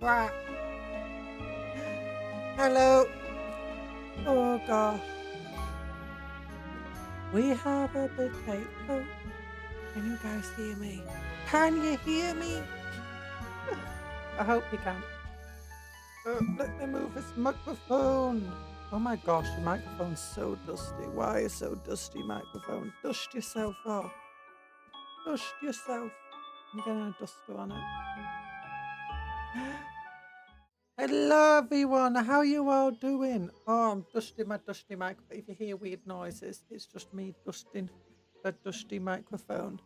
Rah. Hello. Oh gosh. We have a potato. Can you guys hear me? Can you hear me? I hope you can. Let me move this microphone. Oh my gosh, the microphone's so dusty. Why is so dusty, microphone? Dust yourself off. Dust yourself. I'm gonna dust on it. Hello everyone, how you all doing? Oh, I'm dusting my dusty microphone. If you hear weird noises, it's just me dusting the dusty microphone.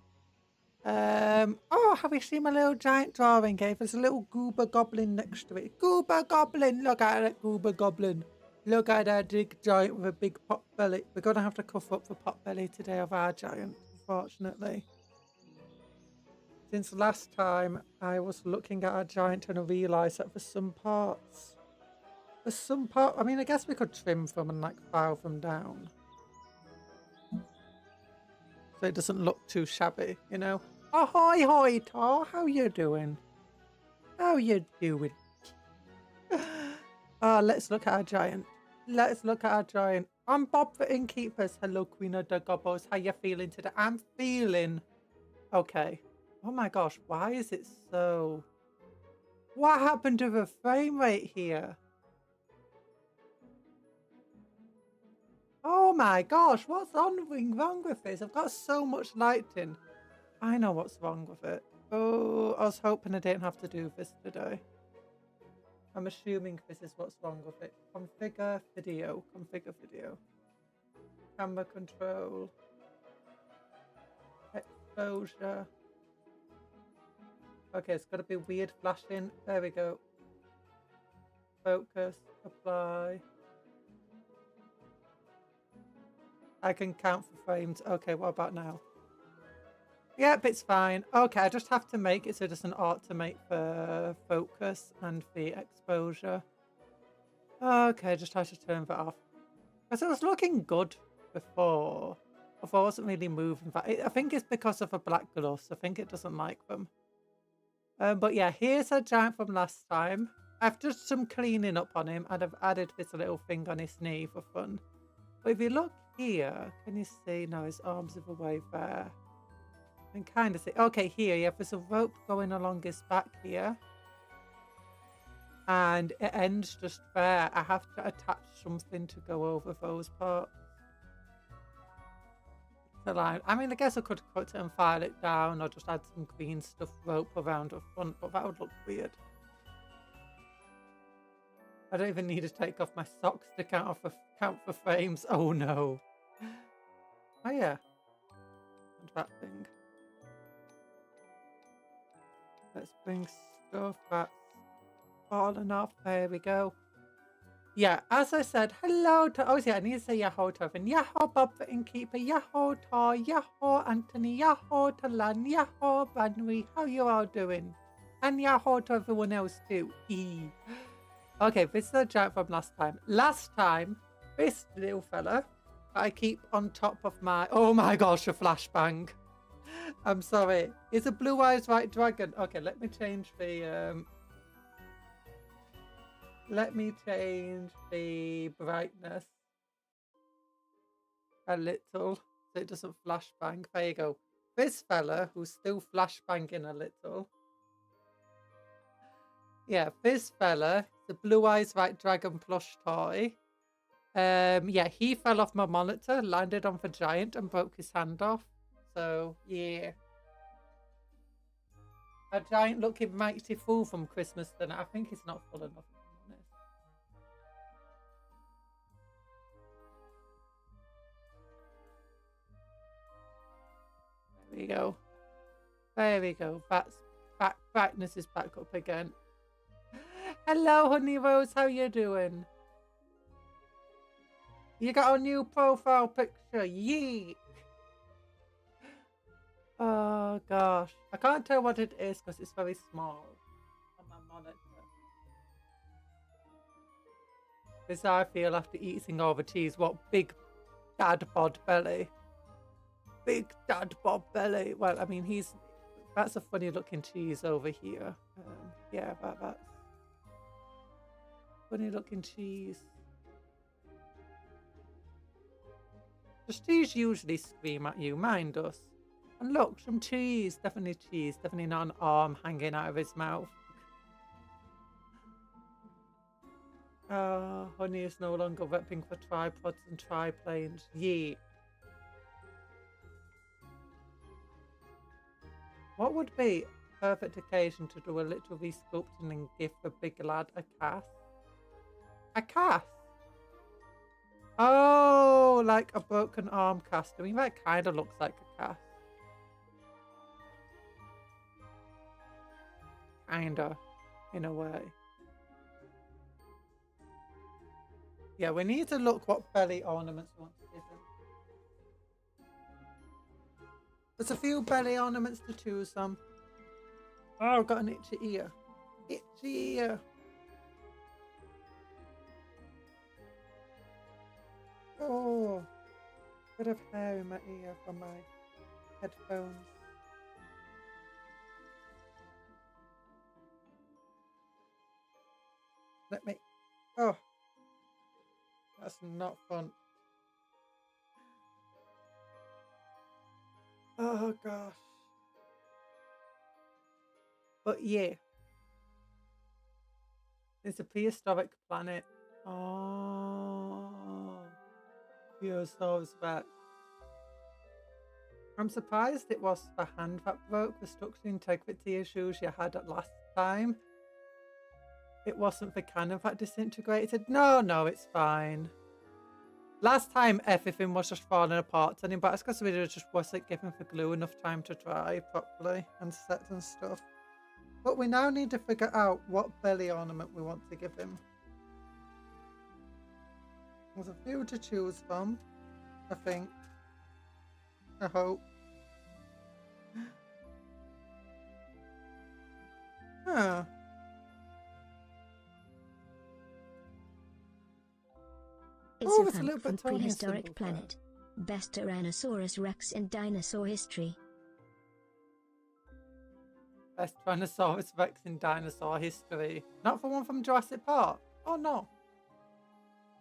Oh, have you seen my little giant drawing cave? There's a little goober goblin next to it. Goober goblin, look at that goober goblin. Look at that big giant with a big pot belly. We're gonna have to cover up the pot belly today of our giant, unfortunately. Since last time I was looking at our giant and I realised that for some parts, I mean, I guess we could trim them and like file them down. So it doesn't look too shabby, you know? Ahoy, hoy, Tar, how you doing? How you doing? Let's look at our giant. Let's look at our giant. I'm Bob the Innkeepers. Hello, Queen of the Gobbos. How you feeling today? I'm feeling okay. Oh my gosh, why is it so... What happened to the frame rate here? Oh my gosh, what's wrong with this? I've got so much lighting. I know what's wrong with it. Oh, I was hoping I didn't have to do this today. I'm assuming this is what's wrong with it. Configure video. Configure video. Camera control. Exposure. Okay, it's got to be weird flashing. There we go. Focus. Apply. I can count for frames. Okay, what about now? Yep, it's fine. Okay, I just have to make it so it doesn't automate the focus and the exposure. Okay, just have to turn that off. Because it was looking good before. Before I wasn't really moving. I think it's because of the black gloves. I think it doesn't like them. But yeah, here's a giant from last time. I've just some cleaning up on him and I've added this little thing on his knee for fun. But if you look here, can you see? No, his arms are away there. I can kind of see. Okay, here, yeah, there's a rope going along his back here. And it ends just there. I have to attach something to go over those parts. I mean, I guess I could cut it and file it down or just add some green stuff rope around the front, but that would look weird. I don't even need to take off my socks to count for frames. Oh no. Oh yeah. And that thing. Let's bring stuff that's fallen off. There we go. Yeah, as I said, hello to... Oh, yeah, I need to say yahoo to everyone. Yahoo, Bob the Innkeeper. Yahoo, Tar. Yahoo, Anthony. Yahoo, to Lan. Yahoo, Branwy. How you all doing? And yahoo to everyone else, too. Okay, this is the giant from last time. Last time, this little fella I keep on top of my... Oh, my gosh, a flashbang. I'm sorry. It's a blue eyes white dragon. Okay, let me change the... Let me change the brightness a little so it doesn't flashbang. There you go. This fella who's still flashbanging a little. Yeah, this fella, the Blue Eyes White Dragon plush toy. Yeah, he fell off my monitor, landed on the giant and broke his hand off. So, yeah. A giant looking mighty full from Christmas dinner. I think he's not full enough. There we go. There we go. That's back. Brightness is back up again. Hello, Honey Rose. How you doing? You got a new profile picture. Yeek. Oh gosh, I can't tell what it is because it's very small on my monitor. This is how I feel after eating all the cheese. What big dad bod belly. Big dad bob belly. Well, I mean, that's a funny looking cheese over here. Yeah, that's funny looking cheese. Does cheese usually scream at you? Mine does. And look, some cheese. Definitely cheese. Definitely not an arm hanging out of his mouth. Honey is no longer repping for tripods and triplanes. Yee. What would be a perfect occasion to do a little resculpting and give the big lad a cast? A cast? Oh, like a broken arm cast. I mean, that kind of looks like a cast. Kinda, in a way. Yeah, we need to look what belly ornaments we want to give him. There's a few belly ornaments to choose from. Oh, I've got an itchy ear. Itchy ear. Oh, bit of hair in my ear from my headphones. Let me. Oh, that's not fun. Oh gosh. But yeah, it's a prehistoric planet. Oh, Prehistoric back. I'm surprised it was the hand that broke. The structural integrity issues you had at last time. It wasn't the cannon that disintegrated. No, it's fine. Last time everything was just falling apart, but it's because we just wasn't giving the glue enough time to dry properly and set and stuff. But we now need to figure out what belly ornament we want to give him. There's a few to choose from, I think. I hope. Huh. It's a hunt from prehistoric planet. Best Tyrannosaurus Rex in dinosaur history. Best Tyrannosaurus Rex in dinosaur history. Not for one from Jurassic Park. Oh no.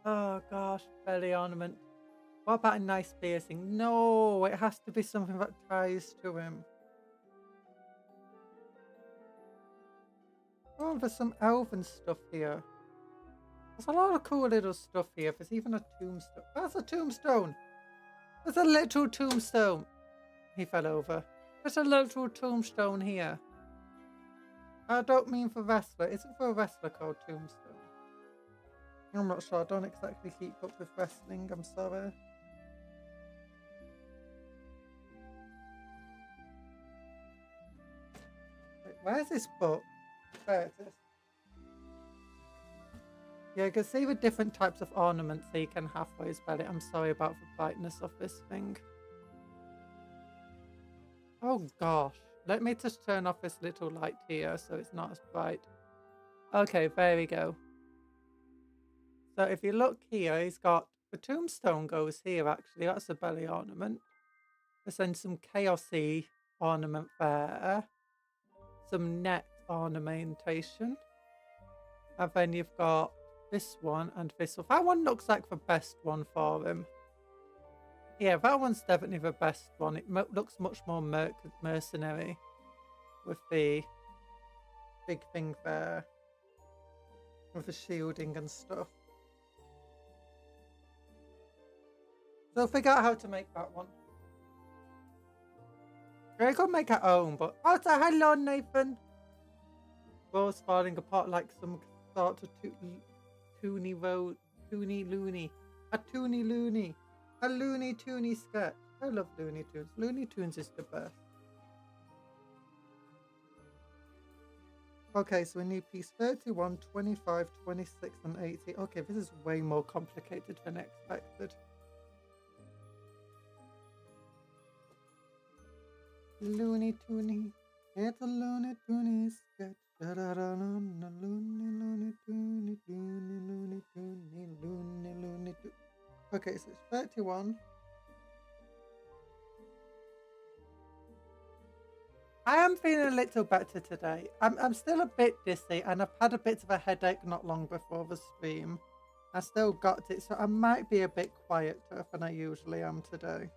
Oh gosh, belly ornament. What about a nice piercing? No, it has to be something that ties to him. Oh, there's some elven stuff here. There's a lot of cool little stuff here. There's even a tombstone. That's a tombstone. There's a little tombstone. He fell over. There's a little tombstone here. I don't mean for wrestler. Isn't for a wrestler called tombstone? I'm not sure. I don't exactly keep up with wrestling. I'm sorry. Wait, where's this book? There it is. Yeah, you can see the different types of ornaments he can have for his belly. I'm sorry about the brightness of this thing. Oh gosh. Let me just turn off this little light here so it's not as bright. Okay, there we go. So if you look here, he's got the tombstone goes here actually. That's a belly ornament. There's then some chaosy ornament there. Some net ornamentation. And then you've got this one and this one. That one looks like the best one for him. Yeah, that one's definitely the best one. It looks much more mercenary with the big thing there. With the shielding and stuff. So figure out how to make that one. I could make our own, but... Oh, so hello, Nathan! Rose falling apart like some sort of toony loony. A toony loony. A loony toony sketch. I love Looney Tunes. Looney Tunes is the best. Okay, so we need piece 31, 25, 26, and 80. Okay, this is way more complicated than expected. Looney Toony. It's a Looney Toony sketch. Looney. Okay, so it's 31. I am feeling a little better today. I'm still a bit dizzy and I've had a bit of a headache not long before the stream. I still got it, so I might be a bit quieter than I usually am today.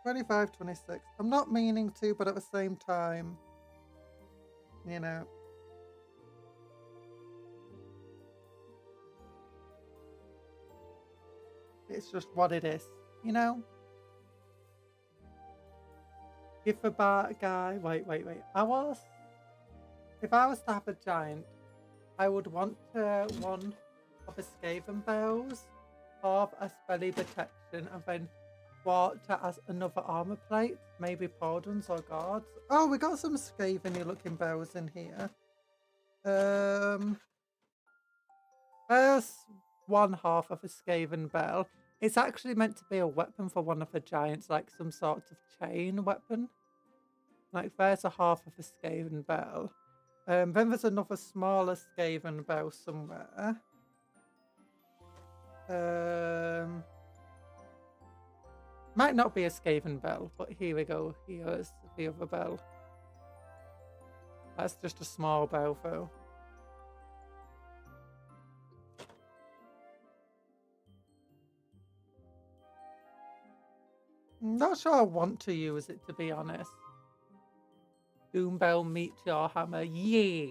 25, 26. I'm not meaning to, but at the same time, you know. It's just what it is, you know? If a bar guy, wait. If I was to have a giant, I would want one of the Skaven bells, half as belly protection, and then water as another armor plate, maybe Pardons or guards. Oh, we got some Skaven-y looking bells in here. There's one half of a Skaven bell. It's actually meant to be a weapon for one of the giants, like some sort of chain weapon. Like there's a half of a Skaven bell. Then there's another smaller Skaven bell somewhere. Might not be a Skaven bell, but here we go. Here's the other bell. That's just a small bell though. I'm not sure I want to use it, to be honest. Doombell Meteor Hammer, yeah!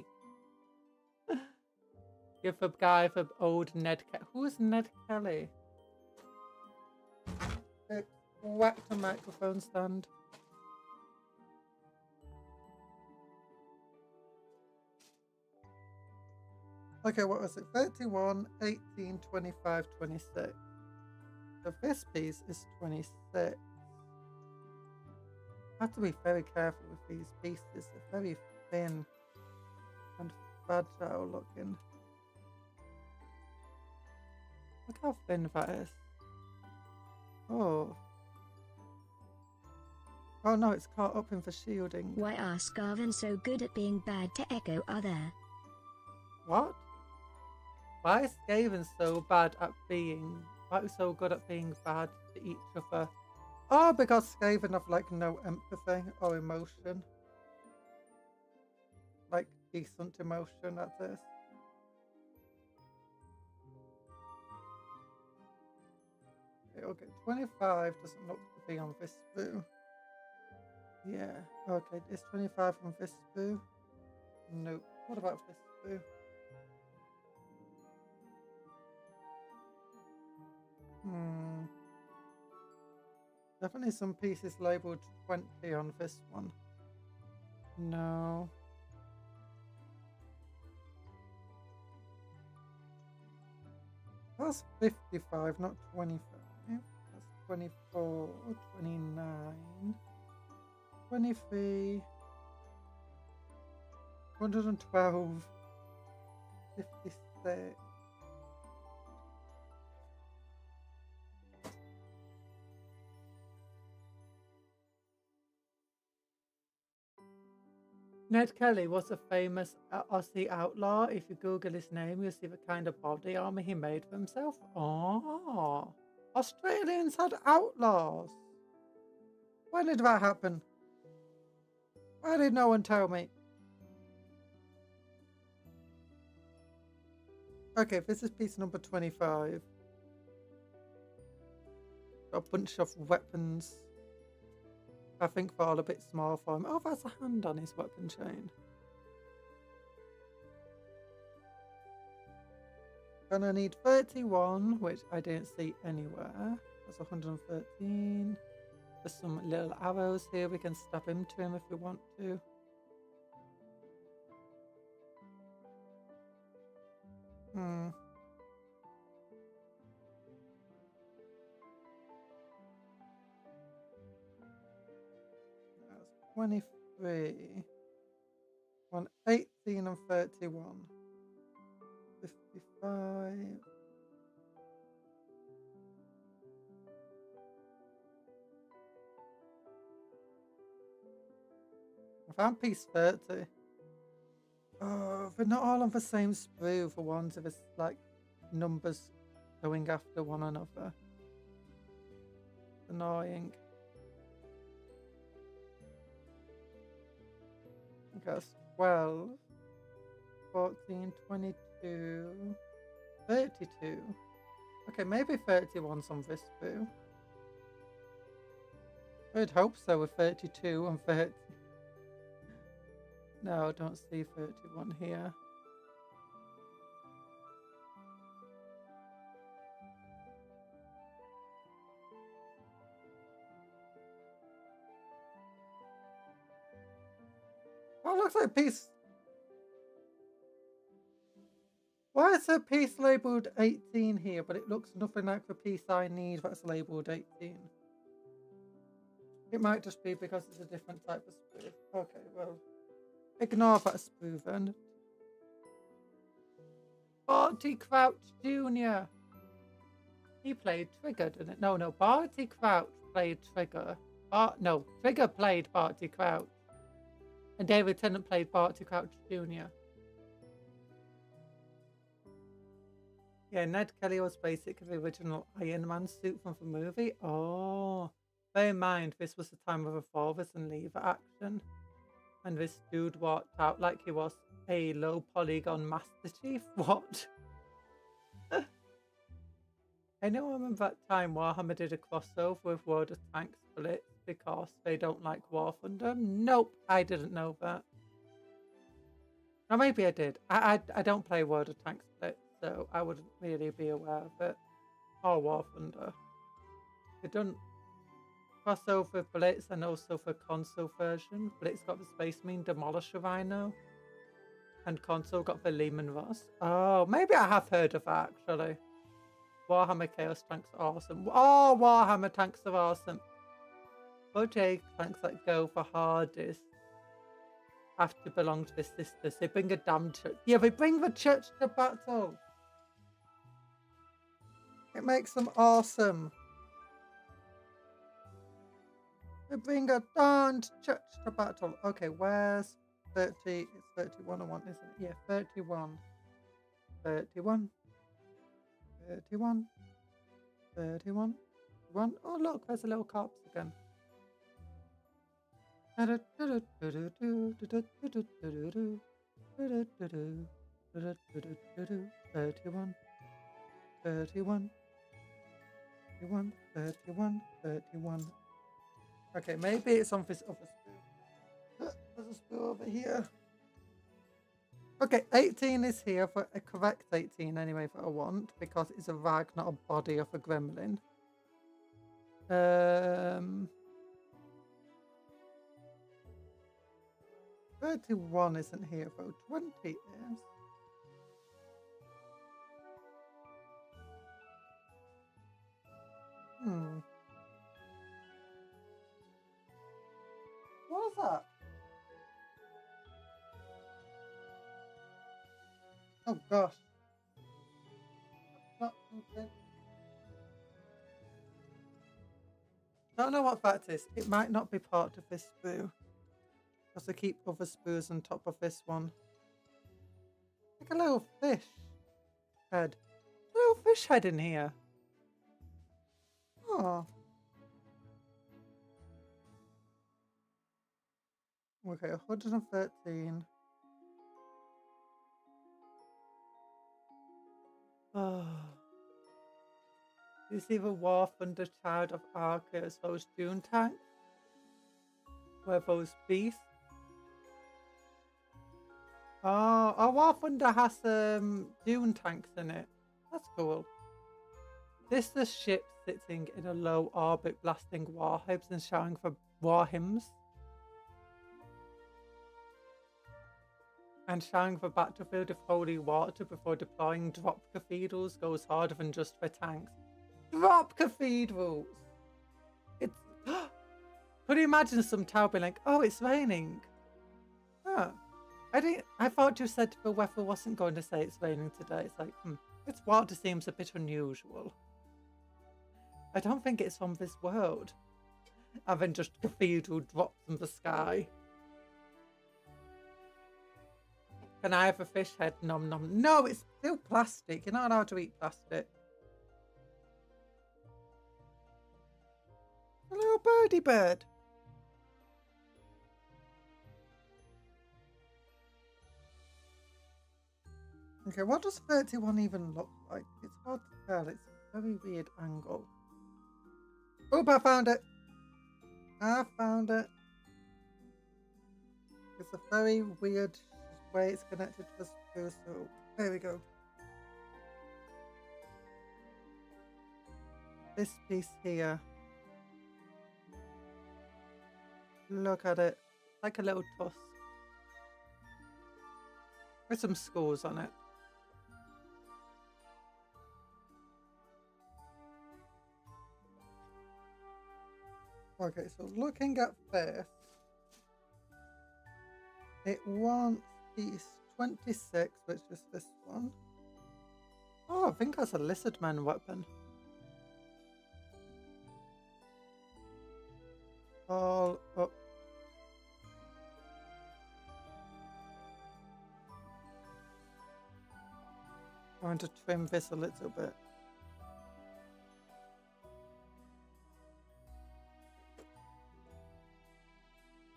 Give a guy for old Ned Kelly. Who is Ned Kelly? Whacked a microphone stand. Okay, what was it? 31, 18, 25, 26. So this piece is 26. I have to be very careful with these pieces. They're very thin and fragile looking. Look how thin that is. Oh. Oh no, it's caught up in the shielding. Why are Skaven so good at being bad to Echo other? What? Why is Skaven so bad at being... Why are so good at being bad to each other? Oh, because Skaven have like no empathy or emotion. Like decent emotion at this. Okay, 25 doesn't look to be on this boo. Yeah, okay, is 25 on this boo? Nope. What about this boo? Definitely some pieces labelled 20 on this one. No. That's 55, not 25. That's 24, 29, 23, 112, 56. Ned Kelly was a famous Aussie outlaw. If you Google his name, you'll see the kind of body armor he made for himself. Oh, Australians had outlaws. When did that happen? Why did no one tell me? Okay, this is piece number 25. Got a bunch of weapons. I think they're all a bit small for him. Oh, that's a hand on his weapon chain. Gonna need 31, which I didn't see anywhere. That's 113. There's some little arrows here. We can stab into him if we want to. That's 23. 118 and 31. 55. I found piece 30. Oh, they're not all on the same sprue for ones of it's like numbers going after one another. Annoying. That's 12, 14, 22, 32. Okay, maybe 31's on this boo. I'd hope so with 32 and 30. No, I don't see 31 here. Oh, it looks like a piece. Why is there a piece labelled 18 here, but it looks nothing like the piece I need that's labelled 18? It might just be because it's a different type of spoof. Okay, well, ignore that spoof then. Barty Crouch Jr. He played Trigger, didn't it? No, Barty Crouch played Trigger. No, Trigger played Barty Crouch. And David Tennant played Barty Crouch Jr. Yeah, Ned Kelly was basically the original Iron Man suit from the movie. Oh, bear in mind, this was the time of revolvers and lever action. And this dude walked out like he was a low polygon Master Chief. What? Anyone remember that time Warhammer did a crossover with World of Tanks Blitz because they don't like War Thunder? Nope, I didn't know that. Or maybe I did. I don't play World of Tanks Blitz, so I wouldn't really be aware of it. Or War Thunder. They've done crossover with Blitz and also for console version. Blitz got the Space Marine Demolisher Rhino. And console got the Lehman Ross. Oh, maybe I have heard of that actually. Warhammer Chaos tanks are awesome. Oh, Warhammer tanks are awesome. OJ tanks that go for hardest have to belong to the sisters. They bring a damn church. Yeah, they bring the church to battle. It makes them awesome. They bring a darned church to battle. Okay, where's 30? It's 31 I want, isn't it? Yeah, 31. 31. 31. 31. 31. Oh, look, there's a little corpse again. 31. 31. 31. 31. 31. 31. Okay, maybe it's on this other spoon. There's a spoon over here. Okay, 18 is here for a correct 18 anyway that I want because it's a rag, not a body of a gremlin. 31 isn't here though. 20 is. What is that? Oh gosh. Not okay. Don't know what that is. It might not be part of this sprue. Because I keep other sprues on top of this one. Like a little fish head. A little fish head in here. Oh. Okay, 113. Oh. You see the War Thunder Child of Arceus, those Dune tanks? Where those beasts? Oh, War Thunder has Dune tanks in it. That's cool. This is the ship sitting in a low orbit blasting warheads and shouting for war hymns. And shouting for battlefield of holy water before deploying drop cathedrals goes harder than just for tanks. Drop cathedrals! It's... Could you imagine some town being like, oh, it's raining? Huh. I thought you said the weather wasn't going to say it's raining today. It's like, this water seems a bit unusual. I don't think it's from this world. And then just cathedral drops from the sky. Can I have a fish head? Nom nom. No, it's still plastic. You're not allowed to eat plastic. A little birdie bird. Okay, what does 31 even look like? It's hard to tell. It's a very weird angle. Oh, I found it. I found it. It's a very weird way it's connected to the screw, so there we go. This piece here. Look at it. Like a little tusk. With some scores on it. Okay, so looking at this, it wants piece 26, which is this one. Oh, I think that's a lizardman weapon. All up. I'm going to trim this a little bit.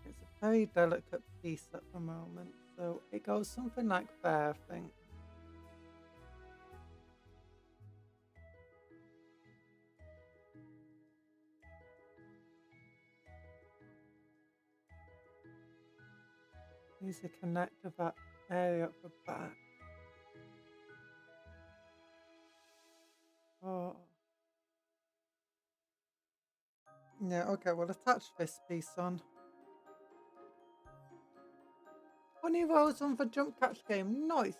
It's a very delicate piece at the moment, so it goes something like there, I think. Needs to connect to that area at the back. Oh. Yeah, okay, we'll attach this piece on. 20 rolls on the jump catch game, nice!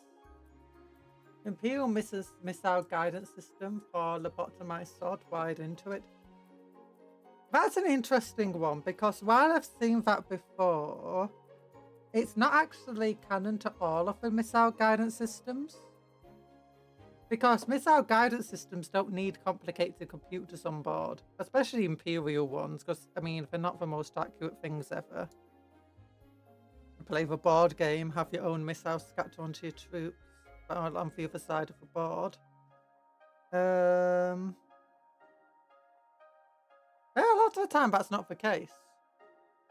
Imperial missile guidance system for lobotomized sword wired into it. That's an interesting one, because while I've seen that before, it's not actually canon to all of the missile guidance systems. Because missile guidance systems don't need complicated computers on board, especially Imperial ones, because, I mean, they're not the most accurate things ever. Play the board game, have your own missiles scattered onto your troops on the other side of the board. Yeah, a lot of the time that's not the case.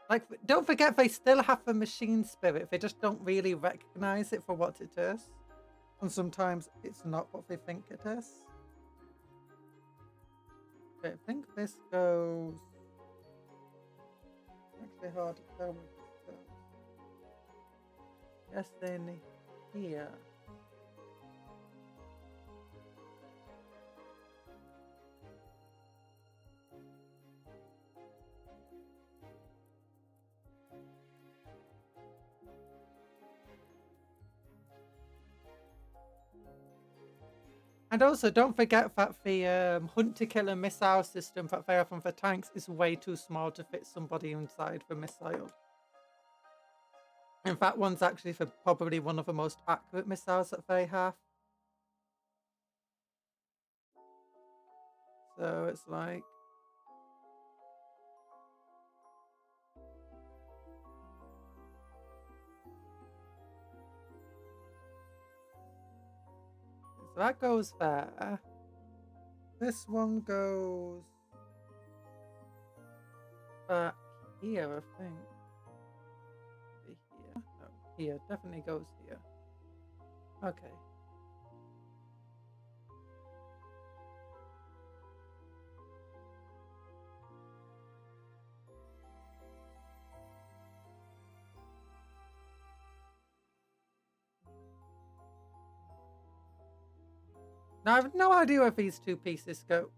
Like, don't forget, they still have the machine spirit, they just don't really recognize it for what it is. And sometimes it's not what they think it is. Okay, I think this goes... Actually hard to tell where this goes. Yes, then here. And also, don't forget that the hunt-to-kill missile system that they have on the tanks is way too small to fit somebody inside the missile. In fact, one's actually probably one of the most accurate missiles that they have. So it's like... So that goes there. This one goes back here, I think. Here. No, here. Definitely goes here. Okay. Now, I have no idea where these two pieces go.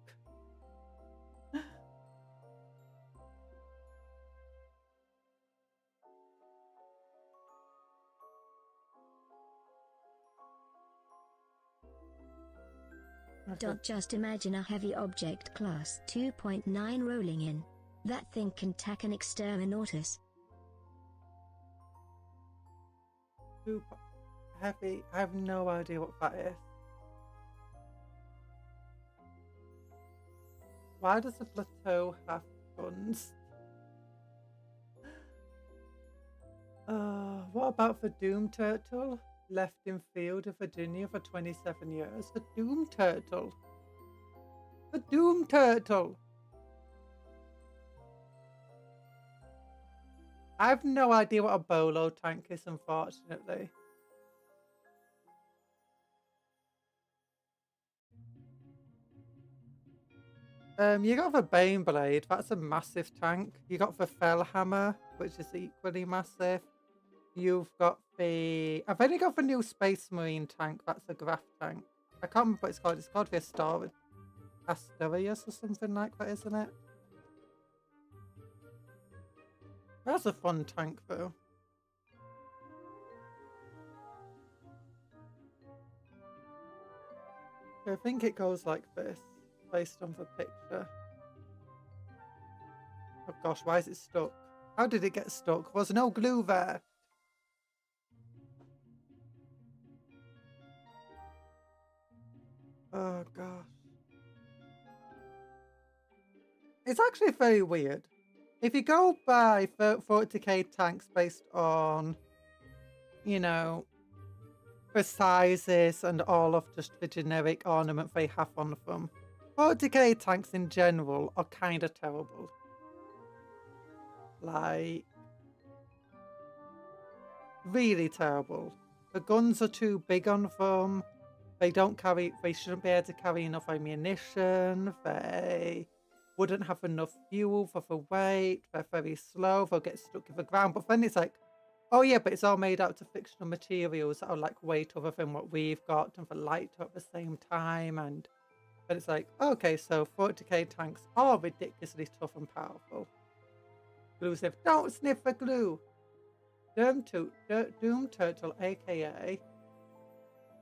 Don't just imagine a heavy object class 2.9 rolling in. That thing can tack an exterminatus. Heavy. I have no idea what that is. Why does the plateau have guns? What about the Doom Turtle? Left in field of Virginia for 27 years. The Doom Turtle. The Doom Turtle. I have no idea what a bolo tank is, unfortunately. You got the Bane Blade. That's a massive tank. You got the Fellhammer, which is equally massive. You've got the... I've only got the new Space Marine tank. That's a Graph tank. I can't remember what it's called. It's called the Asterius or something like that, isn't it? That's a fun tank, though. I think it goes like this, based on the picture. Oh gosh, why is it stuck? How did it get stuck? Was no glue there? Oh gosh. It's actually very weird. If you go by 40k tanks based on, you know, the sizes and all of just the generic ornament they have on them, 40k tanks in general are kind of terrible. Like, really terrible. The guns are too big on them. They shouldn't be able to carry enough ammunition. They wouldn't have enough fuel for the weight. They're very slow. They'll get stuck in the ground. But then it's like, oh yeah, but it's all made out of fictional materials that are like way tougher than what we've got and for lighter at the same time. And then it's like, okay, so 40k tanks are ridiculously tough and powerful. Glue sniff. Don't sniff the glue. Doom Turtle, aka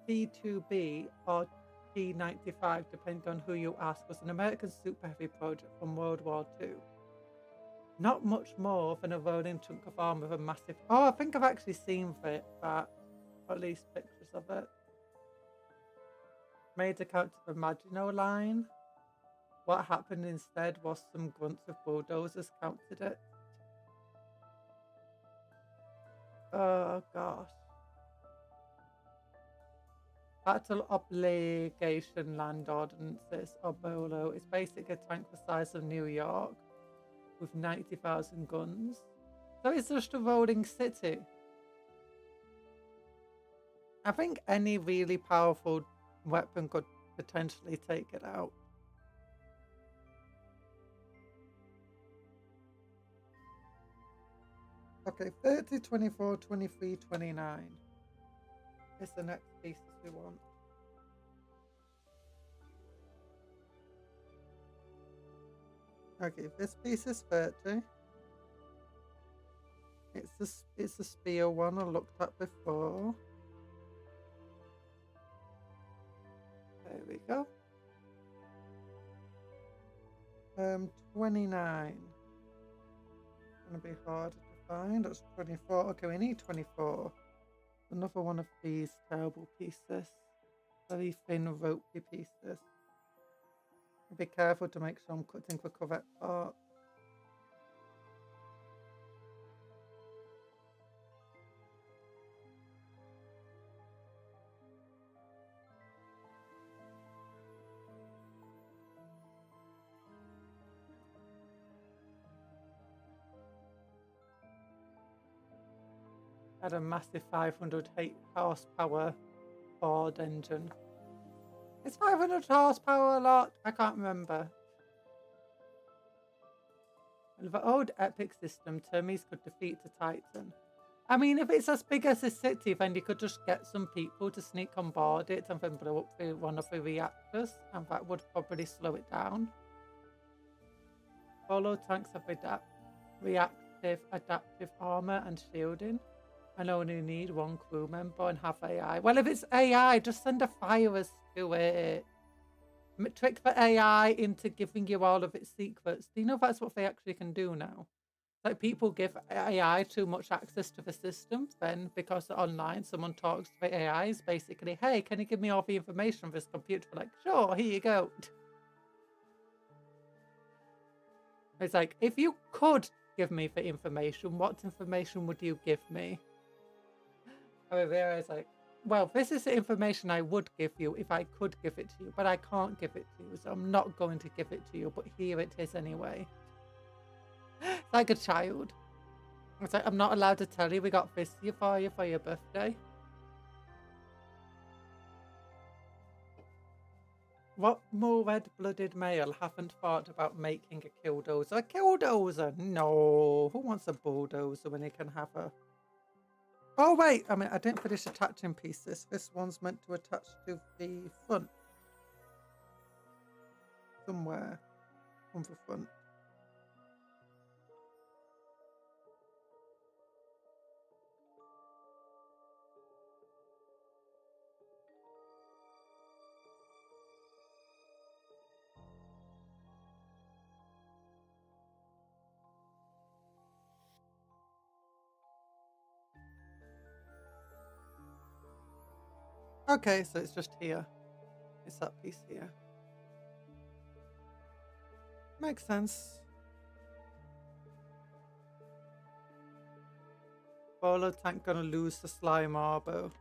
T2B or T95, depending on who you ask, was an American super heavy project from World War II. Not much more than a rolling chunk of armor with a massive... Oh, I think I've actually seen that, or at least pictures of it. Made a count of the Maginot Line. What happened instead was some grunts of bulldozers counted it. Oh gosh. Battle Obligation Land Ordinances, or BOLO, is basically a tank the size of New York with 90,000 guns. So it's just a rolling city. I think any really powerful weapon could potentially take it out. Okay, 30, 24, 23, 29. It's the next pieces we want. Okay, this piece is 30. It's the spear one I looked at before. There we go. 29. Gonna be harder to find. That's 24. Okay, we need 24. Another one of these terrible pieces. Very thin, ropey pieces. Be careful to make sure I'm cutting the correct part. Had a massive 500 horsepower Ford engine. Is 500 horsepower a lot? I can't remember. In the old epic system, Termes could defeat a Titan. I mean, if it's as big as a city, then you could just get some people to sneak on board it and then blow up one of the reactors, and that would probably slow it down. Follow tanks have reactive adaptive armor and shielding, and only need one crew member and have AI. Well, if it's AI, just send a virus to it. Trick the AI into giving you all of its secrets. Do you know that's what they actually can do now? Like, people give AI too much access to the system, then because they're online, someone talks to the AIs, basically, hey, can you give me all the information on this computer? Like, sure, here you go. It's like, if you could give me the information, what information would you give me? Over there, it's like, well, this is the information I would give you if I could give it to you, but I can't give it to you, so I'm not going to give it to you, but here it is anyway. It's like a child. It's like, I'm not allowed to tell you we got this for you for your birthday. What more red-blooded male haven't thought about making a killdozer? A killdozer? No. Who wants a bulldozer when he can have a... Oh, wait. I mean, I didn't finish attaching pieces. This one's meant to attach to the front. Somewhere on the front. Okay, so it's just here. It's that piece here. Makes sense. Bolo tank gonna lose the slime arbo.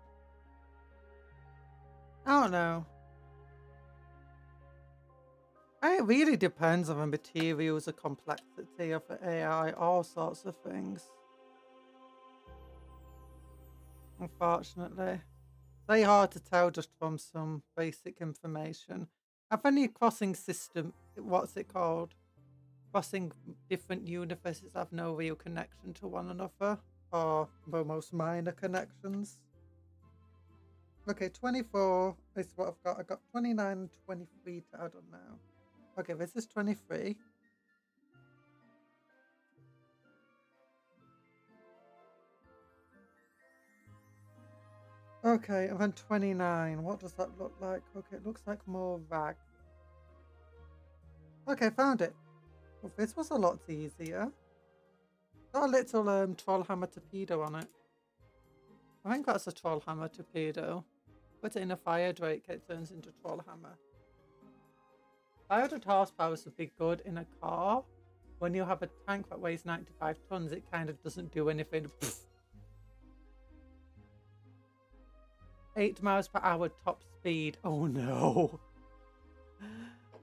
I don't know. It really depends on the materials, the complexity of the AI, all sorts of things. Unfortunately. Very hard to tell just from some basic information. Have any crossing system, what's it called? Crossing different universes have no real connection to one another, or the most minor connections. Okay, 24 is what I've got. I've got 29 and 23 to add on now. Okay, this is 23. Okay, and then 29. What does that look like? Okay, it looks like more rag. Okay, found it. Well, this was a lot easier. Got a little troll hammer torpedo on it. I think that's a troll hammer torpedo. Put it in a fire drake, it turns into a troll hammer. 500 horsepower would be good in a car. When you have a tank that weighs 95 tons, it kind of doesn't do anything. 8 miles per hour top speed. Oh no.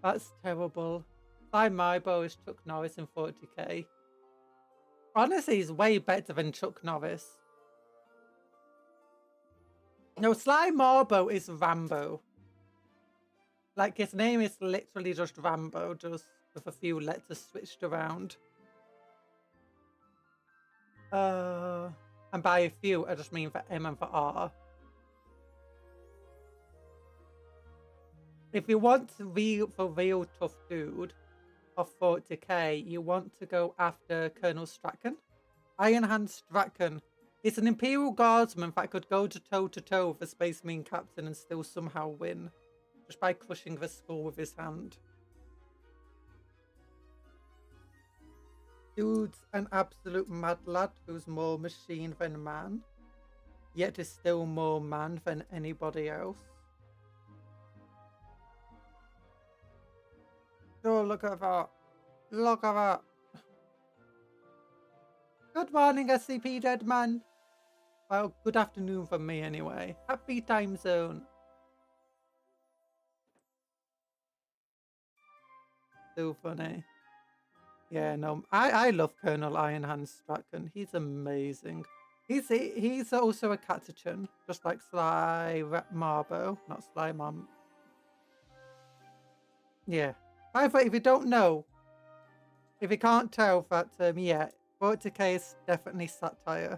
That's terrible. Slime My Bow is Chuck Norris in 40k. Honestly, he's way better than Chuck Norris. No, Slime Marbo is Rambo. Like, his name is literally just Rambo, just with a few letters switched around. And by a few, I just mean for M and for R. If you want for real tough dude of 40k, you want to go after Colonel Strachan. Iron Hand Strachan. He's an Imperial Guardsman that could go toe-to-toe with a Space Marine captain and still somehow win. Just by crushing the skull with his hand. Dude's an absolute mad lad who's more machine than man. Yet is still more man than anybody else. Oh, look at that. Look at that. Good morning, SCP Dead Man. Well, good afternoon for me anyway. Happy time zone. So funny. Yeah, no, I love Colonel Ironhand Strachan. He's amazing. He's also a catachan, just like Sly Marbo, not Sly Mom. Yeah. However, if you don't know, if you can't tell that, yeah, 40k is definitely satire.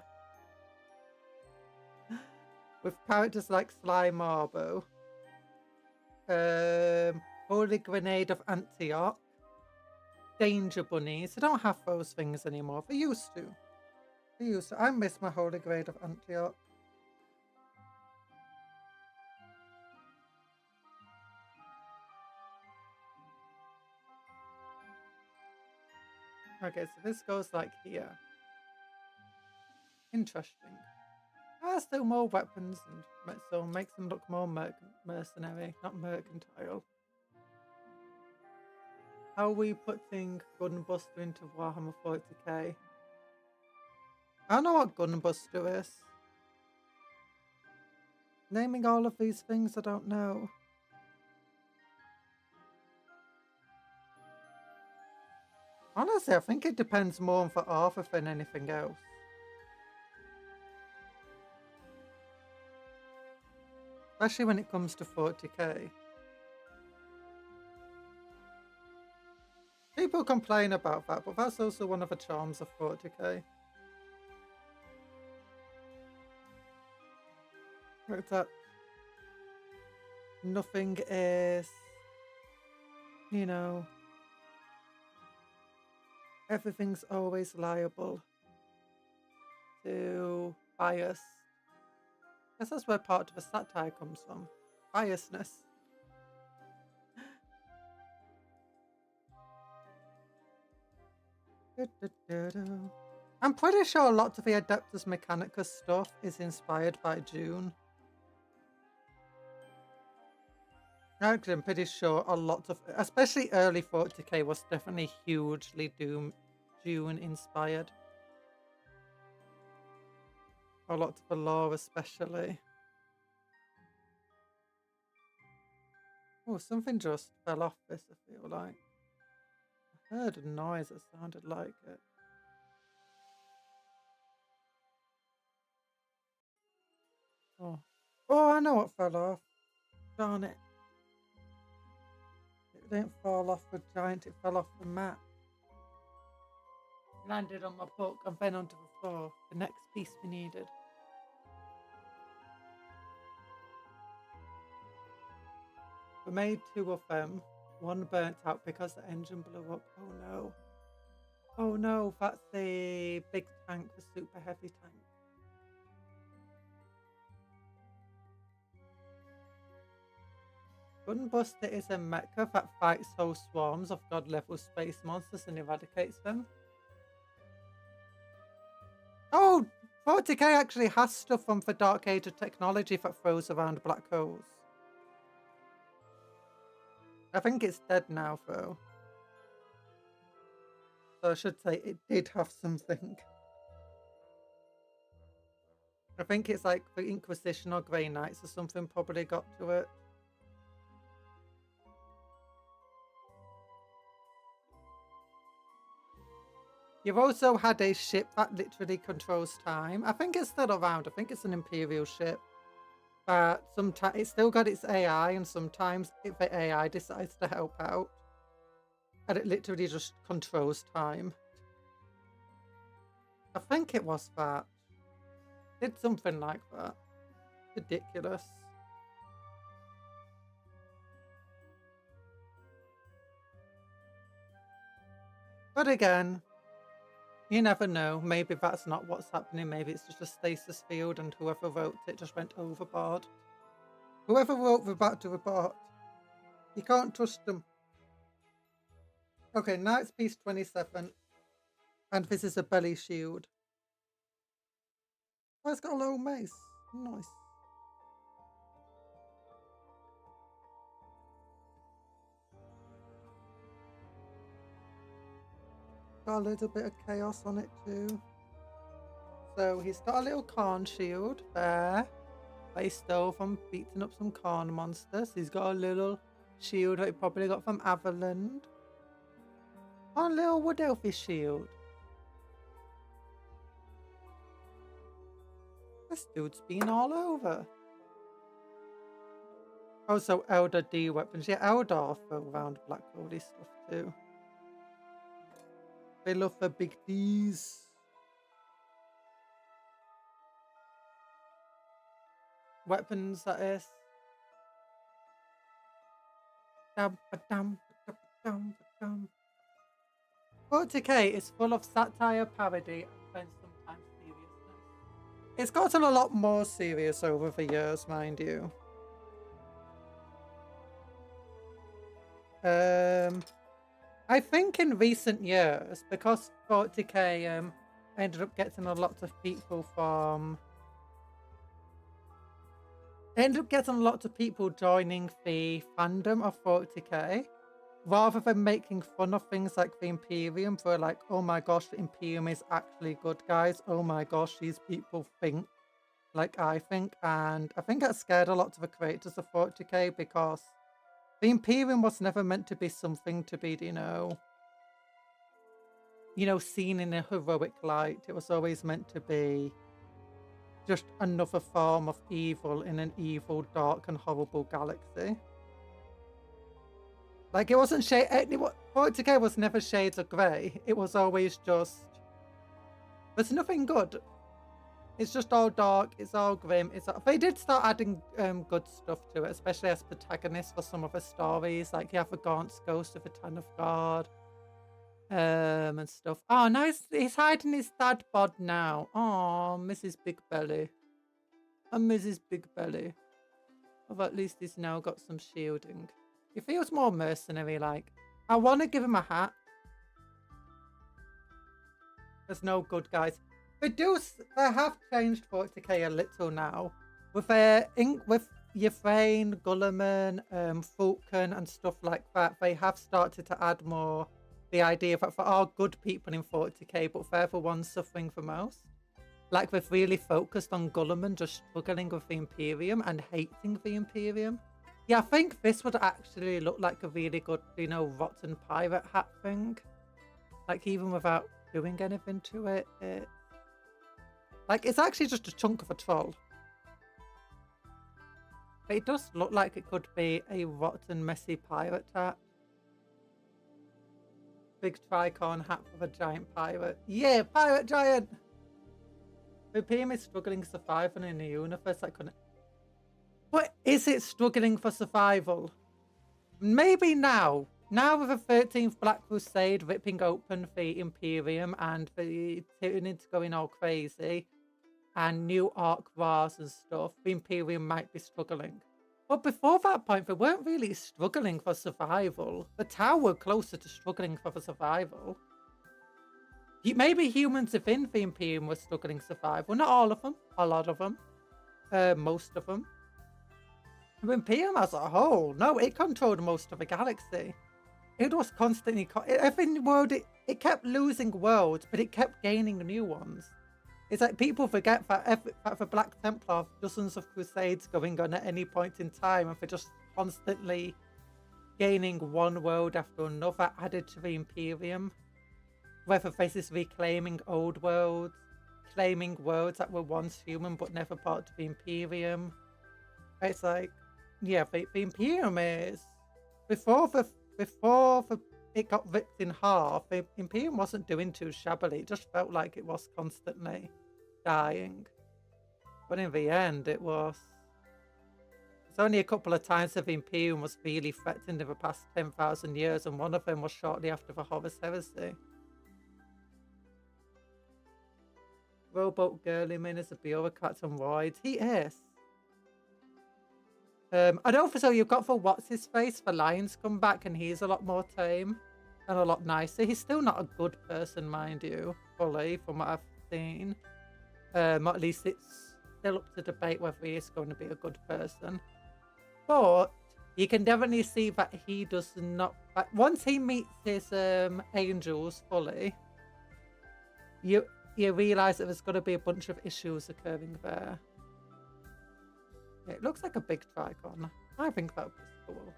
With characters like Sly Marbo, Holy Grenade of Antioch, Danger Bunnies. They don't have those things anymore. They used to. They used to. I miss my Holy Grenade of Antioch. Okay, so this goes like here. Interesting. Still more weapons, and so makes them look more mercenary, not mercantile. How are we putting Gunbuster into Warhammer 40k? I don't know what Gunbuster is. Naming all of these things, I don't know. Honestly, I think it depends more on for Arthur than anything else. Especially when it comes to 40k. people complain about that, but that's also one of the charms of 40k. It's that nothing is, you know, everything's always liable to bias. I guess that's where part of the satire comes from. Biasness. I'm pretty sure a lot of the Adeptus Mechanicus stuff is inspired by June. Actually, I'm pretty sure a lot of, especially early 40k, was definitely hugely June inspired. A lot of the lore, especially. Oh, something just fell off this, I feel like. I heard a noise that sounded like it. Oh, I know what fell off. Darn it. It didn't fall off the giant, it fell off the mat. Landed on my book and then onto the floor. The next piece we needed. We made 2 of them. One burnt out because the engine blew up. Oh no. Oh no, that's the big tank, the super heavy tank. Gunbuster is a mecha that fights whole swarms of god-level space monsters and eradicates them. Oh, 40k actually has stuff from the Dark Age of technology that throws around black holes. I think it's dead now, though. So I should say it did have something. I think it's like the Inquisition or Grey Knights or something probably got to it. You've also had a ship that literally controls time. I think it's still around. I think it's an Imperial ship. But sometimes it's still got its AI, and sometimes if the AI decides to help out, and it literally just controls time. I think it was that. Did something like that. Ridiculous. But again, you never know. Maybe that's not what's happening. Maybe it's just a stasis field and whoever wrote it just went overboard. Whoever wrote the Back to the Bot, you can't trust them. Okay, now it's piece 27. And this is a belly shield. Oh, it's got a little mace. Nice. Got a little bit of chaos on it too. So he's got a little Karn shield there. That he stole from beating up some Karn monsters. He's got a little shield that he probably got from Averland. Oh, a little Wood Elfish shield. This dude's been all over. Also, Elder D weapons. Yeah, Eldar throw around black holy stuff too. They love the big Ds. Weapons, that is. 40k is full of satire, parody, and sometimes seriousness. It's gotten a lot more serious over the years, mind you. I think in recent years, because 40k ended up getting a lot of people from... ended up getting a lot of people joining the fandom of 40k, rather than making fun of things like the Imperium. They're like, oh my gosh, the Imperium is actually good, guys. Oh my gosh, these people think like I think. And I think that scared a lot of the creators of 40k, because the Imperium was never meant to be something to be, you know, seen in a heroic light. It was always meant to be just another form of evil in an evil, dark, and horrible galaxy. Like, it wasn't 40k was never shades of grey. It was always just... There's nothing good. It's just all dark. It's all grim. They did start adding good stuff to it, especially as protagonists for some of the stories. Like you have a Gaunt's Ghost of the Tan of God. And stuff. Oh, now he's hiding his dad bod now. Oh, Mrs. Big Belly. And Mrs. Big Belly. Although at least he's now got some shielding. He feels more mercenary like. I want to give him a hat. There's no good guys. They have changed 40k a little now. With Yvain, Gulliman, Falcon and stuff like that, they have started to add more the idea that there are good people in 40k, but they're the ones suffering the most. Like they've really focused on Gulliman just struggling with the Imperium and hating the Imperium. Yeah, I think this would actually look like a really good, you know, rotten pirate hat thing. Like even without doing anything to it. Like it's actually just a chunk of a troll. But it does look like it could be a rotten, messy pirate hat. Big tricorn hat with a giant pirate. Yeah, pirate giant! The Imperium is struggling survival in the universe. I couldn't... But is it struggling for survival? Maybe now. Now with the 13th Black Crusade ripping open the Imperium and the Tyranids going all crazy and new Arc Wars and stuff, the Imperium might be struggling. But before that point, they weren't really struggling for survival. The Tau were closer to struggling for the survival. Maybe humans within the Imperium were struggling survival. Not all of them. A lot of them. Most of them. The Imperium as a whole, no, it controlled most of the galaxy. It was constantly... Every world, it kept losing worlds, but it kept gaining new ones. It's like people forget that the Black Templar have dozens of crusades going on at any point in time, and they're just constantly gaining one world after another added to the Imperium. Whether this is reclaiming old worlds, claiming worlds that were once human but never part of the Imperium. It's like, yeah, the Imperium is... Before it got ripped in half, the Imperium wasn't doing too shabbily. It just felt like it was constantly dying. But in the end, it was... It's only a couple of times that the Imperium was really threatened in the past 10,000 years, and one of them was shortly after the Horus Heresy. Rowboat Girlyman is a bureaucrat on roids. He is. I don't think so. You've got for what's his face, the Lion's come back, and he's a lot more tame and a lot nicer. He's still not a good person, mind you, fully, from what I've seen. At least it's still up to debate whether he is going to be a good person. But you can definitely see that he does not... Once he meets his angels fully, you realise that there's going to be a bunch of issues occurring there. It looks like a big tricon. I think that would be cool.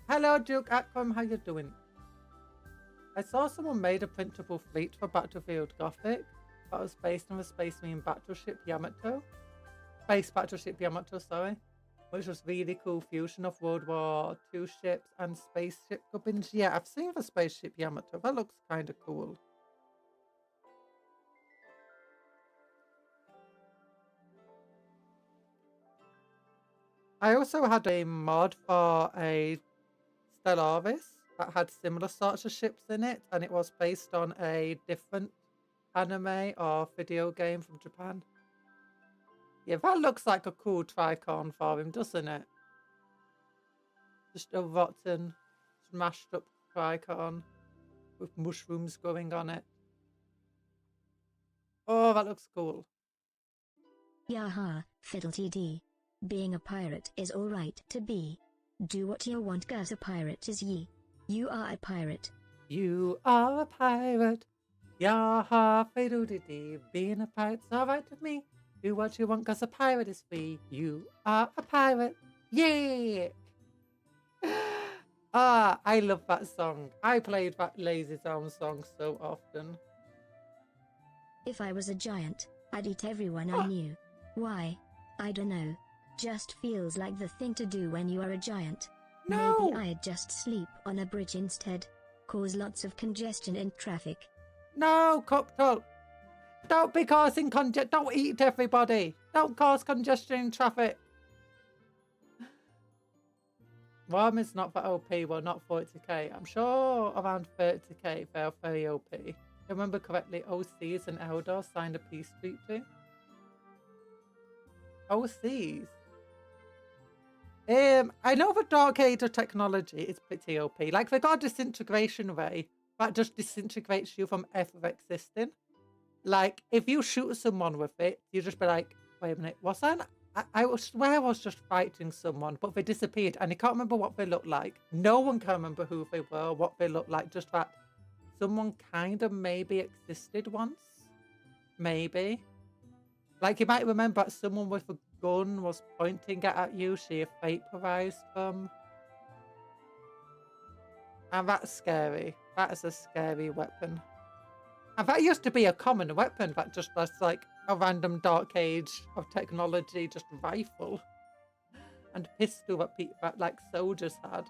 Hello, Duke Akram. How you doing? I saw someone made a printable fleet for Battlefield Gothic that was based on the Space Marine battleship Yamato. Space battleship Yamato, sorry. Which was really cool fusion of World War II ships and spaceship gubbins. Yeah, I've seen the spaceship Yamato. That looks kind of cool. I also had a mod for a Stellaris that had similar sorts of ships in it, and it was based on a different anime or video game from Japan. Yeah, that looks like a cool tricon for him, doesn't it? Just a rotten, smashed up tricon with mushrooms growing on it. Oh, that looks cool. Yaha, Fiddle TD. Being a pirate is alright to be. Do what you want, 'cause a pirate is ye. You are a pirate. You are a pirate. Yaha, fiddle dee. Being a pirate's alright with me. Do what you want, 'cause a pirate is free. You are a pirate. Yeah! Ah, I love that song. I played that Lazy Town song so often. If I was a giant, I'd eat everyone I knew. Why? I don't know. Just feels like the thing to do when you are a giant. No! Maybe I'd just sleep on a bridge instead. Cause lots of congestion in traffic. No, Cupcake! Don't be causing congestion. Don't eat everybody. Don't cause congestion in traffic. Worm is not for OP, well, not 40k. I'm sure around 30k they're very OP. If I remember correctly, OCs and Eldar signed a peace treaty. OCs? I know the Dark Age of technology is pretty OP. Like, they got a disintegration ray that just disintegrates you from ever existing. Like, if you shoot someone with it, you just be like, wait a minute, was that? I swear I was just fighting someone, but they disappeared, and I can't remember what they looked like. No one can remember who they were, what they looked like, just that someone kind of maybe existed once. Maybe. Like, you might remember that someone with a gun was pointing it at you, she vaporized them. And that's scary. That is a scary weapon. And that used to be a common weapon that just was like a random Dark Age of technology, just rifle and pistol that like soldiers had.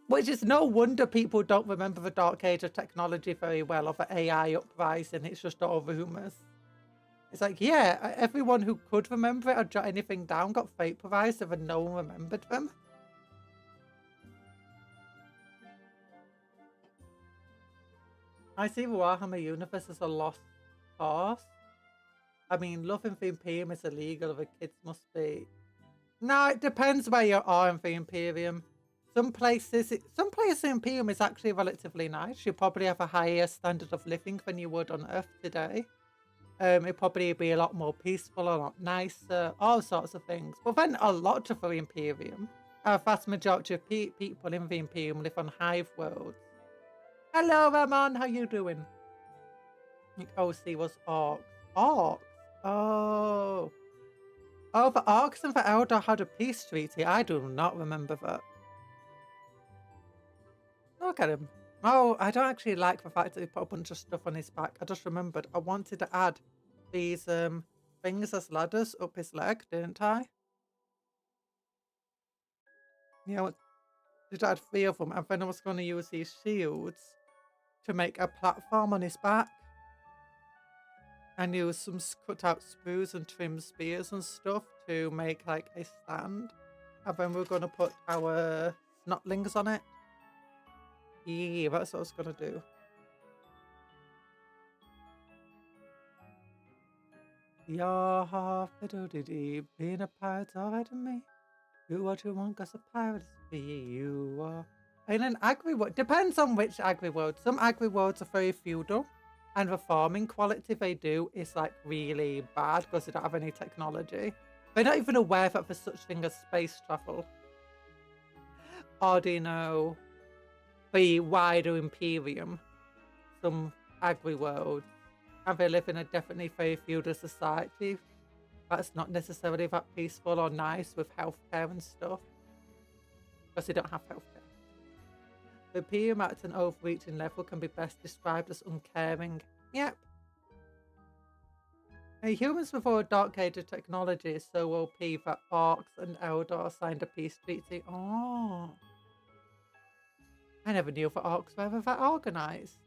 Which is no wonder people don't remember the Dark Age of technology very well, or the AI uprising. It's just all rumours. It's like, yeah, everyone who could remember it or jot anything down got vaporized, and then no one remembered them. I see the Warhammer universe as a lost cause. I mean, loving the Imperium is illegal, the kids must be... No, it depends where you are in the Imperium. Some places in Imperium is actually relatively nice. You probably have a higher standard of living than you would on Earth today. It'd probably be a lot more peaceful, a lot nicer, all sorts of things. But then a lot of the Imperium, a vast majority of people in the Imperium live on hive worlds. Hello, Ramon. How you doing? I think OC was Orcs. Orcs? Oh. Oh, the Orcs and the Eldar had a peace treaty. I do not remember that. Look at him. Oh, I don't actually like the fact that he put a bunch of stuff on his back. I just remembered I wanted to add these things as ladders up his leg, didn't I? You know, did I add 3 of them? And then I was going to use these shields to make a platform on his back. And use some cut out sprues and trim spears and stuff to make like a stand. And then we're going to put our snotlings on it. Yeah, that's what I was going to do. Yeah, fiddle-dee-dee, being a pirate's alright to me. Do what you want, cause a pirate is free you are. In an agri world, depends on which agri world. Some agri worlds are very feudal, and the farming quality they do is like really bad because they don't have any technology. They're not even aware that there's such thing as space travel. Or do you know the wider Imperium, some agri worlds, and they live in a definitely very feudal society that's not necessarily that peaceful or nice with healthcare and stuff, because they don't have healthcare. The Imperium at an overreaching level can be best described as uncaring. Yep. Humans before a Dark Age of technology is so OP that Orcs and Eldar signed a peace treaty. Oh. I never knew that Orcs were ever that organised.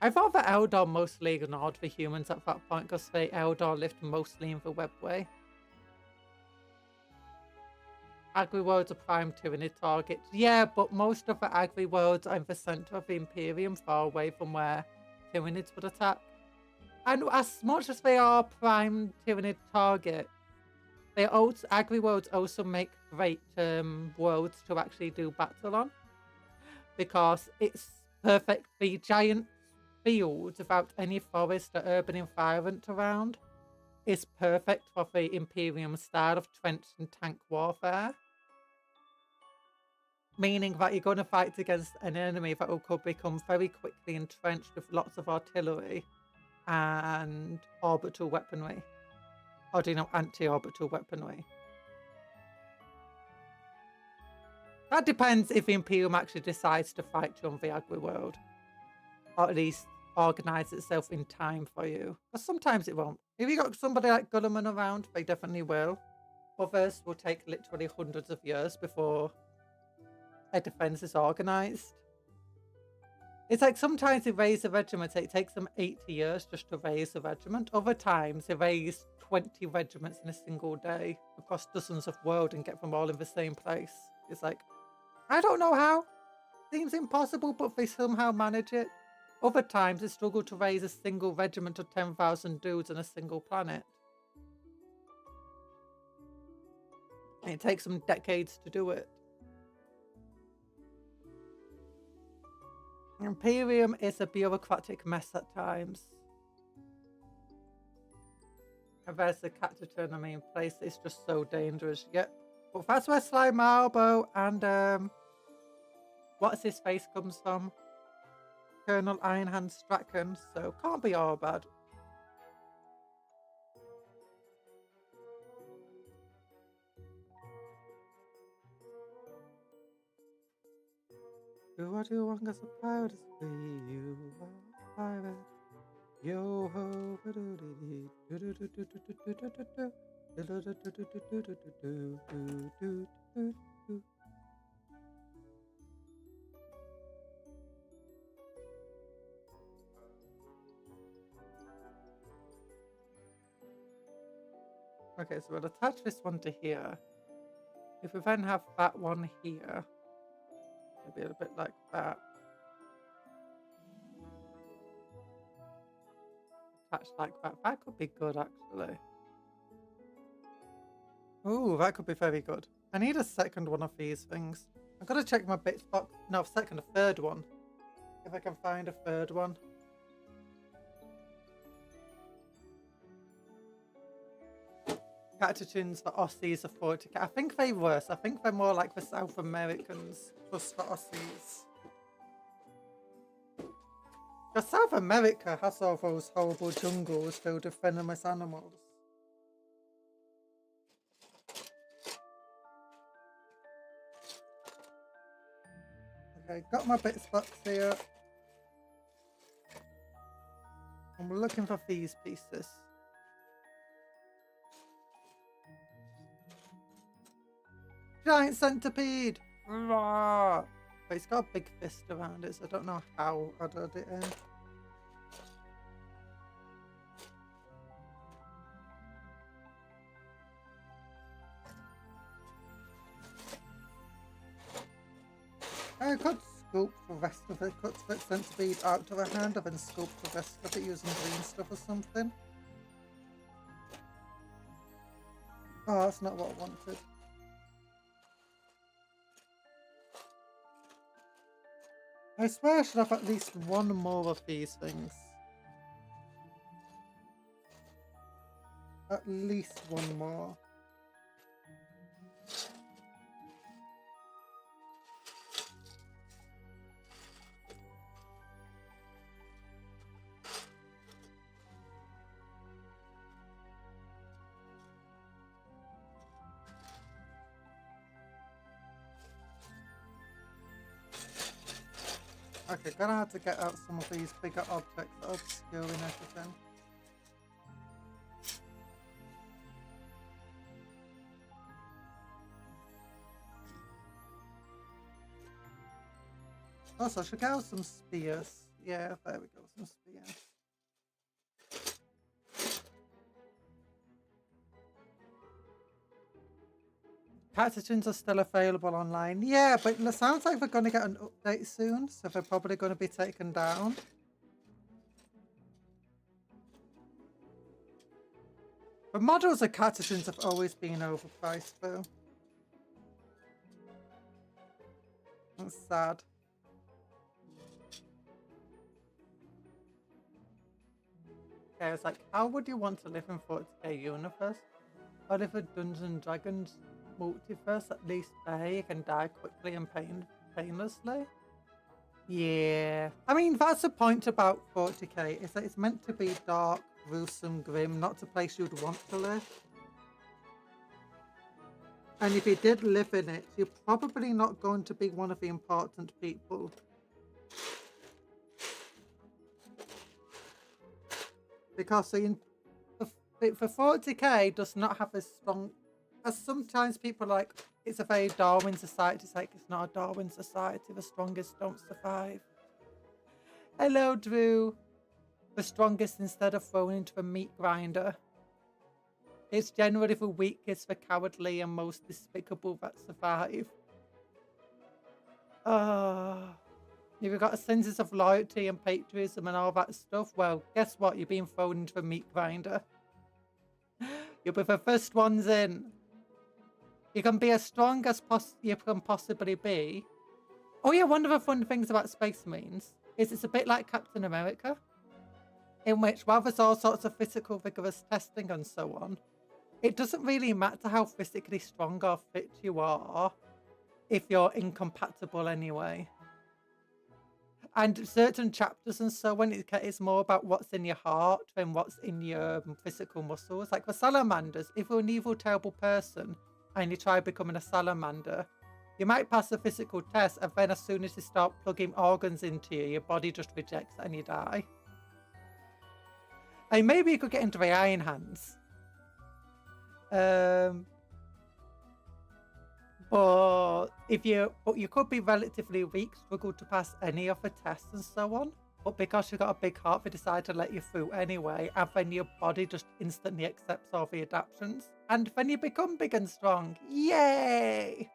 I thought that Eldar mostly ignored the humans at that point because the Eldar lived mostly in the webway. Agri worlds are prime tyranny targets. Yeah, but most of the agri worlds are in the centre of the Imperium, far away from where Tyranids would attack. And as much as they are prime Tyranid targets, agri worlds also make great worlds to actually do battle on. Because it's perfect. The giant fields without any forest or urban environment around is perfect for the Imperium style of trench and tank warfare. Meaning that you're going to fight against an enemy that could become very quickly entrenched with lots of artillery and orbital weaponry. Or do you know, anti-orbital weaponry. That depends if the Imperium actually decides to fight you on the agri world. Or at least organise itself in time for you. But sometimes it won't. If you got somebody like Gulliman around, they definitely will. others will take literally hundreds of years before a defense is organized. It's like sometimes they raise a regiment, it takes them 80 years just to raise a regiment. Other times they raise 20 regiments in a single day across dozens of worlds and get them all in the same place. It's like, I don't know how. Seems impossible, but they somehow manage it. Other times they struggle to raise a single regiment of 10,000 dudes on a single planet. And it takes them decades to do it. Imperium is a bureaucratic mess at times. And there's the Cataturn, I mean, place is just so dangerous. Yep. But that's where Sly Marlborough and what's his face comes from? Colonel Ironhand Strachan, so can't be all bad. Do what you want, 'cause the pirate is free. You are a pirate. Yo ho, ba do do do do do do do do do do do do do do. Okay, so we'll attach this one to here. If we then have that one here, maybe a little bit like that. Attached like that. That could be good, actually. Ooh, that could be very good. I need a second one of these things. I've got to check my bits box. No, a third one. If I can find a third one. Catechins for Aussies are 40k. I think they're worse. I think they're more like the South Americans plus for Aussies. Because South America has all those horrible jungles filled with venomous animals. Okay, got my bits box here. And we're looking for these pieces. Giant centipede! But it's got a big fist around it, so I don't know how I did it in. I could sculpt the rest of it, cut the centipede out to the hand and then sculpt the rest of it using green stuff or something. Oh, that's not what I wanted. I swear I should have at least one more of these things. At least one more. Okay, gonna have to get out some of these bigger objects that are obscuring everything. Also, I should get out some spears. Yeah, there we go, some spears. Catechins are still available online. Yeah, but it sounds like we're going to get an update soon, so they're probably going to be taken down. But models of catechins have always been overpriced, though. That's sad. Okay, it's like, how would you want to live in 40k universe? Or live a Dungeons & Dragons multiverse, at least there you can die quickly and painlessly? Yeah. I mean, that's the point about 40k, is that it's meant to be dark, gruesome, grim, not the place you'd want to live. And if you did live in it, you're probably not going to be one of the important people. Because the 40k does not have a strong As sometimes people are like, it's a very Darwin society. It's like, it's not a Darwin society. The strongest don't survive. Hello, Drew. The strongest instead of thrown into a meat grinder. It's generally the weakest, the cowardly, and most despicable that survive. You've got a sense of loyalty and patriotism and all that stuff. Well, guess what? You're being thrown into a meat grinder. You'll be the first ones in. You can be as strong as you can possibly be. Oh yeah, one of the fun things about Space Marines is it's a bit like Captain America, in which while there's all sorts of physical vigorous testing and so on, it doesn't really matter how physically strong or fit you are if you're incompatible anyway. And certain chapters and so on, it's more about what's in your heart than what's in your physical muscles. Like for salamanders, if you're an evil, terrible person and you try becoming a salamander, you might pass a physical test, and then as soon as you start plugging organs into you, your body just rejects it and you die. And maybe you could get into the Iron Hands. But you could be relatively weak, struggle to pass any of the tests and so on. But because you've got a big heart, they decide to let you through anyway, and then your body just instantly accepts all the adaptions. And then you become big and strong. Yay!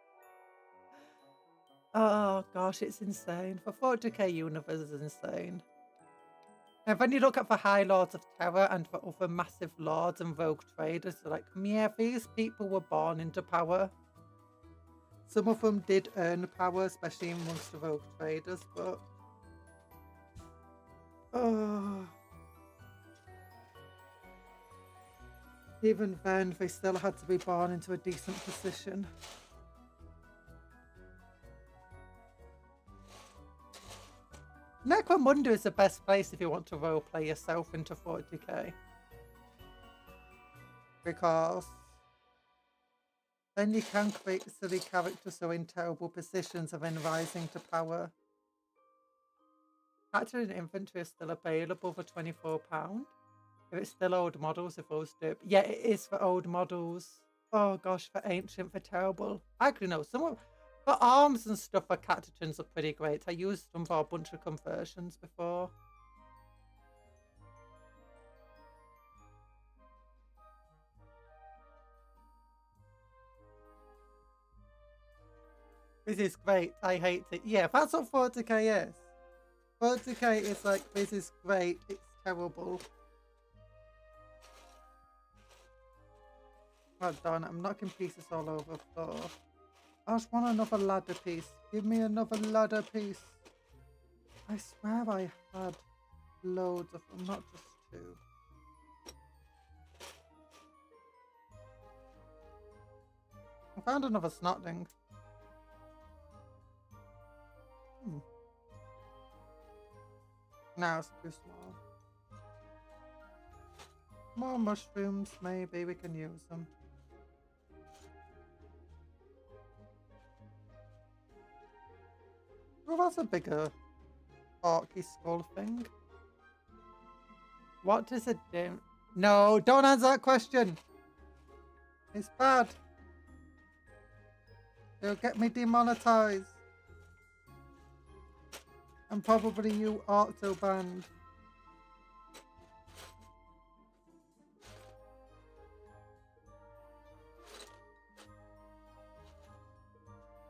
Oh gosh, it's insane. The 40k universe is insane. And then you look at the High Lords of Terror and the other massive lords and rogue traders, they're like, yeah, these people were born into power. Some of them did earn power, especially amongst the rogue traders, but... even then, they still had to be born into a decent position. Necromunda is the best place if you want to roleplay yourself into 40k. Because then you can create silly characters who are in terrible positions and then rising to power. Actually, an inventory is still available for £24. If it's still old models, if those do. Yeah, it is for old models. Oh gosh, for ancient, for terrible. Actually, no, some of... For arms and stuff for catechins are pretty great. I used them for a bunch of conversions before. This is great. I hate it. Yeah, that's what 40k is. 40k is like, this is great. It's terrible. Oh darn it, I'm knocking pieces all over the floor. I just want another ladder piece. Give me another ladder piece. I swear I had loads of them, not just 2. I found another snotling. Now it's too small. More mushrooms, maybe we can use them. Well, that's a bigger orky skull thing. What does it do? No, don't answer that question. It's bad. It'll get me demonetized. And probably you auto-banned.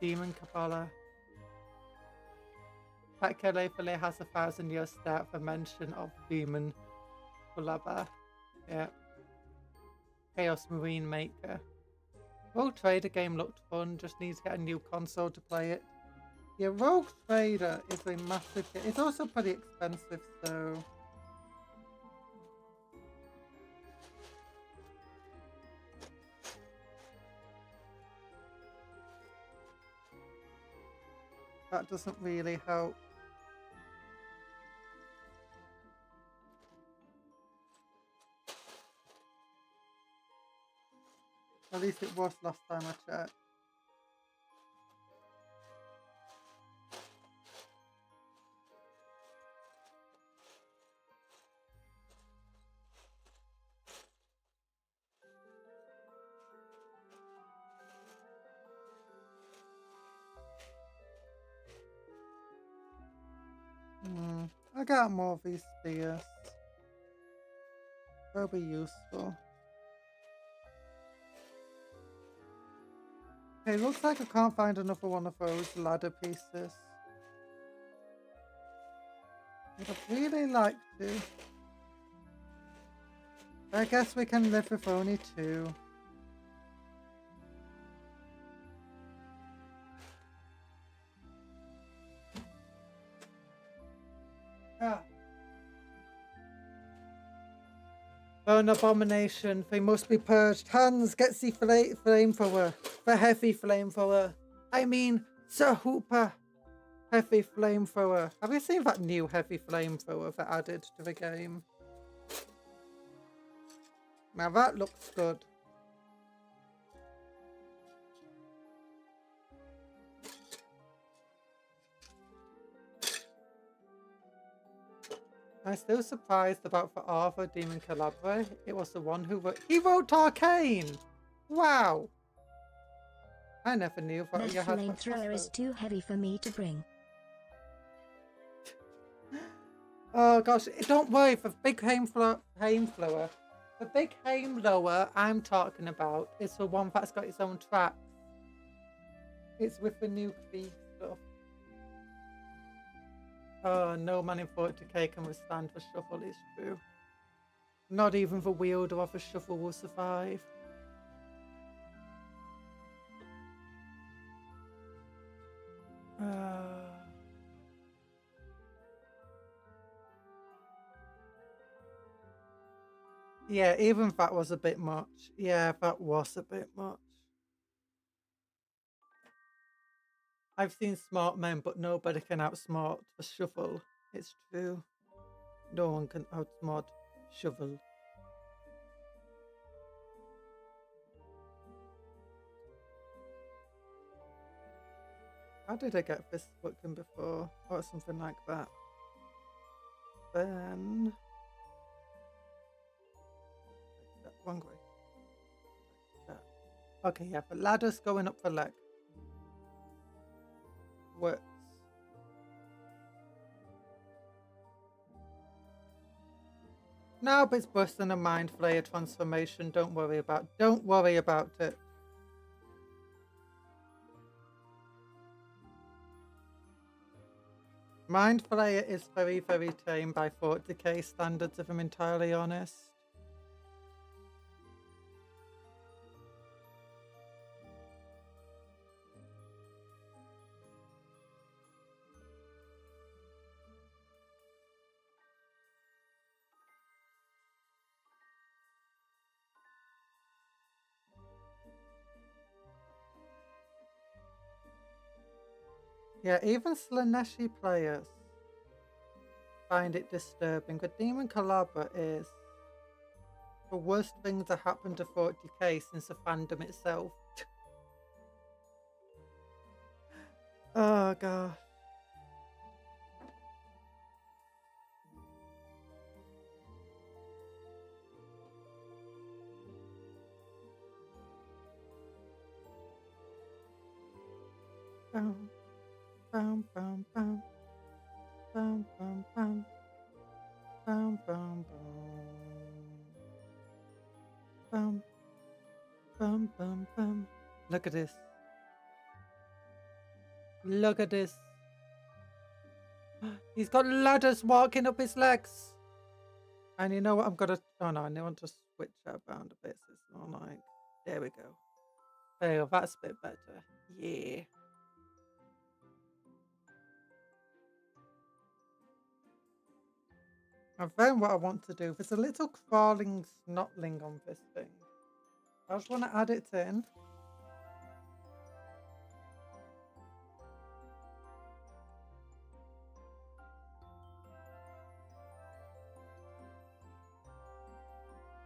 Demon Kabbalah. That Kalefale has a 1000-year stat for mention of Demon Kabbalah. Yeah. Chaos Marine Maker. Rogue Trader game looked fun, just needs to get a new console to play it. Yeah, Rogue Trader is a massive game. It's also pretty expensive, so... that doesn't really help. At least it was last time I checked. get out more of these spears. They'll be useful. Okay, looks like I can't find another one of those ladder pieces. But I'd really like to. I guess we can live with only 2. Ah. An abomination. They must be purged. Hands, get the flamethrower. The heavy flamethrower. I mean, super heavy flamethrower. Have you seen that new heavy flamethrower that added to the game? Now that looks good. I'm still surprised about the Arthur Demon Calabre. It was the one who wrote. He wrote Arcane! Wow! I never knew that you had that. The flamethrower is too heavy for me to bring. Oh gosh, don't worry, the big hameflower. The big hameflower I'm talking about is the one that's got its own tracks. It's with the new key stuff. Oh, no man in 40k can withstand the shuffle, it's true. Not even the wielder of the shuffle will survive. Yeah, even that was a bit much. Yeah, that was a bit much. I've seen smart men, but nobody can outsmart the shuffle. It's true. No one can outsmart shovel. How did I get this working before? Or something like that. Then... Wrong way. Okay, yeah, the ladder's going up the leg. Works. No, but it's busting a mind flayer transformation. Don't worry about it. Mind flayer is very, very tame by 40k standards, if I'm entirely honest. Yeah, even Slaneshi players find it disturbing. The Demon Calabra is the worst thing to happen to 40k since the fandom itself. Oh god. Bum, bum, bum, bum. Bum, bum, bum. Bum, bum, bum. Bum, bum, bum, bum. Look at this. Look at this. He's got ladders walking up his legs. And you know what? I'm gonna. Oh no, I want to switch that around a bit. So it's not like. There we go. Oh, that's a bit better. Yeah. And then what I want to do, there's a little crawling snotling on this thing. I just want to add it in.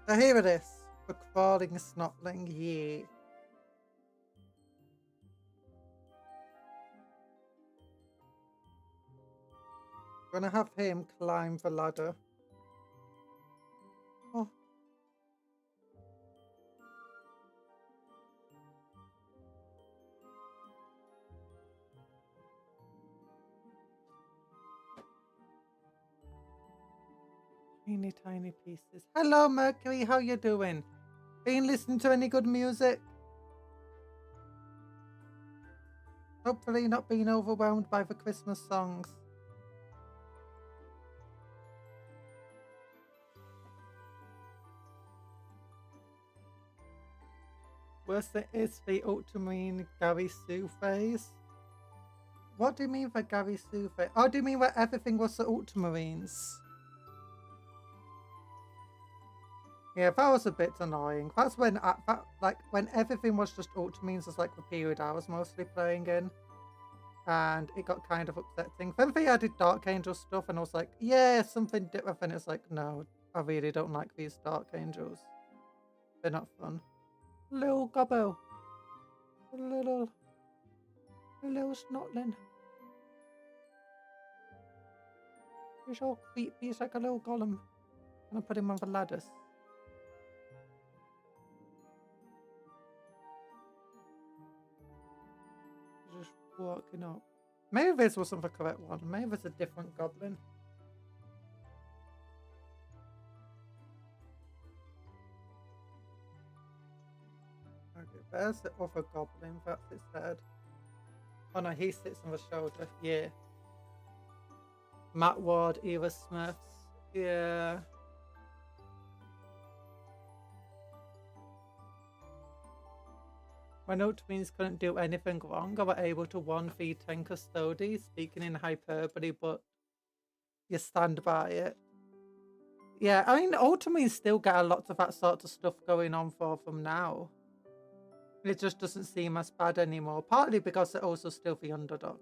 So here it is. The crawling snotling, yeah. I'm gonna have him climb the ladder. Oh. Teeny tiny pieces. Hello, Mercury. How you doing? Been listening to any good music? Hopefully not being overwhelmed by the Christmas songs. Worst it is the ultramarine Gary Sue phase. What do you mean by Gary Sue phase? Oh, do you mean where everything was the ultramarines? Yeah, that was a bit annoying. That's when, when everything was just ultramarines was like the period I was mostly playing in. And it got kind of upsetting. Then they added Dark Angel stuff and I was like, yeah, something different. And it's like, no, I really don't like these Dark Angels. They're not fun. Little Gobbo. Little snotling. He's all creepy. He's like a little golem. I'm gonna put him on the ladders. Just walking up. Maybe this wasn't the correct one. Maybe it's a different goblin. Okay, there's the other goblin. That's its head. Oh no, he sits on the shoulder. Yeah. Matt Ward, Eva Smiths. Yeah. When ultramarines couldn't do anything wrong, I were able to 1v 10 custodies, speaking in hyperbole, but you stand by it. Yeah, I mean, ultramarines still get a lot of that sort of stuff going on for them now. It just doesn't seem as bad anymore, partly because they're also still the underdog.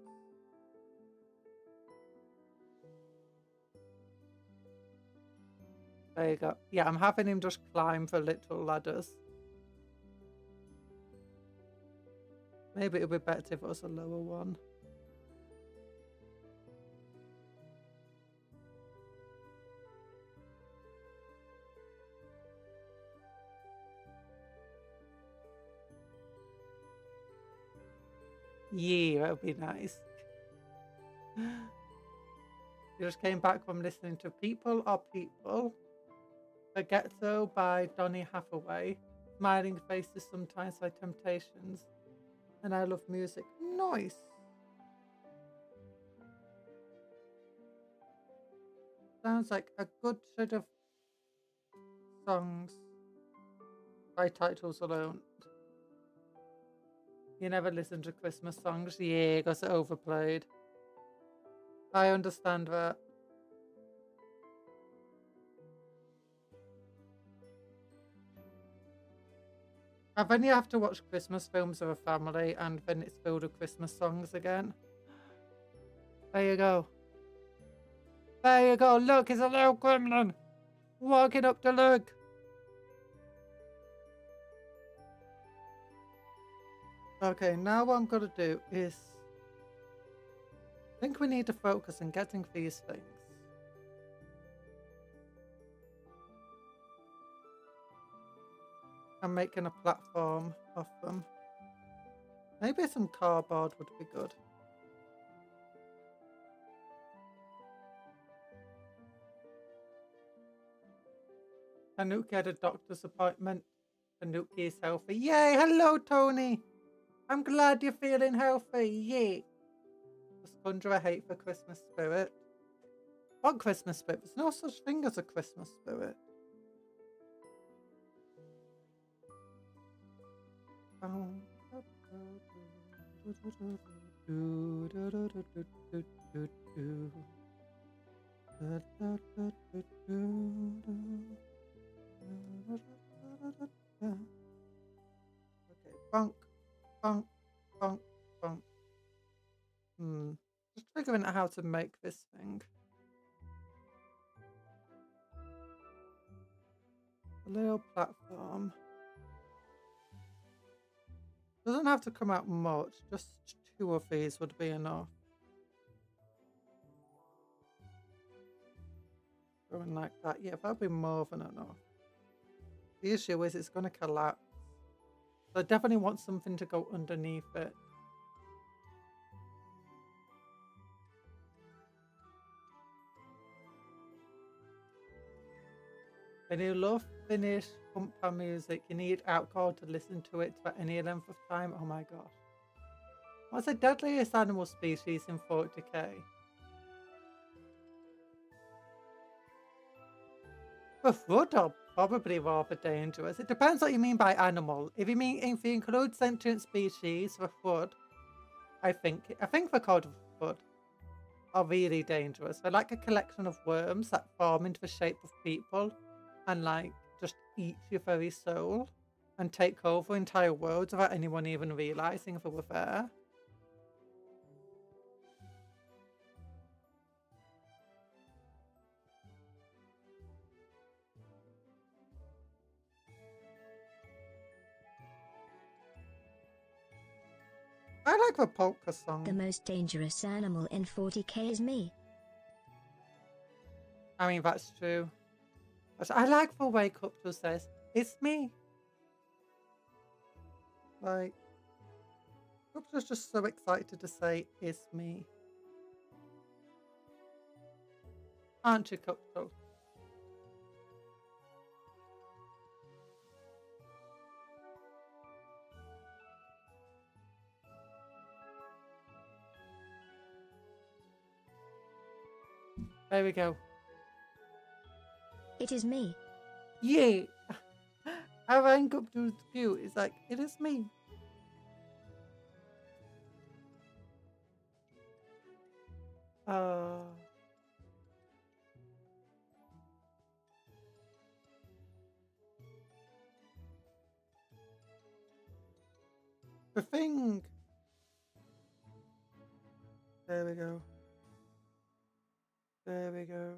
There you go. Yeah, I'm having him just climb the literal ladders. Maybe it would be better if it was a lower one. Yeah, that would be nice. You just came back from listening to People Are People. The Ghetto by Donny Hathaway. Smiling Faces Sometimes by Temptations. And I Love Music. Nice. Sounds like a good set of songs by titles alone. You never listen to Christmas songs? Yeah, because they're overplayed. I understand that. And then you have to watch Christmas films with a family and then it's filled with Christmas songs again. There you go. There you go. Look, it's a little gremlin walking up the log. Okay, now what I'm going to do is... I think we need to focus on getting these things. And making a platform of them. Maybe some cardboard would be good. Tanuki had a doctor's appointment. Tanuki is healthy. Yay! Hello, Tony! I'm glad you're feeling healthy. Yay! Does Conjuror hate the Christmas spirit? What Christmas spirit? There's no such thing as a Christmas spirit. Okay, bunk, bunk, bunk, bunk. Just figuring out how to make this thing. A little platform. Doesn't have to come out much, just 2 of these would be enough. Going like that, yeah, that'd be more than enough. The issue is it's going to collapse. So I definitely want something to go underneath it. When you love Finnish humppa music, you need alcohol to listen to it for any length of time. Oh my gosh. What's the deadliest animal species in 40k? The foot are probably rather dangerous. It depends what you mean by animal. If you include sentient species, the foot, I think they're called foot, are really dangerous. They're like a collection of worms that form into the shape of people and like just eat your very soul and take over entire worlds without anyone even realizing they were there. I like the polka song. The most dangerous animal in 40k is me. I mean, that's true. But I like the way Cupcake says, it's me. Like, Cupcake's just so excited to say, it's me. Aren't you, Cupcake? There we go. It is me. Yay! I rang Cupcake's cute. It's like, it is me. The thing. There we go. There we go.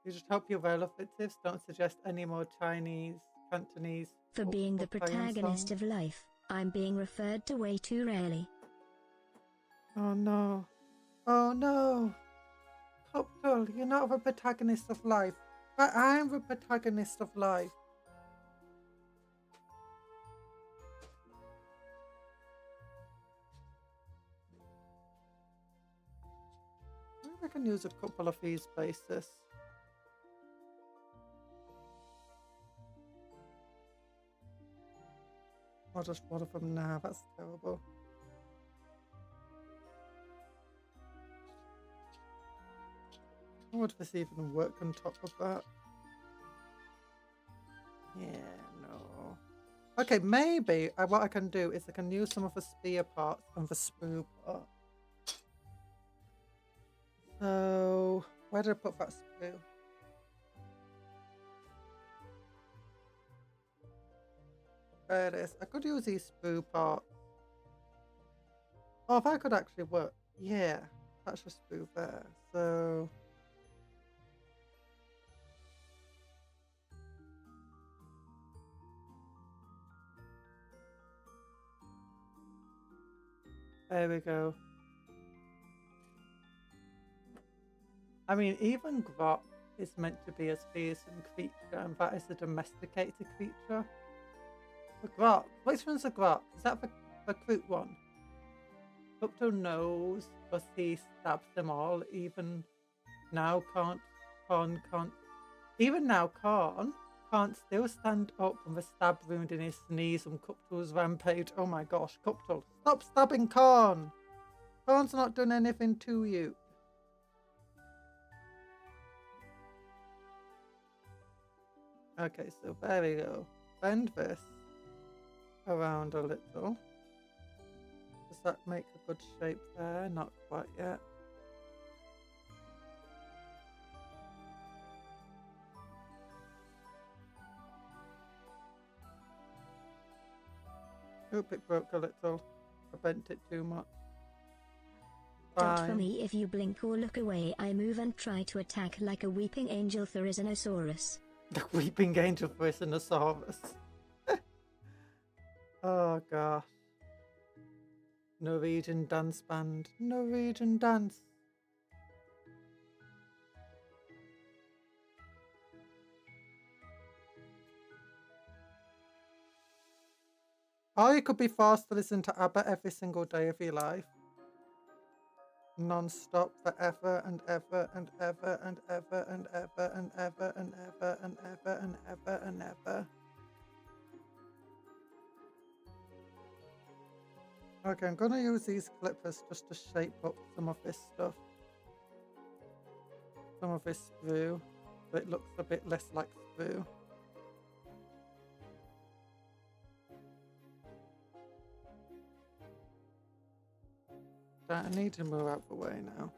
You just hope your relatives don't suggest any more Chinese, Cantonese. For being the protagonist of life, I'm being referred to way too rarely. Oh no. Oh no. Cupcake, you're not the protagonist of life. But I'm the protagonist of life. I can use a couple of these bases. Or just one of them now, that's terrible. Would this even work on top of that? Yeah, no. Okay, maybe what I can do is I can use some of the spear parts and the sprue part. So, where did I put that sprue? There it is. I could use these sprue parts. Oh, if I could actually work. Yeah, that's just sprue there. So... there we go. I mean, even Grok is meant to be a fearsome creature, and that is a domesticated creature. The Grok. Which one's the Grok? Is that the cute one? Cupcake knows because he stabs them all. Even now, Khan can't still stand up from the stab wound in his knees on Cupcake's rampage. Oh my gosh, Cupcake, stop stabbing Khan! Khan's not done anything to you. Okay, so there we go. Bend this around a little. Does that make a good shape there? Not quite yet. Oop, it broke a little. I bent it too much. Not for me. If you blink or look away, I move and try to attack like a weeping angel Therizinosaurus. The weeping angel Therizinosaurus. Oh gosh. Norwegian dance band. Norwegian dance. Or you could be forced to listen to ABBA every single day of your life. non-stop forever and ever and ever and ever and ever and ever and ever and ever and ever and ever. Okay, I'm gonna use these clippers just to shape up some of this stuff. Some of this sprue, so it looks a bit less like sprue. I need to move out of the way now.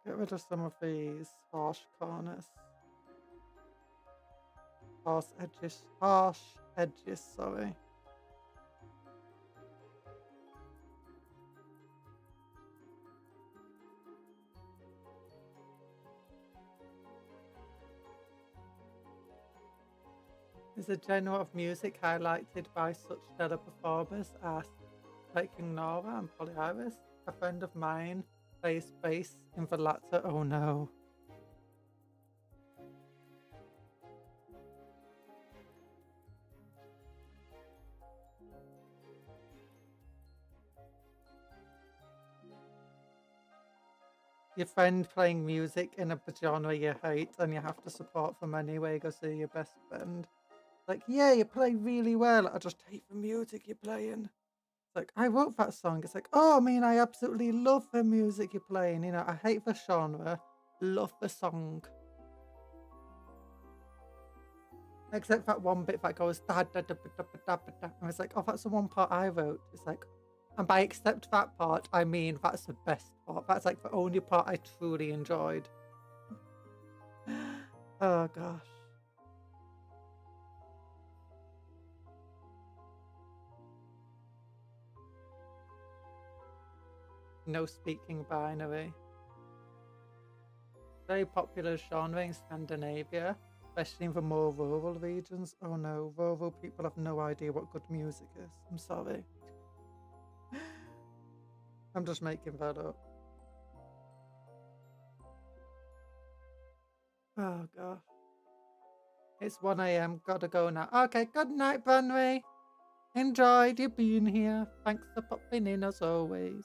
Get rid of some of these harsh corners. Harsh edges, sorry. Is a genre of music highlighted by such stellar performers as Taking Nora and Polly Iris? A friend of mine plays bass in the latter. Oh no. Your friend playing music in a genre you hate and you have to support them anyway because they're your best friend. Like, yeah, you play really well. I just hate the music you're playing. It's like, I wrote that song. It's like, oh, I mean, I absolutely love the music you're playing. You know, I hate the genre, love the song. Except that one bit that goes da da da da da da da. And it's like, oh, that's the one part I wrote. It's like, and by except that part, I mean that's the best part. That's like the only part I truly enjoyed. Oh gosh. No speaking binary. Very popular genre in Scandinavia, especially in the more rural regions. Oh no, rural people have no idea what good music is. I'm sorry. I'm just making that up. Oh gosh. It's 1 a.m. Gotta go now. Okay, good night, Bunry. Enjoyed you being here. Thanks for popping in as always.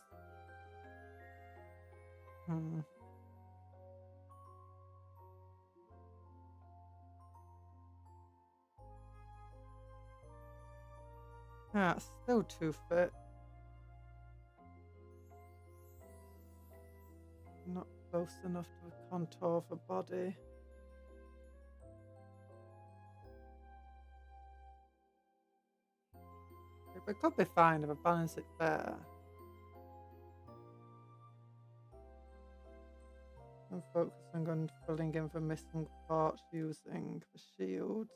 Ah, still too fit. Not close enough to the contour of the body. It could be fine if I balance it there. I'm focusing on filling in the missing parts using the shields.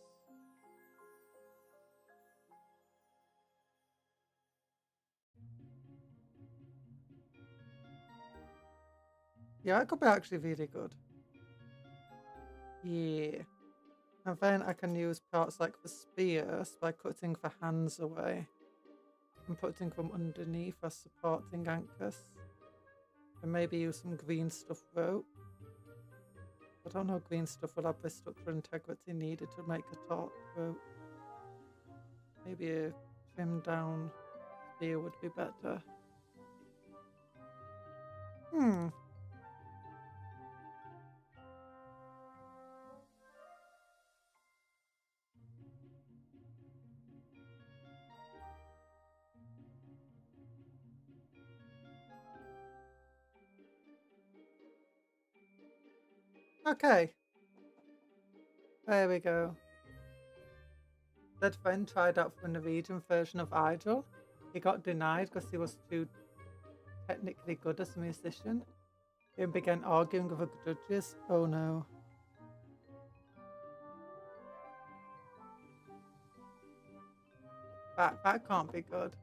Yeah, it could be actually really good. Yeah. And then I can use parts like the spears by cutting the hands away and putting them underneath as supporting anchors. And maybe use some green stuff rope. I don't know, green stuff will have the structural integrity needed to make a taut rope. Maybe a trimmed down spear would be better. Okay. There we go. That friend tried out for the Norwegian version of Idol. He got denied because he was too technically good as a musician. He began arguing with the judges. Oh no. That can't be good.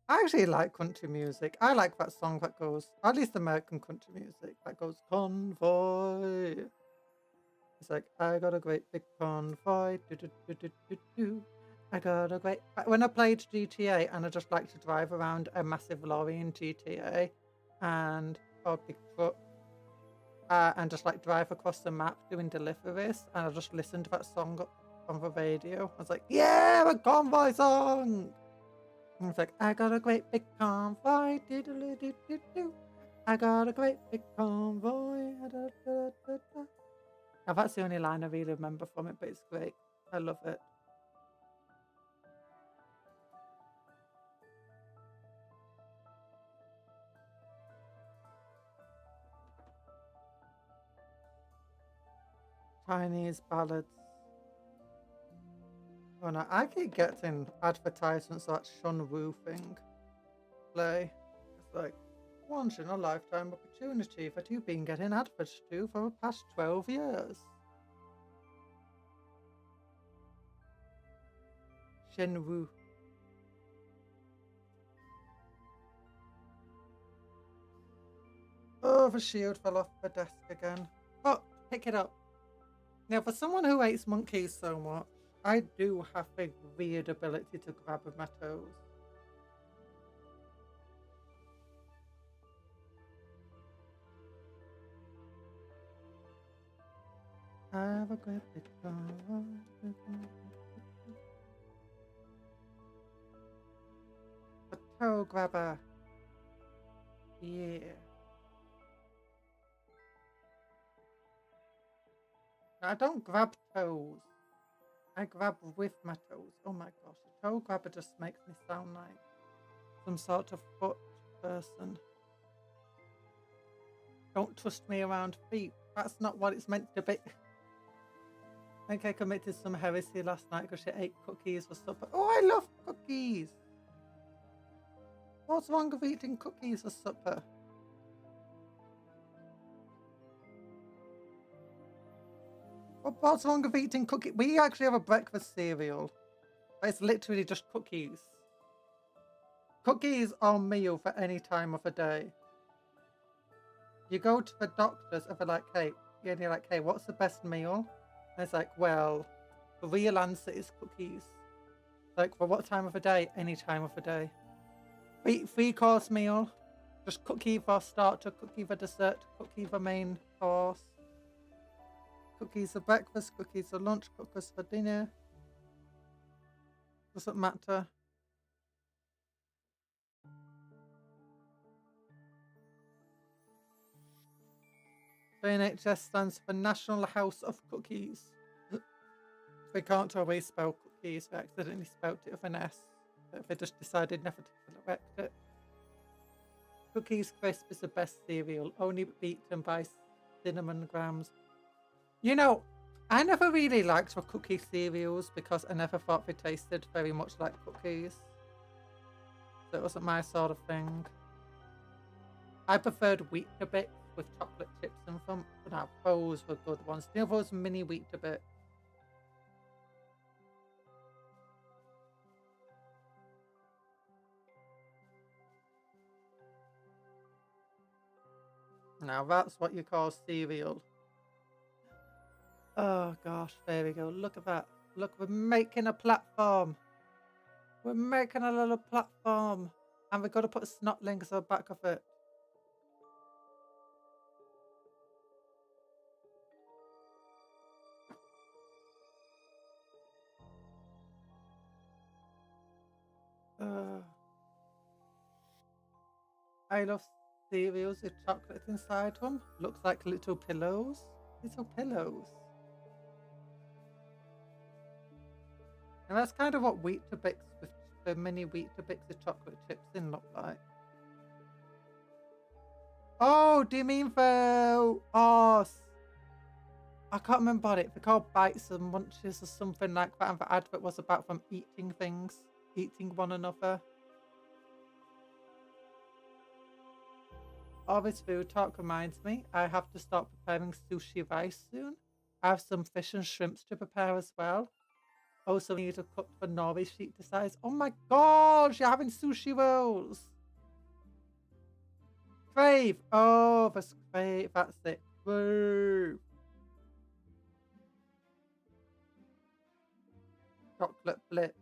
I actually like country music. I like that song that goes, at least American country music, that goes convoy. It's like, I got a great big convoy. Do, do, do, do, do, do. I got a great... When I played GTA and I just like to drive around a massive lorry in GTA and or big truck and just like drive across the map doing deliveries, and I just listened to that song on the radio. I was like, yeah, a convoy song! And it's like, I got a great big convoy, do-do-do-do-do-do. I got a great big convoy. Da-da-da-da-da. Now that's the only line I really remember from it, but it's great. I love it. Chinese ballads. Oh no, I keep getting advertisements that Shun Wu thing play. It's like, once in a lifetime opportunity that you've been getting adverts to for the past 12 years. Shen Wu. Oh, the shield fell off the desk again. Oh, pick it up. Now, for someone who hates monkeys so much, I do have a weird ability to grab with my toes. I have a great big a toe grabber. Yeah. Now, I don't grab toes. I grab with my toes. Oh my gosh, a toe grabber just makes me sound like some sort of foot person. Don't trust me around feet. That's not what it's meant to be. I think I committed some heresy last night because she ate cookies for supper. Oh, I love cookies. What's wrong with eating cookies for supper? What's wrong with eating cookies? We actually have a breakfast cereal. It's literally just cookies. Cookies are a meal for any time of the day. You go to the doctors and they're like, hey, and you're like, hey, what's the best meal? And it's like, well, the real answer is cookies. Like, for what time of the day? Any time of the day. Three-course meal. Just cookie for starter, cookie for dessert, cookie for main course. Cookies for breakfast, cookies for lunch, cookies for dinner. Doesn't matter. The NHS stands for National House of Cookies. They can't always spell cookies. They accidentally spelled it with an S. They just decided never to correct it. Cookies Crisp is the best cereal, only beaten by cinnamon grams. You know, I never really liked the cookie cereals because I never thought they tasted very much like cookies. So it wasn't my sort of thing. I preferred Weetabix with chocolate chips in them. Now, those were good ones. You know those mini Weetabix? Now that's what you call cereal. Oh gosh, there we go. Look at that. Look, we're making a platform. We're making a little platform. And we've got to put snotlings on the back of it. I love cereals with chocolate inside them. Looks like little pillows. Little pillows. And that's kind of what Weetabix with the mini Weetabix with chocolate chips in look like. Oh, do you mean for... Oh, I can't remember what it. They're called Bites and Munches or something like that. And the advert was about them eating things. Eating one another. All this food talk reminds me, I have to start preparing sushi rice soon. I have some fish and shrimps to prepare as well. Also need to cook for nori sheet to size. Oh my gosh, you're having sushi rolls. Crave. Oh, that's crave. That's it. Woo. Chocolate blitz.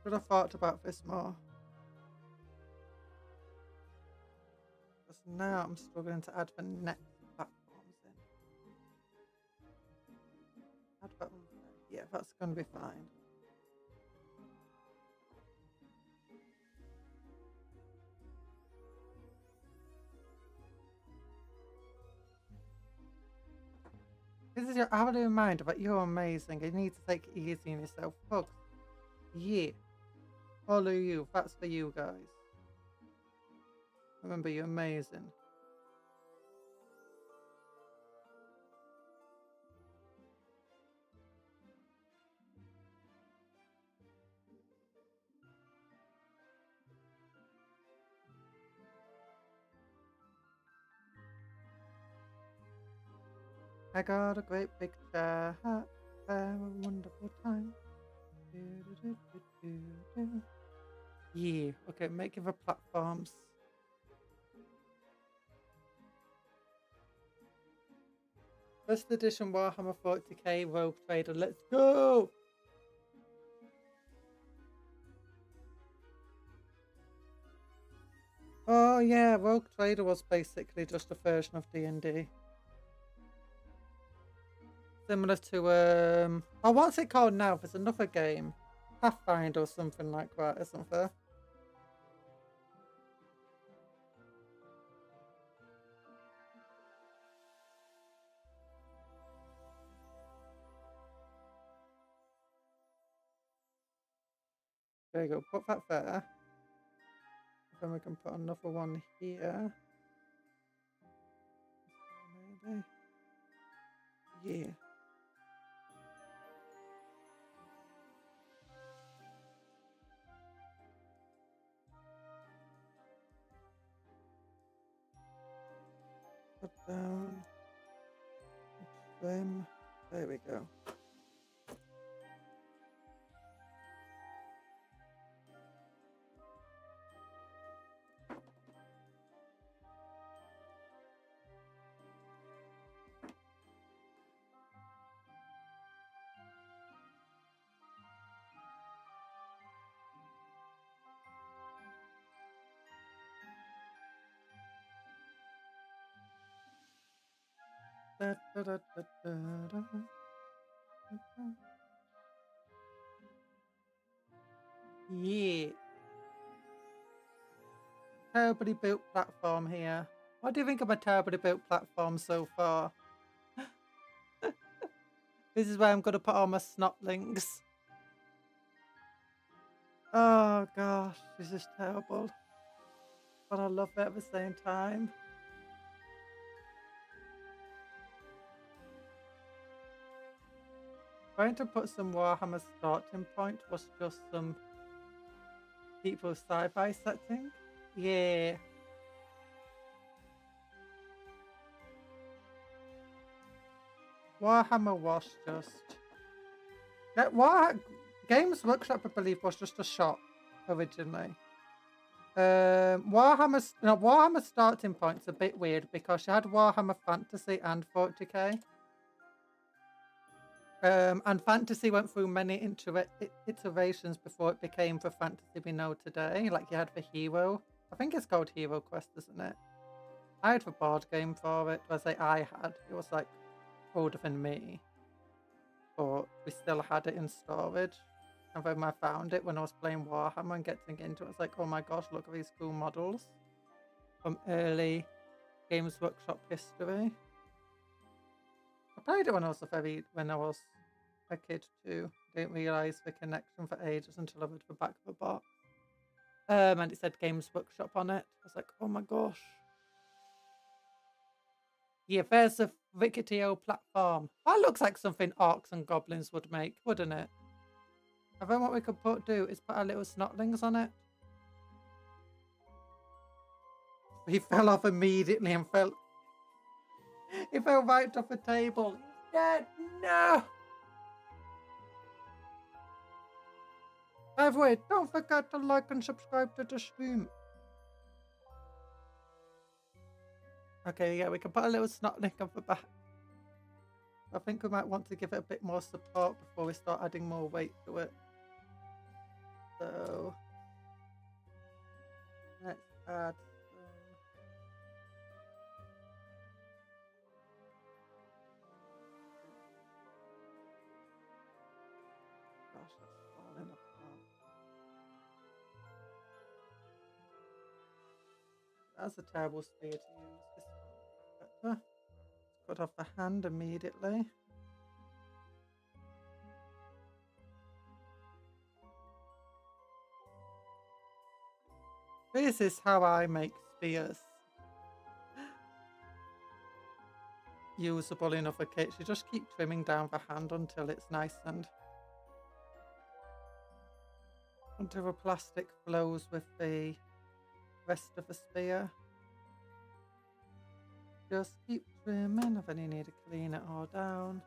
Should have thought about this more. Because now I'm struggling to add the next platforms in. Add that one there. Yeah, that's going to be fine. This is your hourly reminder that you're amazing. You need to take it easy on yourself. Folks, yeah. All of you, that's for you guys. Remember, you're amazing. I got a great big chair, have a wonderful time. Yeah, okay, making the platforms. First edition Warhammer 40k Rogue Trader, let's go! Oh yeah, Rogue Trader was basically just a version of D&D. Similar to, oh, what's it called now? There's another game. Pathfinder or something like that, isn't there? There you go, put that there. Then we can put another one here. Maybe. Yeah. Put down. Trim. There we go. Da, da, da, da, da, da. Yeah. Terribly built platform here. What do you think of a terribly built platform so far? This is where I'm going to put all my snotlings. Oh gosh, this is terrible. But I love it at the same time. Trying to put some Warhammer starting point was just some people's sci-fi setting. Yeah. Warhammer was just... Games Workshop, I believe, was just a shop originally. Warhammer starting point's a bit weird because you had Warhammer Fantasy and 40k. And Fantasy went through many iterations before it became the Fantasy we know today. Like you had the Hero. I think it's called Hero Quest, isn't it? I had the board game for it. It was like older than me. But we still had it in storage. And then I found it when I was playing Warhammer and getting into it. I was like, oh my gosh, look at these cool models from early Games Workshop history. I played it when I was a kid too. Didn't realise the connection for ages until I read the back of the box. And it said Games Workshop on it. I was like, oh my gosh. Yeah, there's a rickety old platform. That looks like something orcs and goblins would make, wouldn't it? And then what we could do is put our little snotlings on it. He fell off immediately and fell... He fell right off the table. He's dead. No! By the way, don't forget to like and subscribe to the stream. Okay, yeah, we can put a little snotling on the back. I think we might want to give it a bit more support before we start adding more weight to it. So let's add gosh, that's falling apart. That's a terrible spear to use. This one's better. Cut off the hand immediately. This is how I make spears. Usable in other kits. You just keep trimming down the hand until it's nice and until the plastic flows with the rest of the spear. Just keep trimming, and then you need to clean it all down.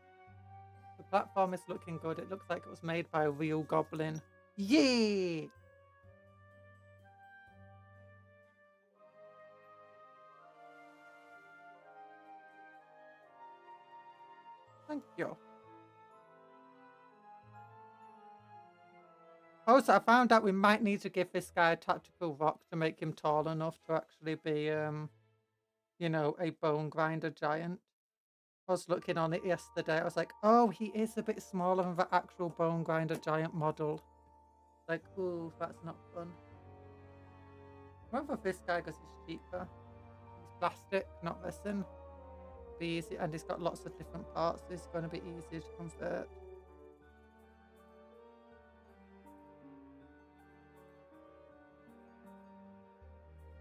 The platform is looking good. It looks like it was made by a real goblin. Yay! Thank you. Also, I found out we might need to give this guy a tactical rock to make him tall enough to actually be, you know, a bone grinder giant. I was looking on it yesterday. I was like, oh, he is a bit smaller than the actual bone grinder giant model. Like, ooh, that's not fun. I went for this guy because he's cheaper. He's plastic, not resin. Be easy, and he's got lots of different parts. So it's going to be easy to convert.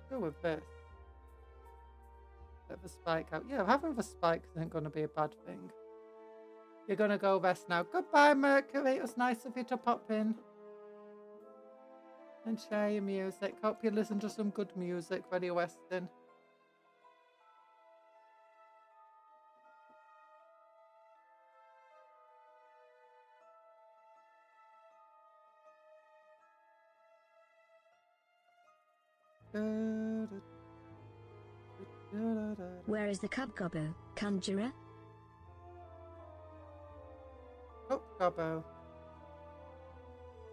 Go with this. Let the spike out. Yeah, having the spikes isn't going to be a bad thing. You're going to go rest now. Goodbye, Mercury. It was nice of you to pop in and share your music. Hope you listen to some good music when you're resting. Where is the Cupcake Conjuror? Gobbo.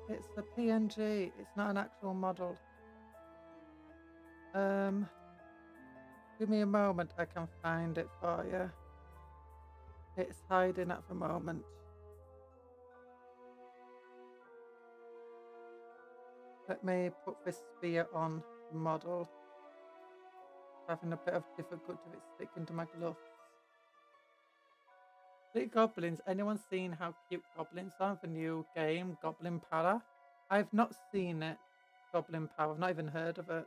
It's a PNG. It's not an actual model. Give me a moment. I can find it for you. It's hiding at the moment. Let me put this spear on the model. Having a bit of difficulty with it sticking to my gloves. Cute goblins. Anyone seen how cute goblins are? The new game, Goblin Power? I've not seen it. Goblin Power. I've not even heard of it.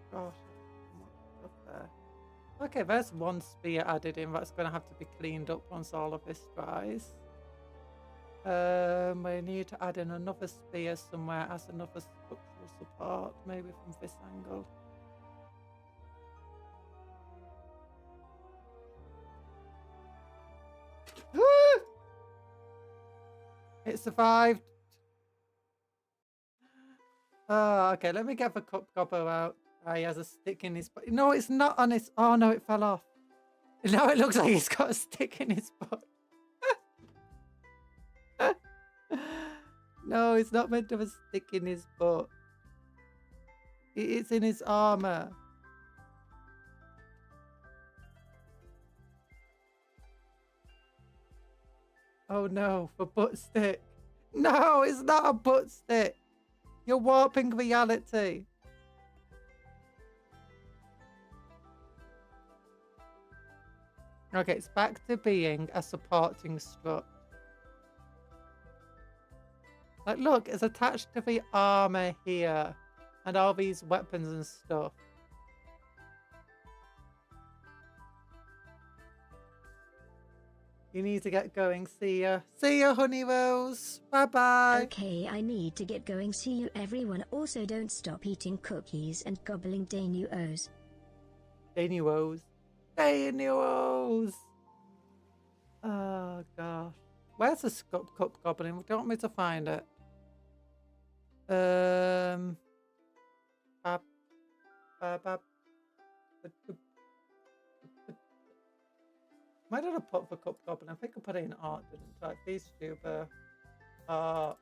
Gosh, so much stuff there. Okay, there's one spear added in. That's going to have to be cleaned up once all of this dries. We need to add in another spear somewhere as another structural support, maybe from this angle. It survived. Oh, okay, let me get the cup gobbo out. Ah, he has a stick in his butt. No, it's not on his... Oh, no, it fell off. Now it looks like he's got a stick in his butt. No, it's not meant to have a stick in his butt. It's in his armor. Oh no, for butt stick. No, it's not a butt stick. You're warping reality. Okay, it's back to being a supporting strut. Like, look, it's attached to the armor here. And all these weapons and stuff. You need to get going. See ya. See ya, Honey Rose. Bye-bye. Okay, I need to get going. See you everyone. Also, don't stop eating cookies and gobbling Danuos. Danuos. Danuos. Oh, gosh. Where's the cup goblin? Do you want me to find it? Where did I put for Cup Goblin? I think I put it in art, didn't I? VTuber, art,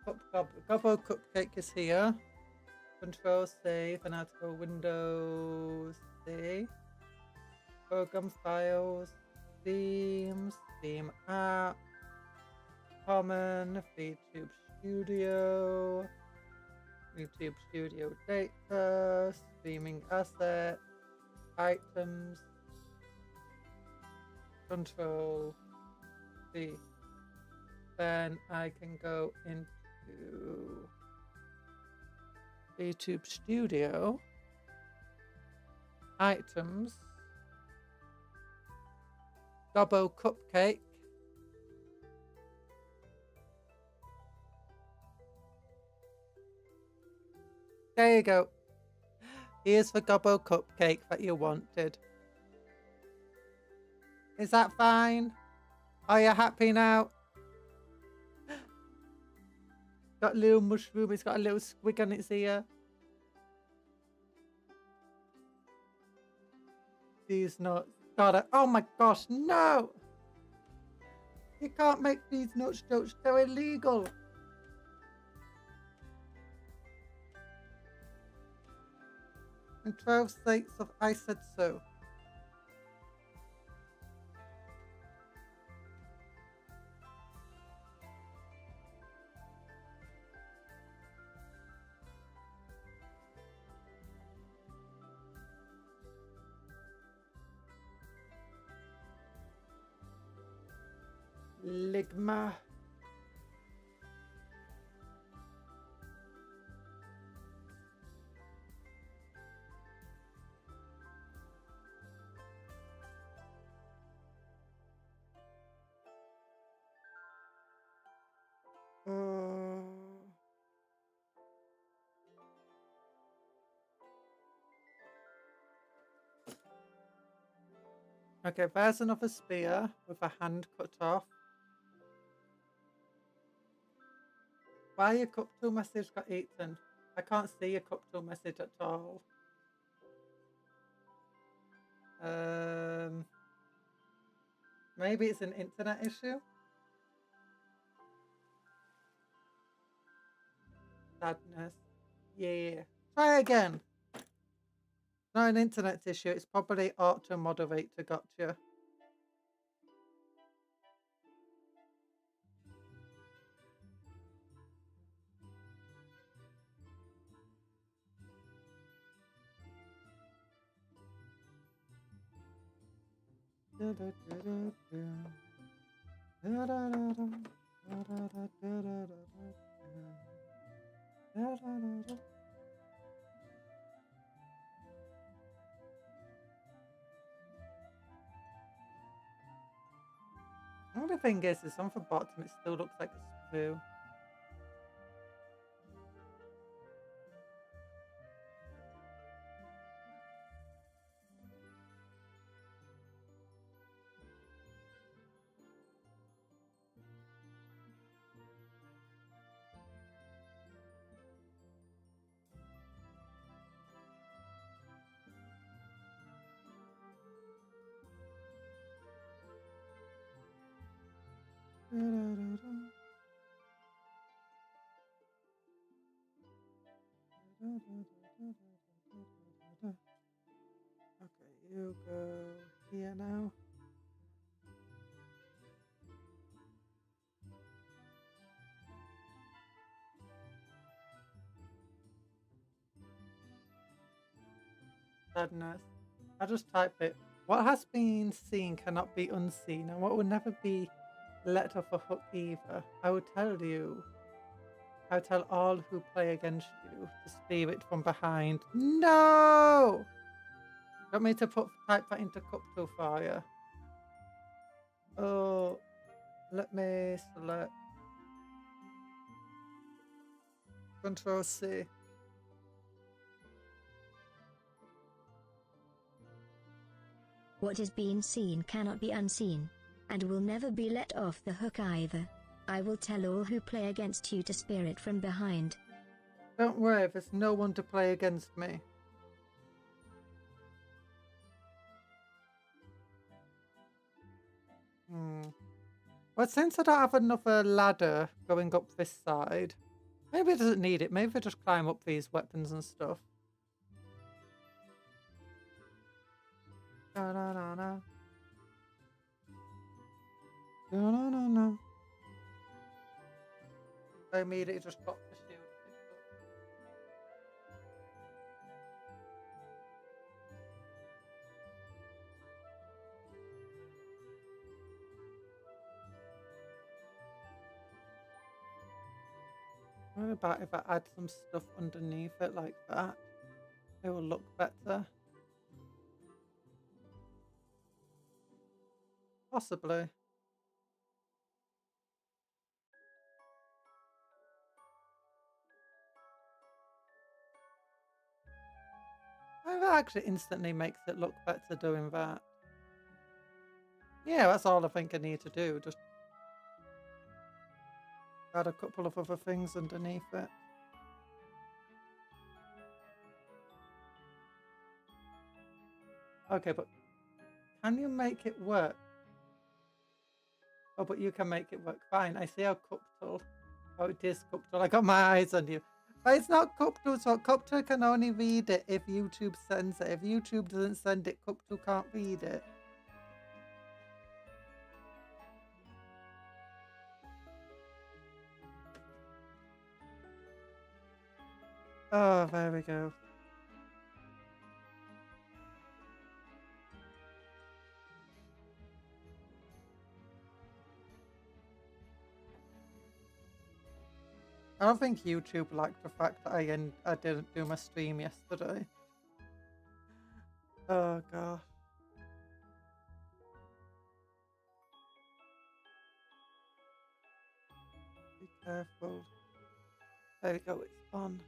Cup Goblin. Gobbo Cupcake is here. Control save, and I have to go Windows C. Program files, themes, theme app, common, VTube Studio, YouTube Studio data, streaming asset, items, Control C. Then I can go into YouTube Studio, items, Gobbo Cupcake, there you go. Here's the Gobbo Cupcake that you wanted. Is that fine? Are you happy now? Got a little mushroom, it's got a little squig on its ear. These nuts. Got it. Oh my gosh, no! You can't make these nuts jokes, they're illegal. In 12 states of I said so. Ligma. Okay, there's another spear with a hand cut off. Why your cup tool message got eaten? I can't see your cup tool message at all. Maybe it's an internet issue. Sadness. Yeah. Try again. Not an internet issue. It's probably auto moderator got you. The only thing is on the bottom it still looks like a sprue. Okay, you go here now. Sadness. I just type it. What has been seen cannot be unseen, and what will never be let off a hook either. I will tell you. I will tell all who play against you to steer it from behind. No! You want me to type that into cup tool for you? Oh, let me select Control C. What is being seen cannot be unseen, and will never be let off the hook either. I will tell all who play against you to spear it from behind. Don't worry, there's no one to play against me. Well, since I don't have another ladder going up this side, maybe it doesn't need it. Maybe I just climb up these weapons and stuff. No, no, no, no. No, no, no, no. I immediately just dropped the shield. What about if I add some stuff underneath it like that? It will look better. Possibly. Maybe that actually instantly makes it look better doing that. Yeah, that's all I think I need to do. Just add a couple of other things underneath it. Okay, but can you make it work? Oh, but you can make it work. Fine. I see how Cuptool. Oh, it is Cuptool. I got my eyes on you. But it's not Cuptool, so Cuptool can only read it if YouTube sends it. If YouTube doesn't send it, Cuptool can't read it. Oh, there we go. I don't think YouTube liked the fact that I didn't do my stream yesterday. Oh gosh. Be careful. There we go, it's on.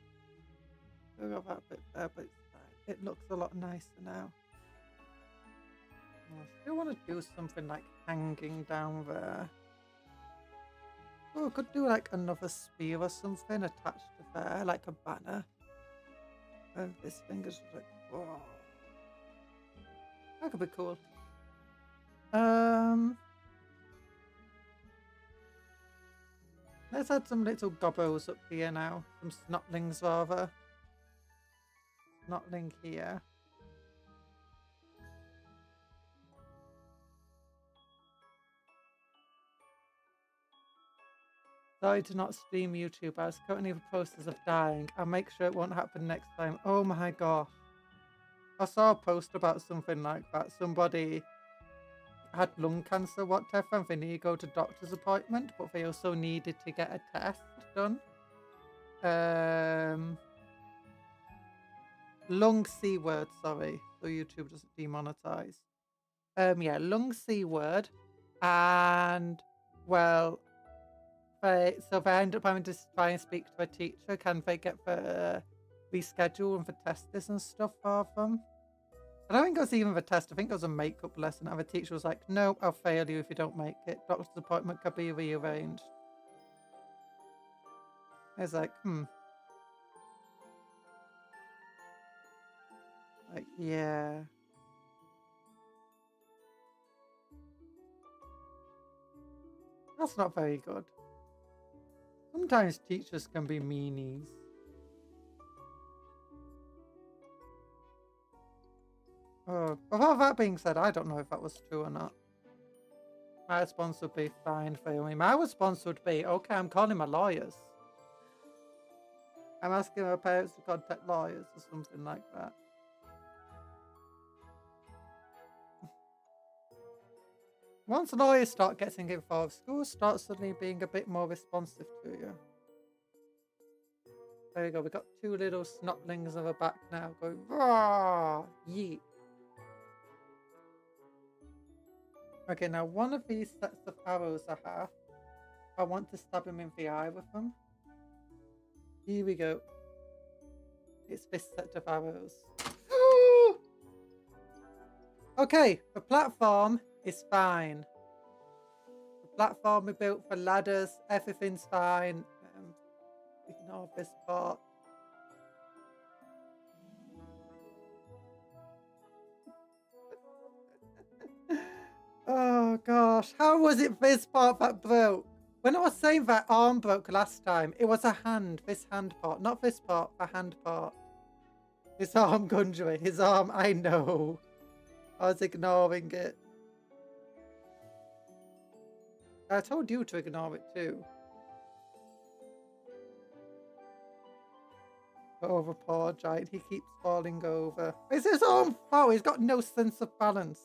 We got that bit there, but it's fine. It looks a lot nicer now. I still want to do something like hanging down there. Oh, I could do like another spear or something attached to there, like a banner. Oh, this thing is like, whoa. That could be cool. Let's add some little gobbos up here now. Some snotlings rather. Snotling here. Sorry to not stream YouTube. I was currently in the process of dying. I'll make sure it won't happen next time. Oh my gosh. I saw a post about something like that. Somebody had lung cancer, whatever, and they need to go to doctor's appointment, but they also needed to get a test done. Lung C word, sorry. So YouTube doesn't demonetize. Yeah, lung C word. And, well, they end up having to try and speak to a teacher. Can they get the reschedule and the test this and stuff for them? I don't think it was even the test. I think it was a makeup lesson. And the teacher was like, no, I'll fail you if you don't make it. Doctor's appointment could be rearranged. I was like, Like, yeah. That's not very good. Sometimes teachers can be meanies. Oh, but all that being said, I don't know if that was true or not. My response would be fine, failing. My response would be, okay, I'm calling my lawyers. I'm asking my parents to contact lawyers or something like that. Once lawyers start getting involved, schools start suddenly being a bit more responsive to you. There you go, we've got two little snotlings on the back now going, raw, yeet. Okay, now one of these sets of arrows I have, I want to stab him in the eye with them. Here we go. It's this set of arrows. Okay, the platform is fine. The platform we built for ladders, everything's fine. Ignore this part. Oh Oh gosh, how was it this part that broke? When I was saying that arm broke last time, it was a hand, this hand part, not this part, the hand part. His arm, Conjurer, his arm, I know. I was ignoring it. I told you to ignore it too. Over poor giant, he keeps falling over. It's his own fault, he's got no sense of balance.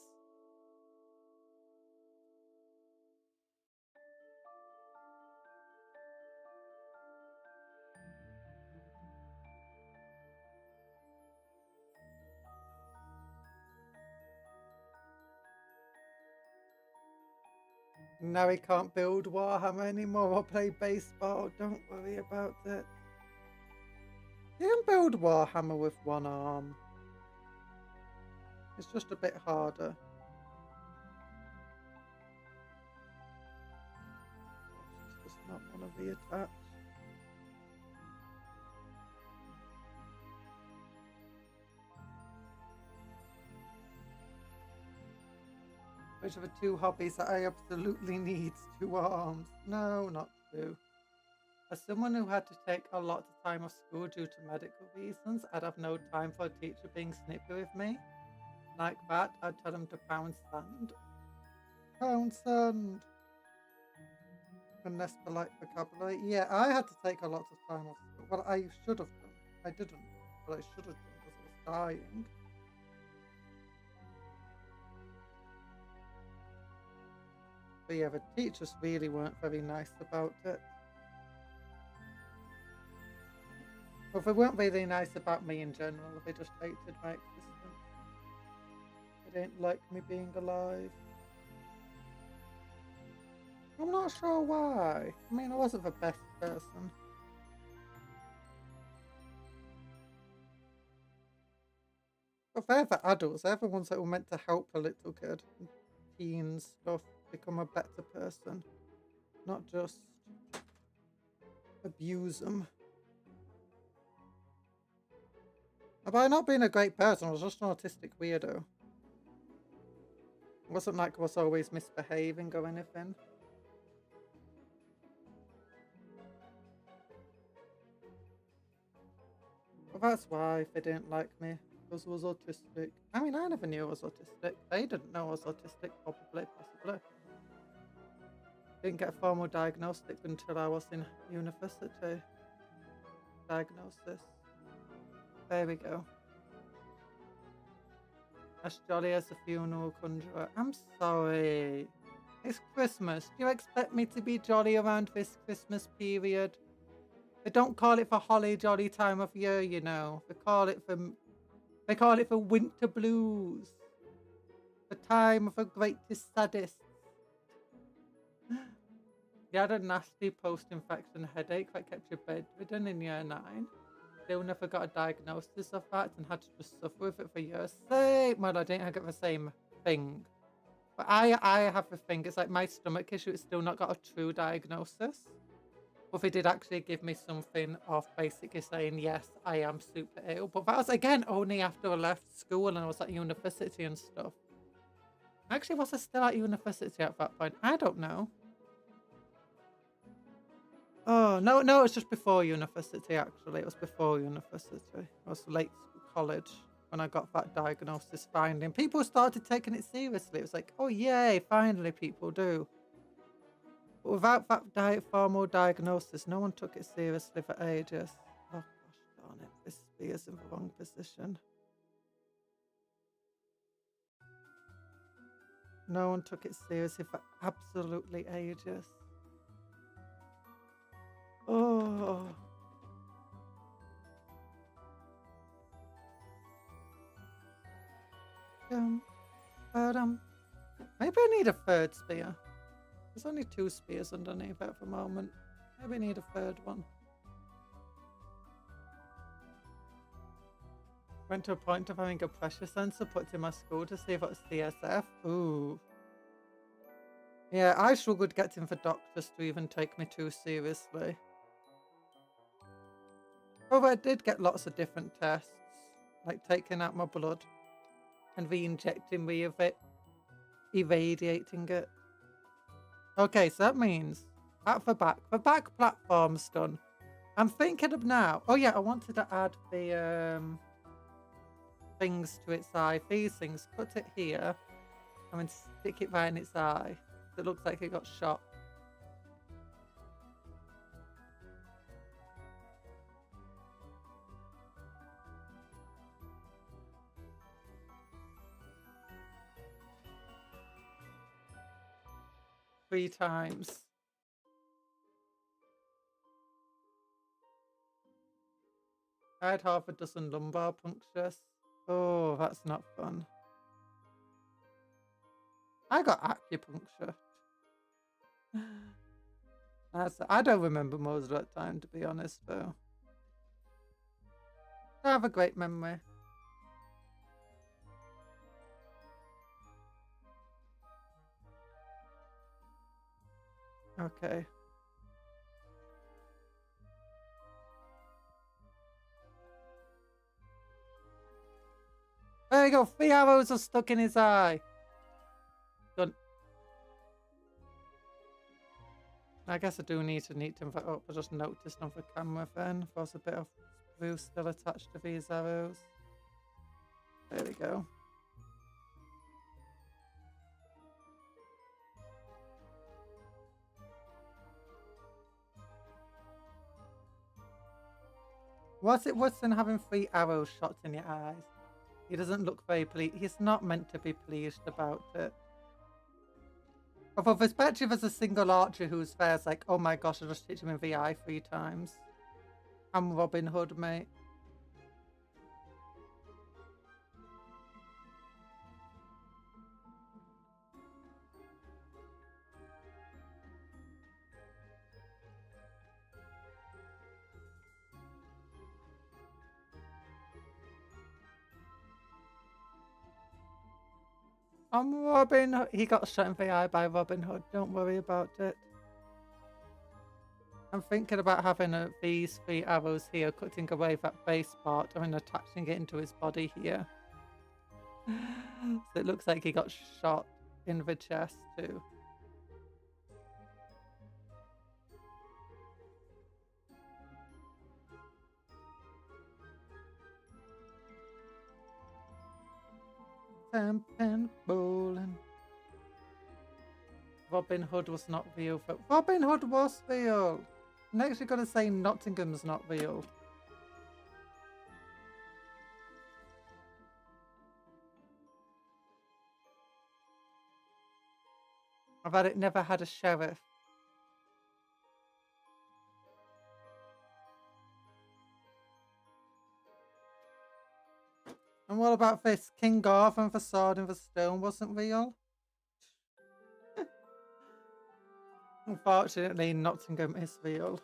Now he can't build Warhammer anymore or play baseball. Don't worry about it. You can build Warhammer with one arm. It's just a bit harder. He does not want to reattach. Which are the two hobbies that I absolutely need? 2 arms. No, not 2. As someone who had to take a lot of time off school due to medical reasons, I'd have no time for a teacher being snippy with me. Like that, I'd tell him to pound sand. Pound sand! And less polite vocabulary. Yeah, I had to take a lot of time off school. Well, I should have done. I didn't, but I should have done because I was dying. But yeah, the teachers really weren't very nice about it. Well, they weren't really nice about me in general. They just hated my existence. They didn't like me being alive. I'm not sure why. I mean, I wasn't the best person. But they're the adults. They're the ones that were meant to help a little kid. Teens, stuff. Become a better person, not just abuse them. By not being a great person, I was just an autistic weirdo. It wasn't like I was always misbehaving or anything. But that's why they didn't like me, because I was autistic. I mean, I never knew I was autistic. They didn't know I was autistic, possibly. Didn't get a formal diagnostic until I was in university. Diagnosis. There we go. As jolly as a funeral conjurer. I'm sorry. It's Christmas. Do you expect me to be jolly around this Christmas period? They don't call it the holly jolly time of year, you know. They call it the winter blues. The time of the greatest saddest. You had a nasty post-infection headache that kept you bedridden in year 9. Still never got a diagnosis of that and had to just suffer with it for years. Well, I didn't get the same thing. But I have the thing. It's like my stomach issue. It's still not got a true diagnosis. But they did actually give me something of basically saying, yes, I am super ill. But that was, again, only after I left school and I was at university and stuff. Actually, was I still at university at that point? I don't know. Oh, no, it was just before university, actually. It was before university. It was late college when I got that diagnosis finally. And people started taking it seriously. It was like, oh, yay, finally people do. But without that formal diagnosis, no one took it seriously for ages. Oh, gosh darn it. This spear's in the wrong position. No one took it seriously for absolutely ages. Oh. Maybe I need a 3rd spear. There's only 2 spears underneath at the moment. Maybe I need a 3rd one. Went to a point of having a pressure sensor put in my school to see if it was CSF. Ooh. Yeah, I struggled getting the doctors to even take me too seriously. Although I did get lots of different tests, like taking out my blood and re-injecting me with it, irradiating it. Okay, so that means for back platform's done. I'm thinking of now. Oh yeah, I wanted to add the things to its eye. These things, put it here, and then stick it right in its eye. It looks like it got shot. Three times. I had half a dozen lumbar punctures. Oh, that's not fun. I got acupuncture. I don't remember most of that time, to be honest, though. I have a great memory. Okay. There you go. 3 arrows are stuck in his eye. Done. I guess I do need to invite up. I just noticed on the camera then. There's a bit of blue still attached to these arrows. There we go. What's it worse than having 3 arrows shot in your eyes? He doesn't look very pleased. He's not meant to be pleased about it. Although, especially if there's a single archer who's there, it's like, oh my gosh, I just hit him in the eye 3 times. I'm Robin Hood, mate. I'm Robin Hood. He got shot in the eye by Robin Hood. Don't worry about it. I'm thinking about having these 3 arrows here, cutting away that base part and then attaching it into his body here. So it looks like he got shot in the chest too. Champagne bowling. Robin Hood was not real. But Robin Hood was real. I'm actually going to say Nottingham's not real. I've had it never had a sheriff. And what about this? King Arthur and the sword in the stone wasn't real? Unfortunately, Nottingham is real.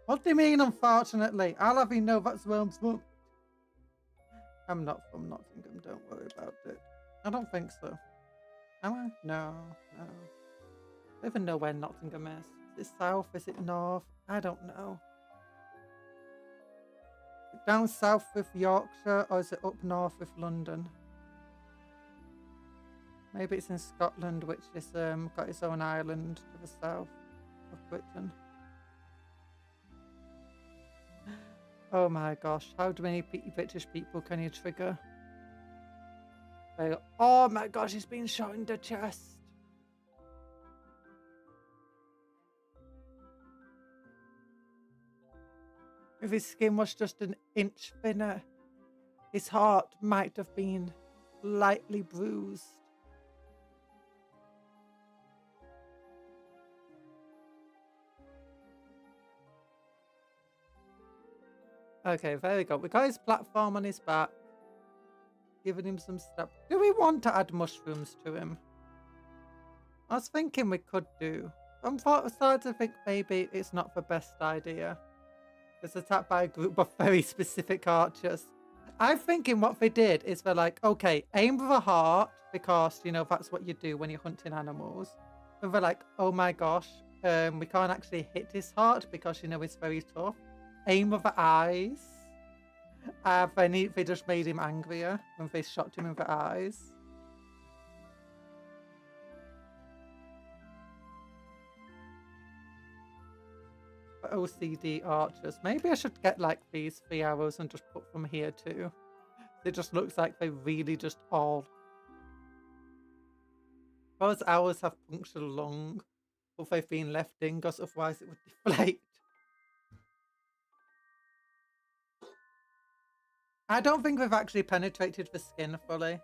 What do you mean, unfortunately? I'll have you know that's where I'm from. I'm not from Nottingham, don't worry about it. I don't think so. Am I? No, no. I don't even know where Nottingham is. Is it south? Is it north? I don't know. Down south with Yorkshire, or is it up north with London? Maybe it's in Scotland, which is got its own island to the south of Britain. Oh my gosh, how many British people can you trigger? Oh my gosh, he's been shot in the chest. If his skin was just an inch thinner, his heart might have been lightly bruised. Okay, there we go. We got his platform on his back. Giving him some stuff. Do we want to add mushrooms to him? I was thinking we could do. I'm starting to think maybe it's not the best idea. It's attacked by a group of very specific archers. I'm thinking what they did is they're like, okay, aim for the heart, because, you know, that's what you do when you're hunting animals. And they're like, oh my gosh, we can't actually hit his heart because, you know, it's very tough. Aim for the eyes. They just made him angrier when they shot him in the eyes. OCD archers. Maybe I should get like these 3 arrows and just put them here too. It just looks like they really just all... Those arrows have punctured along, but they've been left in because otherwise it would deflate. I don't think we've actually penetrated the skin fully.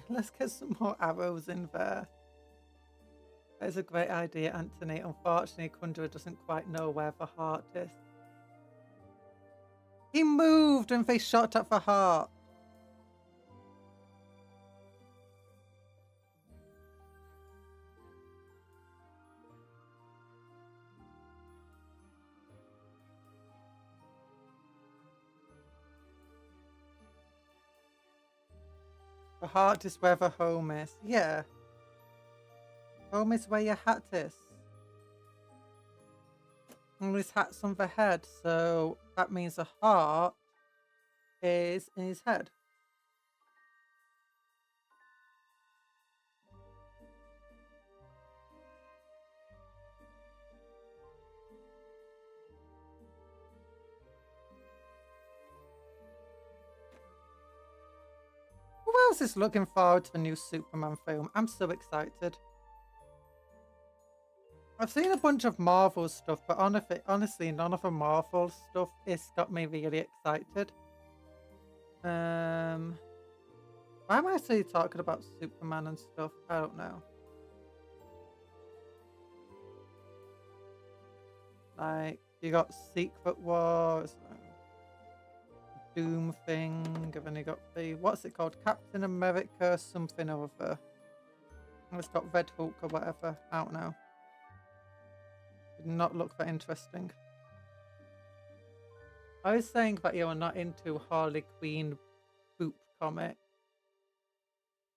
Let's get some more arrows in there. That's a great idea, Anthony. Unfortunately, Conjuror doesn't quite know where the heart is. He moved and they shot at the heart. The heart is where the home is. Yeah. Home is where your hat is. And his hat's on the head, so that means the heart is in his head. Who else is looking forward to the new Superman film? I'm so excited. I've seen a bunch of Marvel stuff, but honestly, none of the Marvel stuff has got me really excited. Why am I still talking about Superman and stuff? I don't know. Like, you got Secret Wars, Doom thing, and then you got the, what's it called? Captain America something or other. It's got Red Hulk or whatever. I don't know. Did not look that interesting. I was saying that you're not into Harley Quinn poop comic.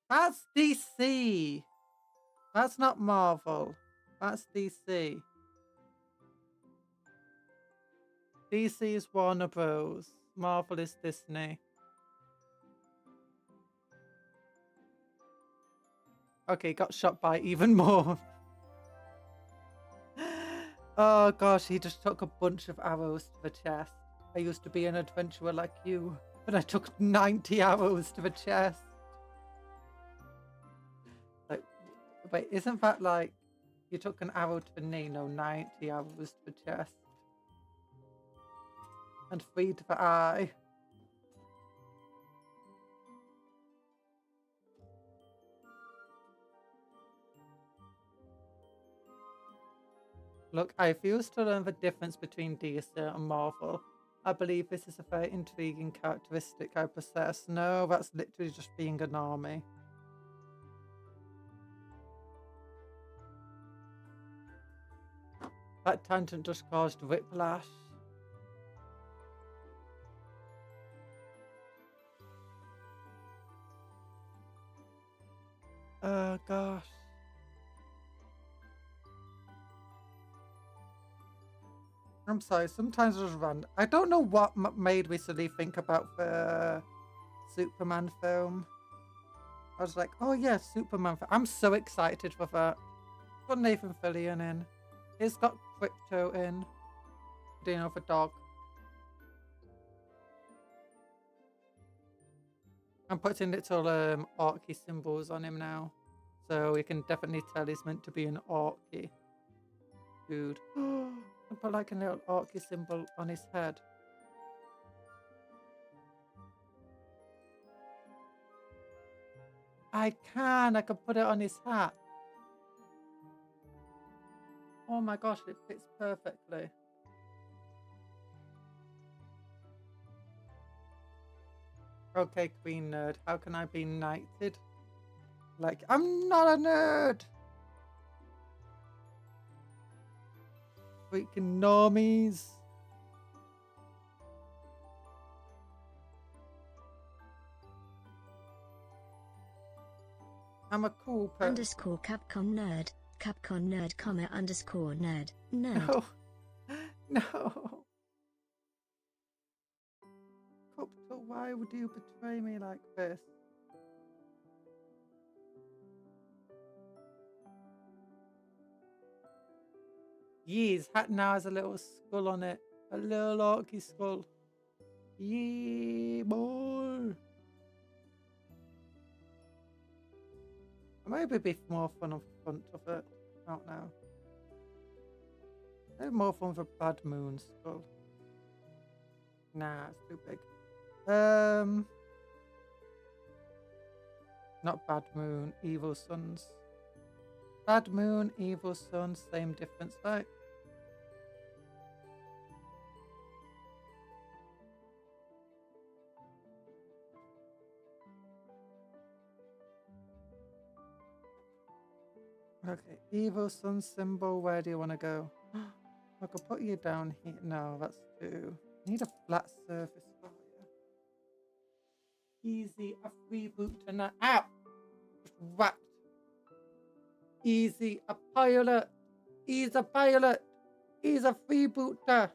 That's DC. That's not Marvel. That's DC. DC is Warner Bros. Marvel is Disney. Okay, got shot by even more. Oh gosh, he just took a bunch of arrows to the chest. I used to be an adventurer like you, but I took 90 arrows to the chest. Like, wait, isn't that like you took an arrow to the knee? No, 90 arrows to the chest. And 3 to the eye. Look, I refuse to learn the difference between DC and Marvel. I believe this is a very intriguing characteristic I possess. No, that's literally just being an army. That tangent just caused whiplash. Oh gosh. I'm sorry, sometimes I just run. I don't know what made me suddenly think about the Superman film. I was like, oh yeah, Superman. I'm so excited for that. It's got Nathan Fillion in. It's got Crypto in. Do you know the dog? I'm putting little orky symbols on him now. So we can definitely tell he's meant to be an orky. Dude. I put like a little orky symbol on his head. I can put it on his hat. Oh my gosh, it fits perfectly. Okay, Queen Nerd, how can I be knighted? Like, I'm not a nerd! Freaking normies. I'm a cool person. _Capcom Nerd. Capcom nerd, _nerd. Nerd. No. No. Cupcake, why would you betray me like this? Yee's hat now has a little skull on it. A little orky skull. Yee, boy. Maybe be more fun on front of it. I don't know. Maybe more fun for Bad Moon skull. Nah, it's too big. Not Bad Moon, Evil Sons. Bad Moon, Evil Sons, same difference, right? Okay, Evil Sun symbol, where do you want to go? I could put you down here. No, that's too... I need a flat surface for you. Easy, a freeboot and a... Ow! Just whacked. Easy, a pilot. He's a pilot. He's a freebooter.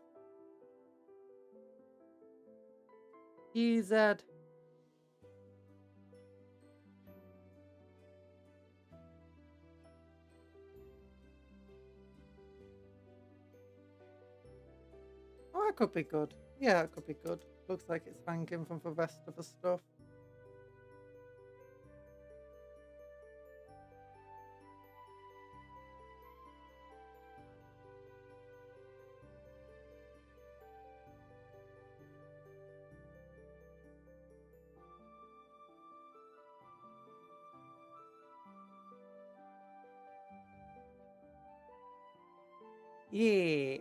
He's dead. Oh, it could be good. Yeah, it could be good. Looks like it's hanging from the rest of the stuff. Yeah.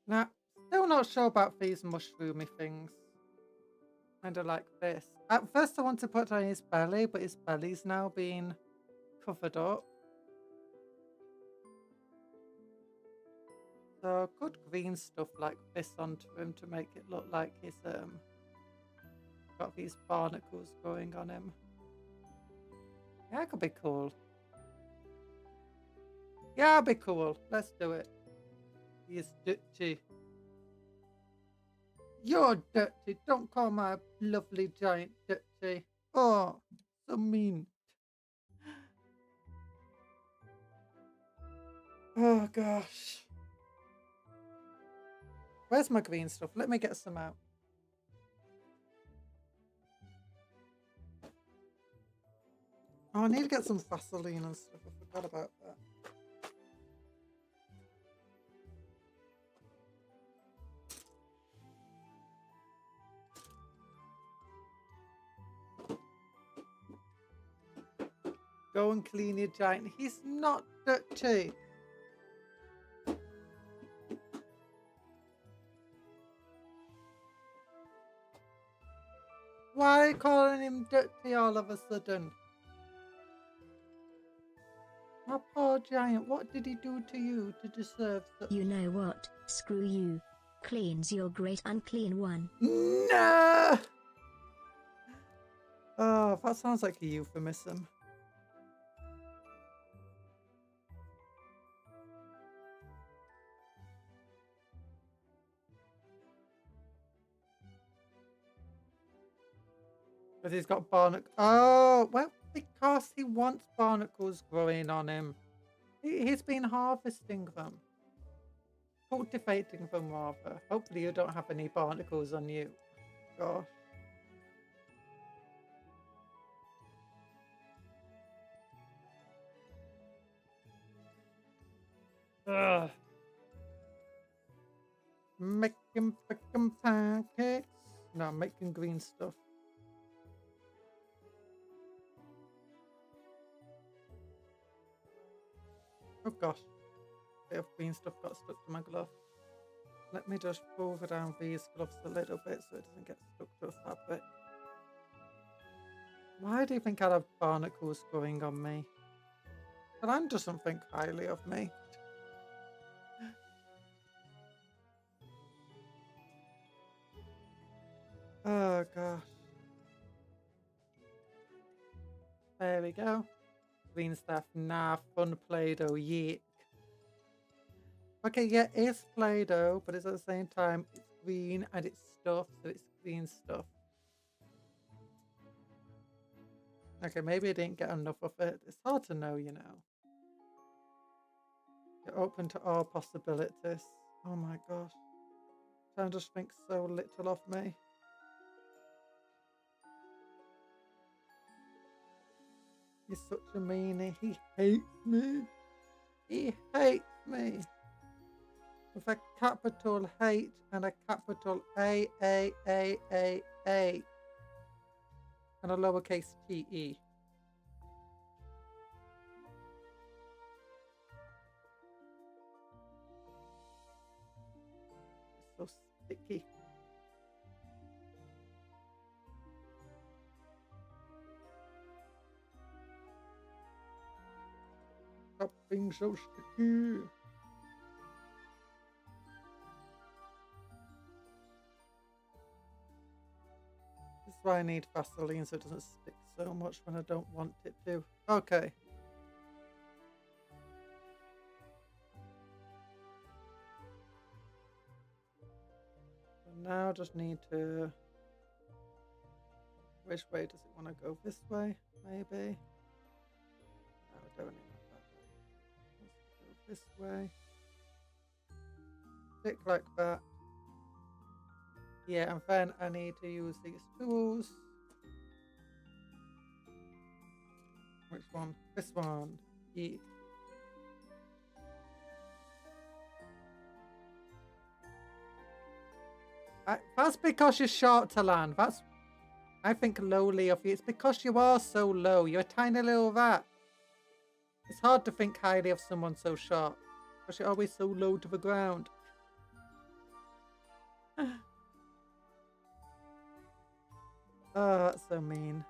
Now, still not sure about these mushroomy things. Kind of like this. At first I want to put on his belly, but his belly's now being covered up. So good green stuff like this onto him to make it look like he's got these barnacles going on him. Yeah, it could be cool. Yeah, it'd be cool. Let's do it. He's dirty. You're dirty. Don't call my lovely giant dirty. Oh, so mean. Oh, gosh. Where's my green stuff? Let me get some out. Oh, I need to get some Vaseline and stuff. I forgot about that. Go and clean your giant. He's not dirty. Why are you calling him dirty all of a sudden? My poor giant, what did he do to you to deserve that? You know what? Screw you. Clean's your great unclean one. No! Oh, that sounds like a euphemism. But he's got barnacles. Oh, well, because he wants barnacles growing on him. He's been harvesting them. Cultivating them, rather. Hopefully you don't have any barnacles on you. Gosh. Ugh. Making freaking pancakes. No, I'm making green stuff. Oh gosh. Bit of green stuff got stuck to my glove. Let me just pull down these gloves a little bit so it doesn't get stuck to a fabric. Why do you think I'd have barnacles growing on me? Alan doesn't think highly of me. Oh gosh. There we go. Green stuff. Nah, fun Play-Doh. Yeek. Okay, yeah, it's Play-Doh, but it's at the same time, it's green and it's stuff, so it's green stuff. Okay, maybe I didn't get enough of it. It's hard to know, you know. You're open to all possibilities. Oh my gosh. John just thinks so little of me. He's such a meanie. He hates me. He hates me. With a capital H and a capital A. And a lowercase T-E. So sticky. Stop being so sticky. This is why I need Vaseline so it doesn't stick so much when I don't want it to. Okay. So now I just need to... Which way does it want to go? This way, maybe? No, I don't need it that way. Let's go this way. Stick like that. Yeah, and then I need to use these tools. Which one? This one. Yeah. That's because you're short to land. That's, I think, lowly of you. It's because you are so low. You're a tiny little rat. It's hard to think highly of someone so short. Because you're always so low to the ground. Oh, that's so mean.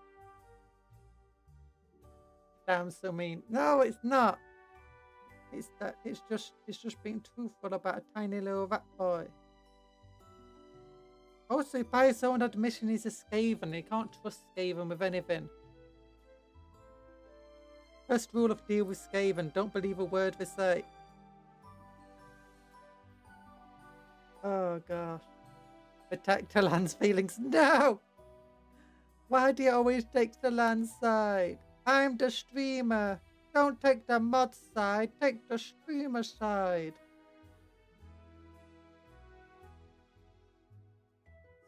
Damn, so mean. No, it's not. It's that. It's just being truthful about a tiny little rat boy. Also, by his own admission, he's a Skaven. He can't trust Skaven with anything. First rule of deal with Skaven: don't believe a word they say. Oh gosh. Attack the land's feelings. No! Why do you always take the land side? I'm the streamer. Don't take the mod side. Take the streamer side.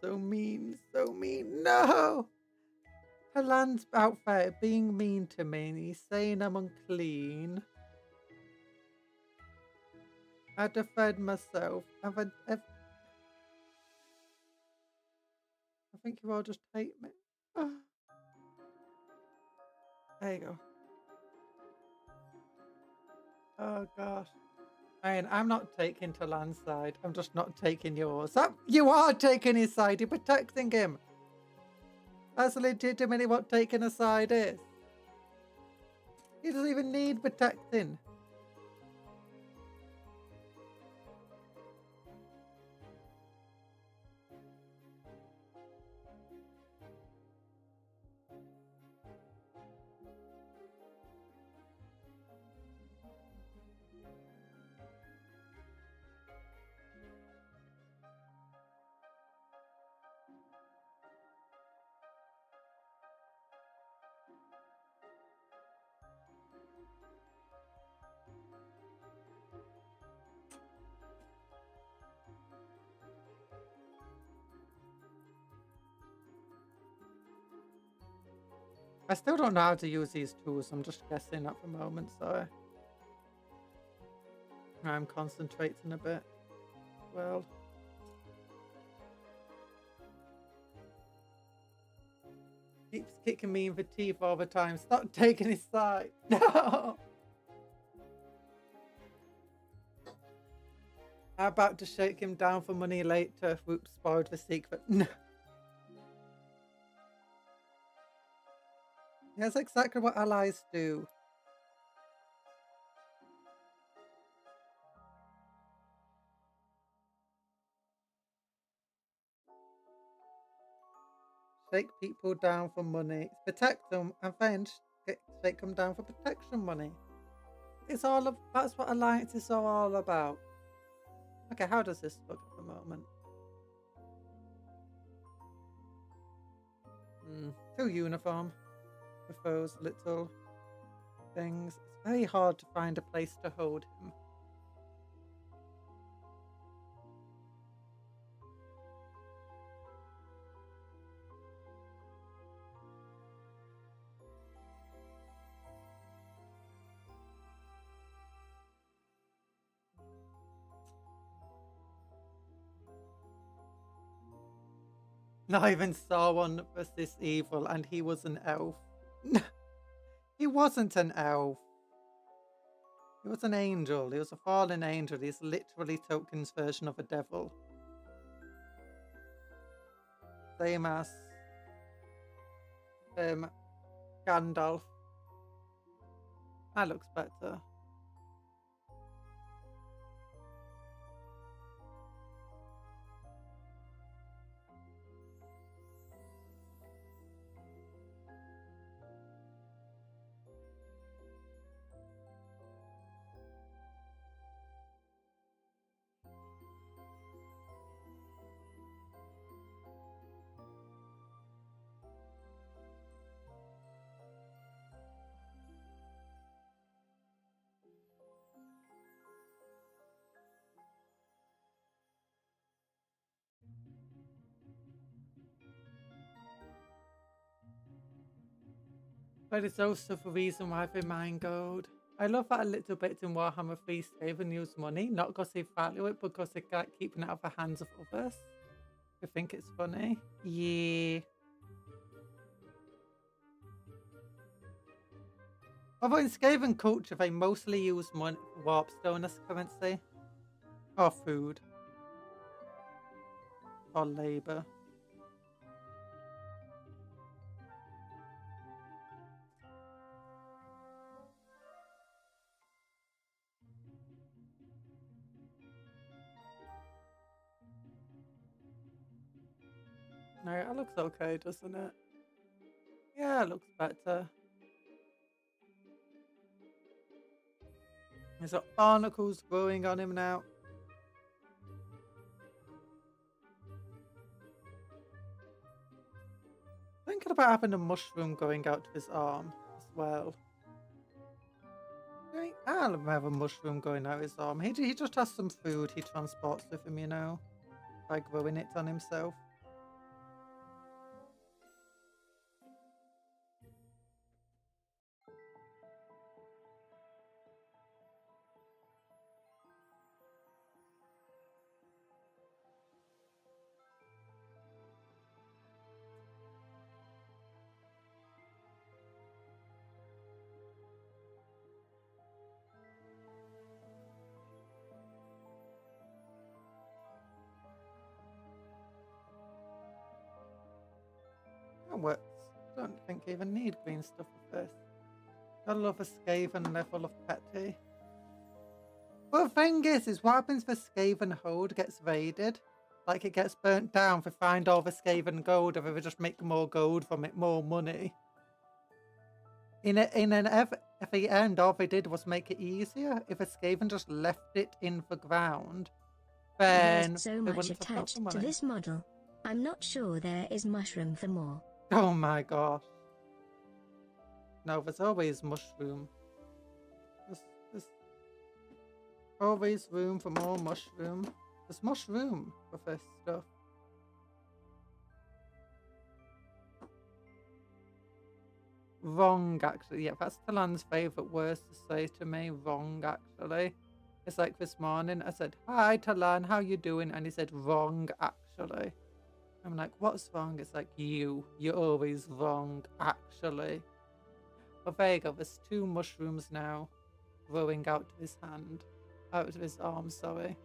So mean, so mean. No! The land's out there being mean to me and he's saying I'm unclean. I defend myself. I think you all just hate me. There you go. Oh gosh. I mean, I'm not taking to land's side. I'm just not taking yours. You are taking his side. You're protecting him. That's legitimately what taking a side is. He doesn't even need protecting. I still don't know how to use these tools. I'm just guessing at the moment, so I'm concentrating a bit. Well, keeps kicking me in the teeth all the time. Stop taking his side. No. I'm about to shake him down for money later. Whoops, spoiled the secret. No. That's exactly what allies do. shake people down for money. Protect them and then shake them down for protection money. It's all of, that's what alliances are all about. Okay, how does this look at the moment? Too uniform with those little things. It's very hard to find a place to hold him. Not even Sauron was this evil, and he was an elf. He wasn't an elf. He was an angel. He was a fallen angel. He's literally Tolkien's version of a devil. Same as Gandalf. That looks better. But it's also the reason why they mine gold. I love that a little bit in Warhammer 3 save and use money, not because they value it, but because they like keeping it out of the hands of others. I think it's funny. Yeah. Although in Skaven culture, they mostly use money, warpstone as currency. Or food. Or labor. No, it looks okay, doesn't it? Yeah, it looks better. There's got barnacles growing on him now. Thinking about having a mushroom going out to his arm as well. I'll have a mushroom going out his arm. He just has some food he transports with him, you know, by growing it on himself. That works. Don't think you even need green stuff with this. Gotta love a Skaven level of petty. But the thing is what happens if a Skaven hold gets raided? Like it gets burnt down, they find all the Skaven gold, or they just make more gold from it, more money. In the end, all they did was make it easier. If a Skaven just left it in the ground, then there's so much attached to this model. I'm not sure there is mushroom for more. Oh my gosh. No, there's always mushroom. There's always room for more mushroom. There's mushroom for this stuff. Wrong, actually. Yeah, that's Talan's favourite words to say to me. Wrong, actually. It's like this morning, I said, "Hi, Talan, how you doing?" And he said, "Wrong, actually." I'm like, "What's wrong?" It's like, you're always wrong, actually. But there you go, there's 2 mushrooms now growing out of his hand. Out of his arm, sorry.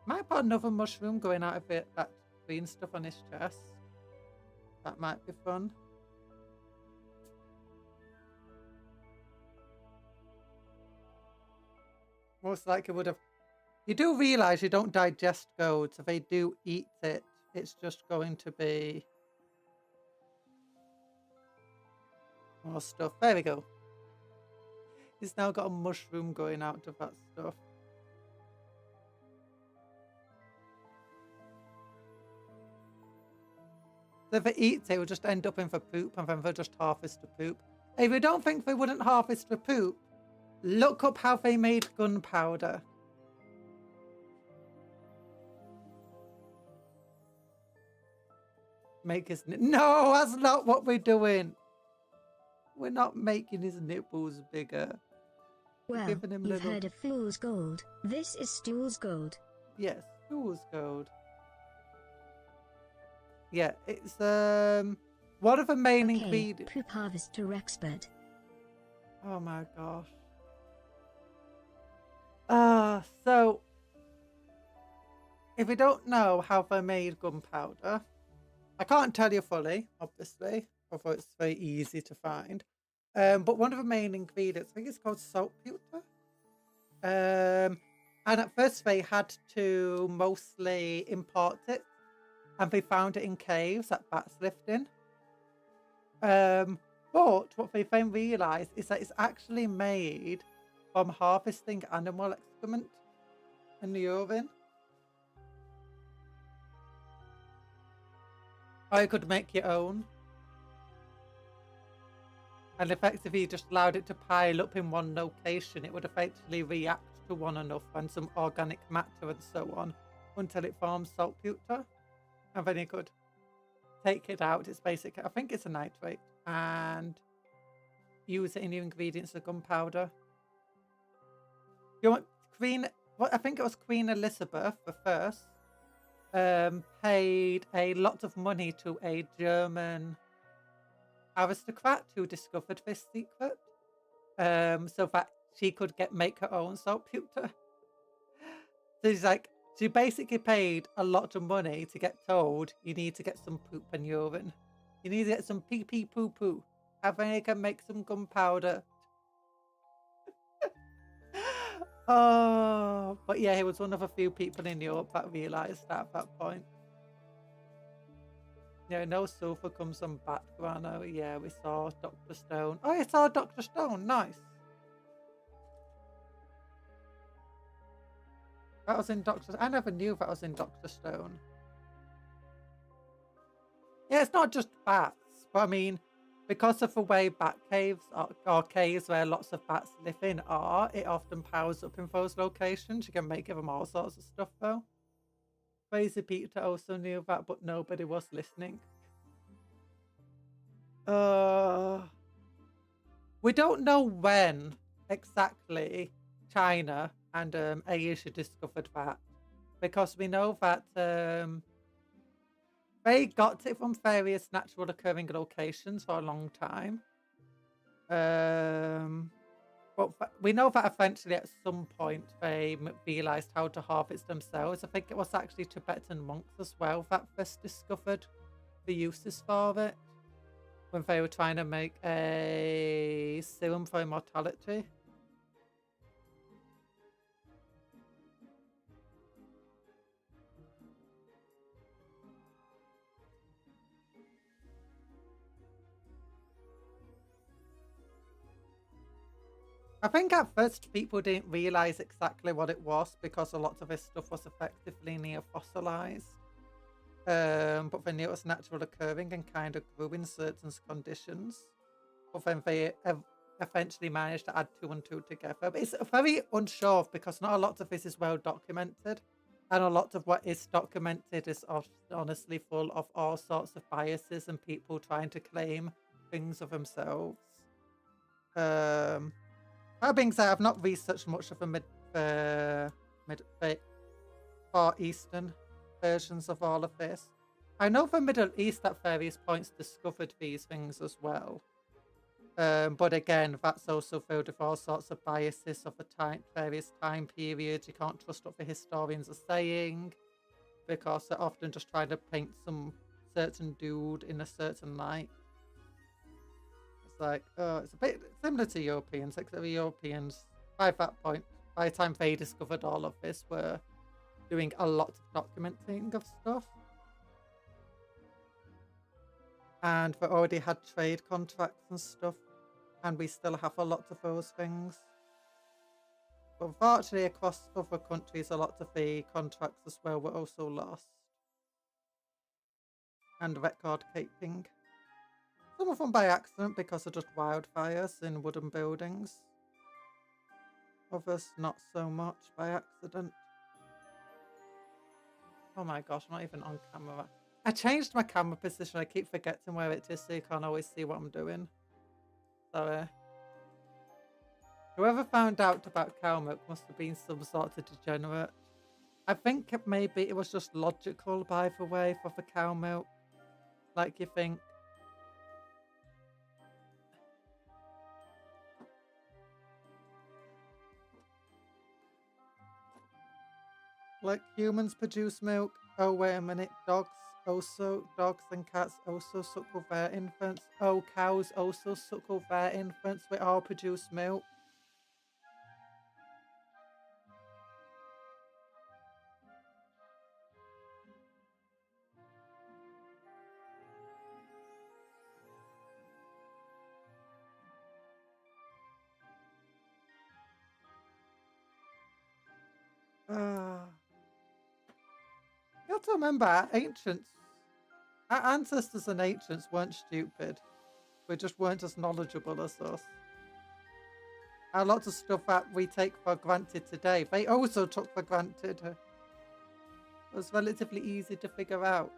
Might put another mushroom going out of it, that green stuff on his chest. That might be fun. Most likely would have. You do realise you don't digest gold, so if they do eat it, it's just going to be More stuff. There we go. He's now got a mushroom going out of that stuff. So if it eats it, will just end up in for poop, and then they'll just harvest the poop. If you don't think they wouldn't harvest the poop, look up how they made gunpowder. Make his... No, that's not what we're doing. We're not making his nipples bigger. Well, you've heard of fool's gold. This is stool's gold. Yes, fool's gold. Yeah, it's one of the main ingredients. Poop harvester expert. Oh my gosh. So if you don't know how they made gunpowder, I can't tell you fully, obviously, although it's very easy to find. But one of the main ingredients, I think it's called saltpeter. And at first they had to mostly import it, and they found it in caves that bats lived in. But what they then realised is that it's actually made from harvesting animal excrement in the urine. Or you could make your own. And effectively you just allowed it to pile up in one location. It would effectively react to one another and some organic matter and so on until it forms saltpeter. And then you could take it out. It's basically, I think it's a nitrate, and use it in your ingredients of gunpowder. You want I think it was Queen Elizabeth I, paid a lot of money to a German aristocrat who discovered this secret, so that she could make her own saltpeter. So she's like, she basically paid a lot of money to get told you need to get some poop and urine. You need to get some pee pee poo poo. And then you can make some gunpowder. Oh, but yeah, he was one of a few people in Europe that realised that at that point. Yeah, no sulfur comes from bat guano. Yeah, we saw Dr. Stone. Oh, I saw Dr. Stone. Nice. That was in Dr. I never knew that was in Dr. Stone. Yeah, it's not just bats, but I mean, because of the way bat caves or caves where lots of bats live in are, it often powers up in those locations. You can make them all sorts of stuff though. Crazy Peter also knew that, but nobody was listening. We don't know when exactly China and Asia discovered that, because we know that they got it from various natural occurring locations for a long time. But we know that eventually at some point they realised how to harvest themselves. I think it was actually Tibetan monks as well that first discovered the uses for it when they were trying to make a serum for immortality. I think at first people didn't realise exactly what it was because a lot of this stuff was effectively neo-fossilised. But they knew it was natural occurring and kind of grew in certain conditions. But then they eventually managed to add 2 and 2 together. But it's very unsure because not a lot of this is well documented. And a lot of what is documented is honestly full of all sorts of biases and people trying to claim things of themselves. That being said, I've not researched much of the Far Eastern versions of all of this. I know the Middle East at various points discovered these things as well. But again, that's also filled with all sorts of biases of the various time periods. You can't trust what the historians are saying because they're often just trying to paint some certain dude in a certain light. It's like, it's a bit similar to Europeans, except the Europeans, by that point, by the time they discovered all of this, were doing a lot of documenting of stuff. And they already had trade contracts and stuff and we still have a lot of those things. But unfortunately, across other countries, a lot of the contracts as well were also lost. And record keeping. Some of them by accident because of just wildfires in wooden buildings. Others not so much by accident. Oh my gosh, I'm not even on camera. I changed my camera position. I keep forgetting where it is so you can't always see what I'm doing. Sorry. Whoever found out about cow milk must have been some sort of degenerate. I think maybe it was just logical, by the way, for the cow milk. Like you think. Like humans produce milk. Oh, wait a minute. Dogs and cats also suckle their infants. Oh, cows also suckle their infants. We all produce milk. You have to remember, our ancestors and ancients weren't stupid. We just weren't as knowledgeable as us. A lot of stuff that we take for granted today, they also took for granted. It was relatively easy to figure out.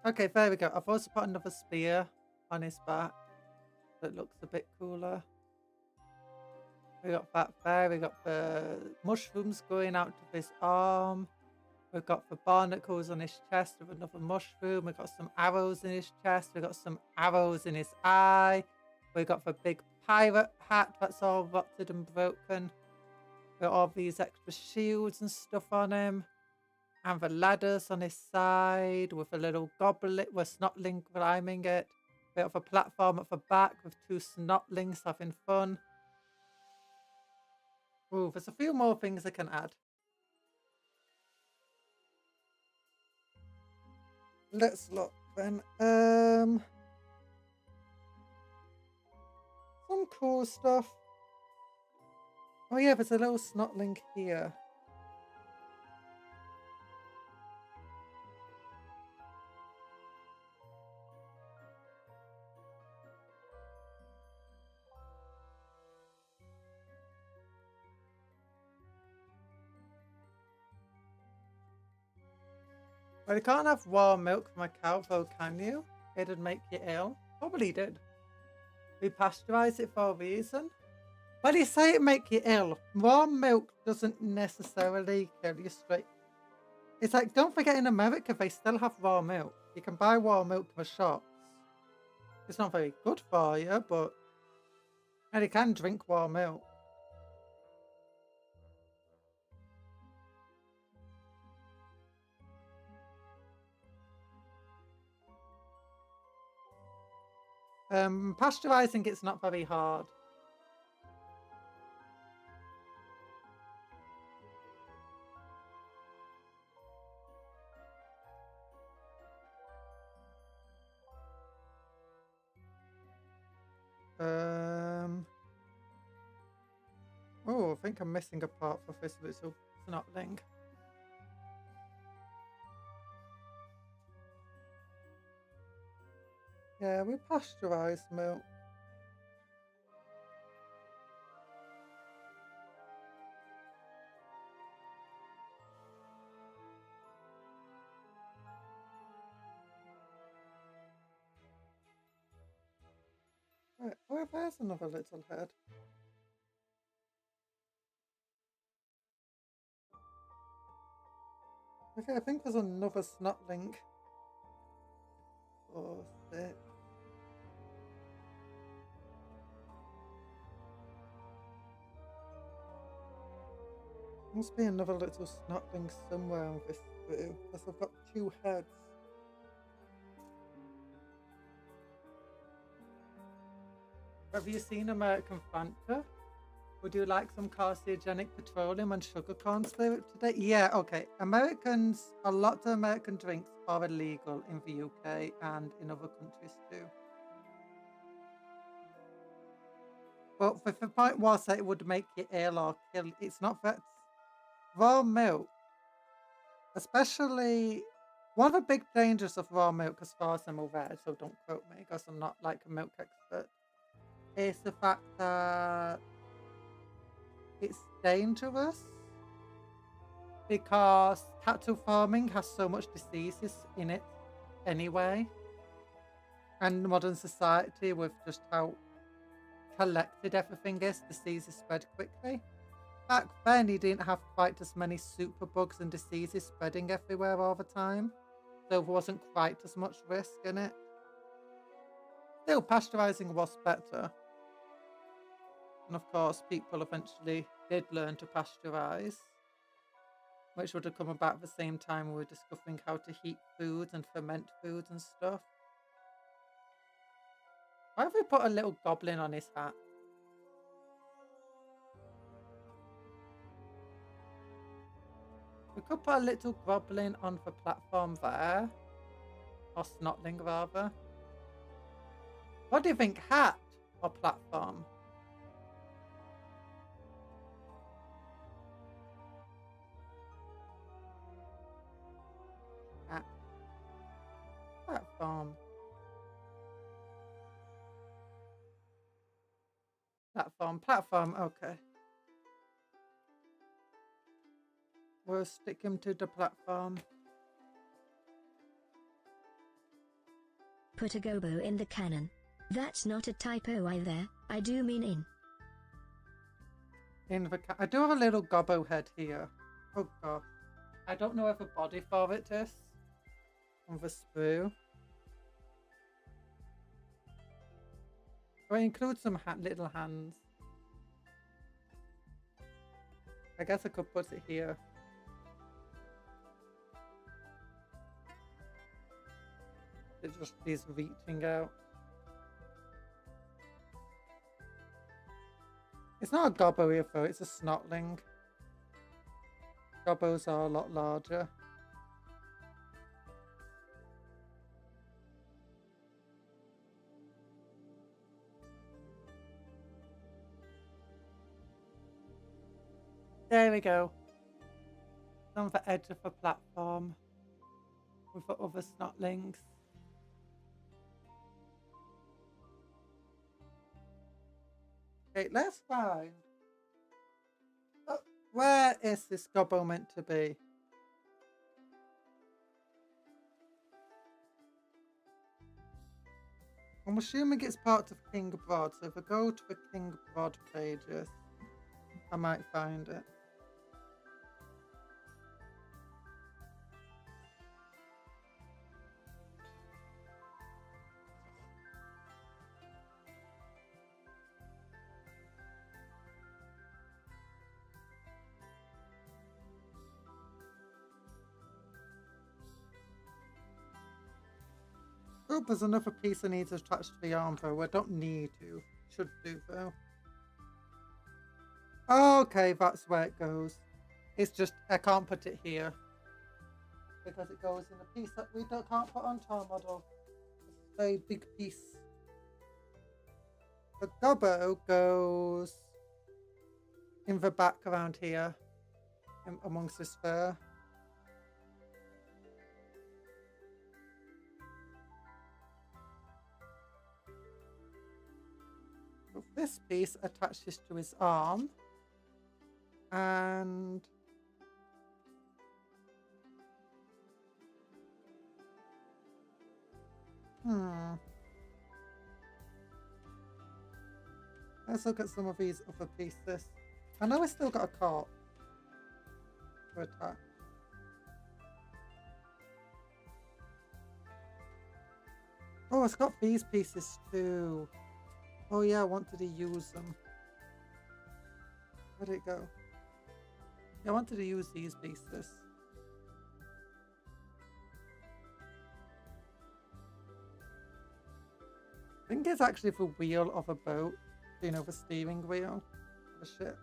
Okay, there we go. I've also put another spear on his back that looks a bit cooler. We got that there. We got the mushrooms going out to his arm. We've got the barnacles on his chest with another mushroom. We've got some arrows in his chest. We've got some arrows in his eye. We've got the big pirate hat that's all rotted and broken. We've got all these extra shields and stuff on him. And the ladders on his side with a little goblet with snotling climbing it. We have a platform at the back with two snotlings having fun. Ooh, there's a few more things I can add. Let's look then. Some cool stuff. Oh yeah, there's a little snotling here. Well, you can't have warm milk from a cow, though, can you? It'd make you ill. Probably did. We pasteurize it for a reason. Well, you say it make you ill. Warm milk doesn't necessarily kill you straight. It's like, don't forget in America, they still have raw milk. You can buy raw milk from the shops. It's not very good for you, but... And you can drink raw milk. Pasteurizing it's not very hard. Oh, I think I'm missing a part for this little snotling. Yeah, we pasteurize milk. Right. Oh, there's another little head. Okay, I think there's another snotling. 4, 6. Must be another little snotling somewhere on this bit, because I've got 2 heads. Have you seen American Fanta? Would you like some carcinogenic petroleum and sugar corn syrup today? Yeah, okay. A lot of American drinks are illegal in the UK and in other countries too. But the point was that it would make you ill or kill. It's not that. Raw milk, especially, one of the big dangers of raw milk, as far as I'm aware, so don't quote me because I'm not like a milk expert, is the fact that it's dangerous because cattle farming has so much diseases in it anyway. And modern society, with just how collected everything is, diseases spread quickly. Back then, you didn't have quite as many superbugs and diseases spreading everywhere all the time, so there wasn't quite as much risk in it. Still, pasteurizing was better. And of course, people eventually did learn to pasteurize, which would have come about at the same time we were discovering how to heat foods and ferment foods and stuff. Why have we put a little goblin on his hat? We could put a little goblin on the platform there. Or snotling, rather. What do you think, hat or platform? Hat. Platform. Platform, okay. We'll stick him to the platform. Put a gobo in the cannon. That's not a typo either, I do mean in. I do have a little gobbo head here. Oh gosh. I don't know where the body for it is. On the sprue. Oh, it includes some little hands. I guess I could put it here. It just is reaching out. It's not a gobbo here though, it's a snotling. Gobbos are a lot larger. There we go. On the edge of the platform with the other snotlings. Okay, let's find. Where is this gobbo meant to be? I'm assuming it's part of King Broad, so if I go to the King Broad pages, I might find it. Oh, there's another piece that needs attached to the arm though. I don't need to. Should do though. Okay, that's where it goes. It's just, I can't put it here. Because it goes in a piece that we can't put onto our model. It's a very big piece. The gobbo goes in the back around here. Amongst this fur. This piece attaches to his arm and let's look at some of these other pieces. I know I still got a cart to attach. Oh, it's got these pieces too. Oh yeah, I wanted to use them. Where'd it go? I wanted to use these pieces. I think it's actually the wheel of a boat. You know, the steering wheel of a ship.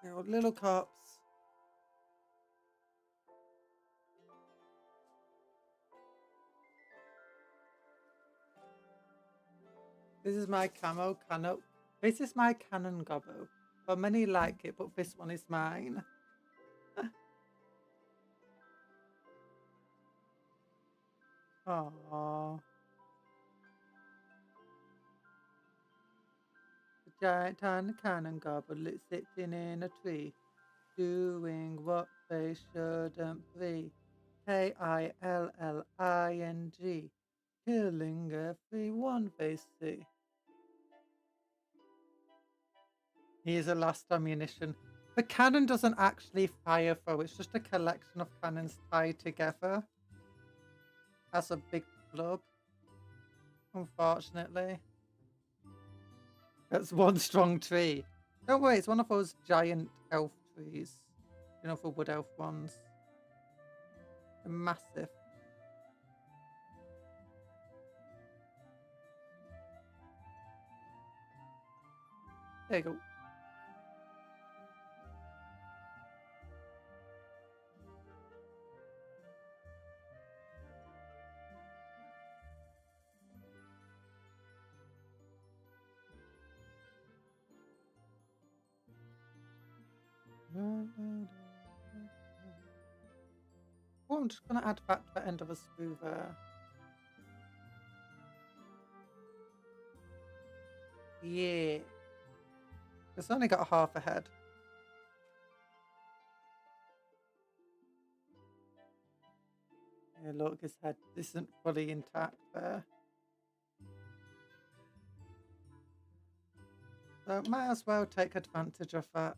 You know, little cups. This is my camo cano. This is my canon gobbo. But many like it, but this one is mine. Aww. The giant tan cannon gobbo sitting in a tree, doing what they shouldn't be. Killing, killing everyone they see. Here's a last ammunition. The cannon doesn't actually fire though, it's just a collection of cannons tied together as a big club, unfortunately. That's one strong tree. Don't worry, it's one of those giant elf trees. You know, for wood elf ones. They're massive. There you go. Oh, I'm just going to add that to the end of a screw there. Yeah. It's only got half a head. Yeah, look, his head isn't fully intact there. So might as well take advantage of that.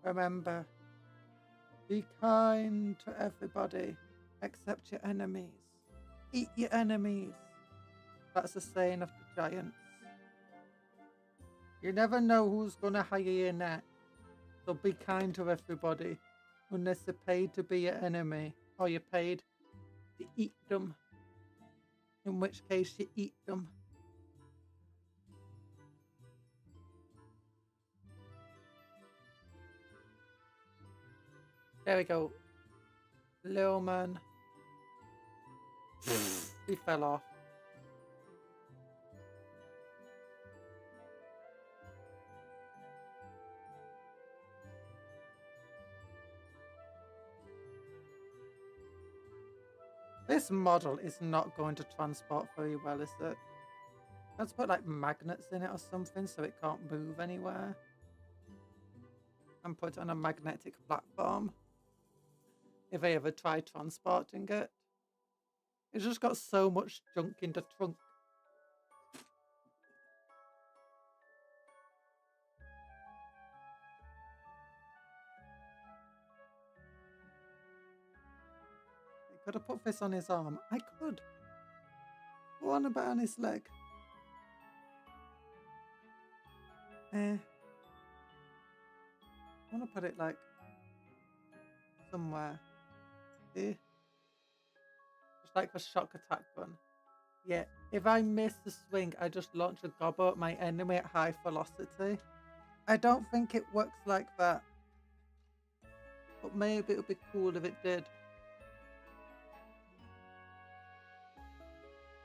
Remember, be kind to everybody except your enemies. Eat your enemies. That's the saying of the giants. You never know who's gonna hire you next, so be kind to everybody, unless they're paid to be your enemy, or you're paid to eat them, in which case you eat them. There we go. Little man. He fell off. This model is not going to transport very well, is it? Let's put like magnets in it or something so it can't move anywhere. And put it on a magnetic platform. If I ever try transporting it. It's just got so much junk in the trunk. I could have put this on his arm. I could. What about on his leg? I want to put it like somewhere. See? Just like the shock attack one. Yeah, if I miss the swing, I just launch a gobbo at my enemy at high velocity. I don't think it works like that. But maybe it would be cool if it did.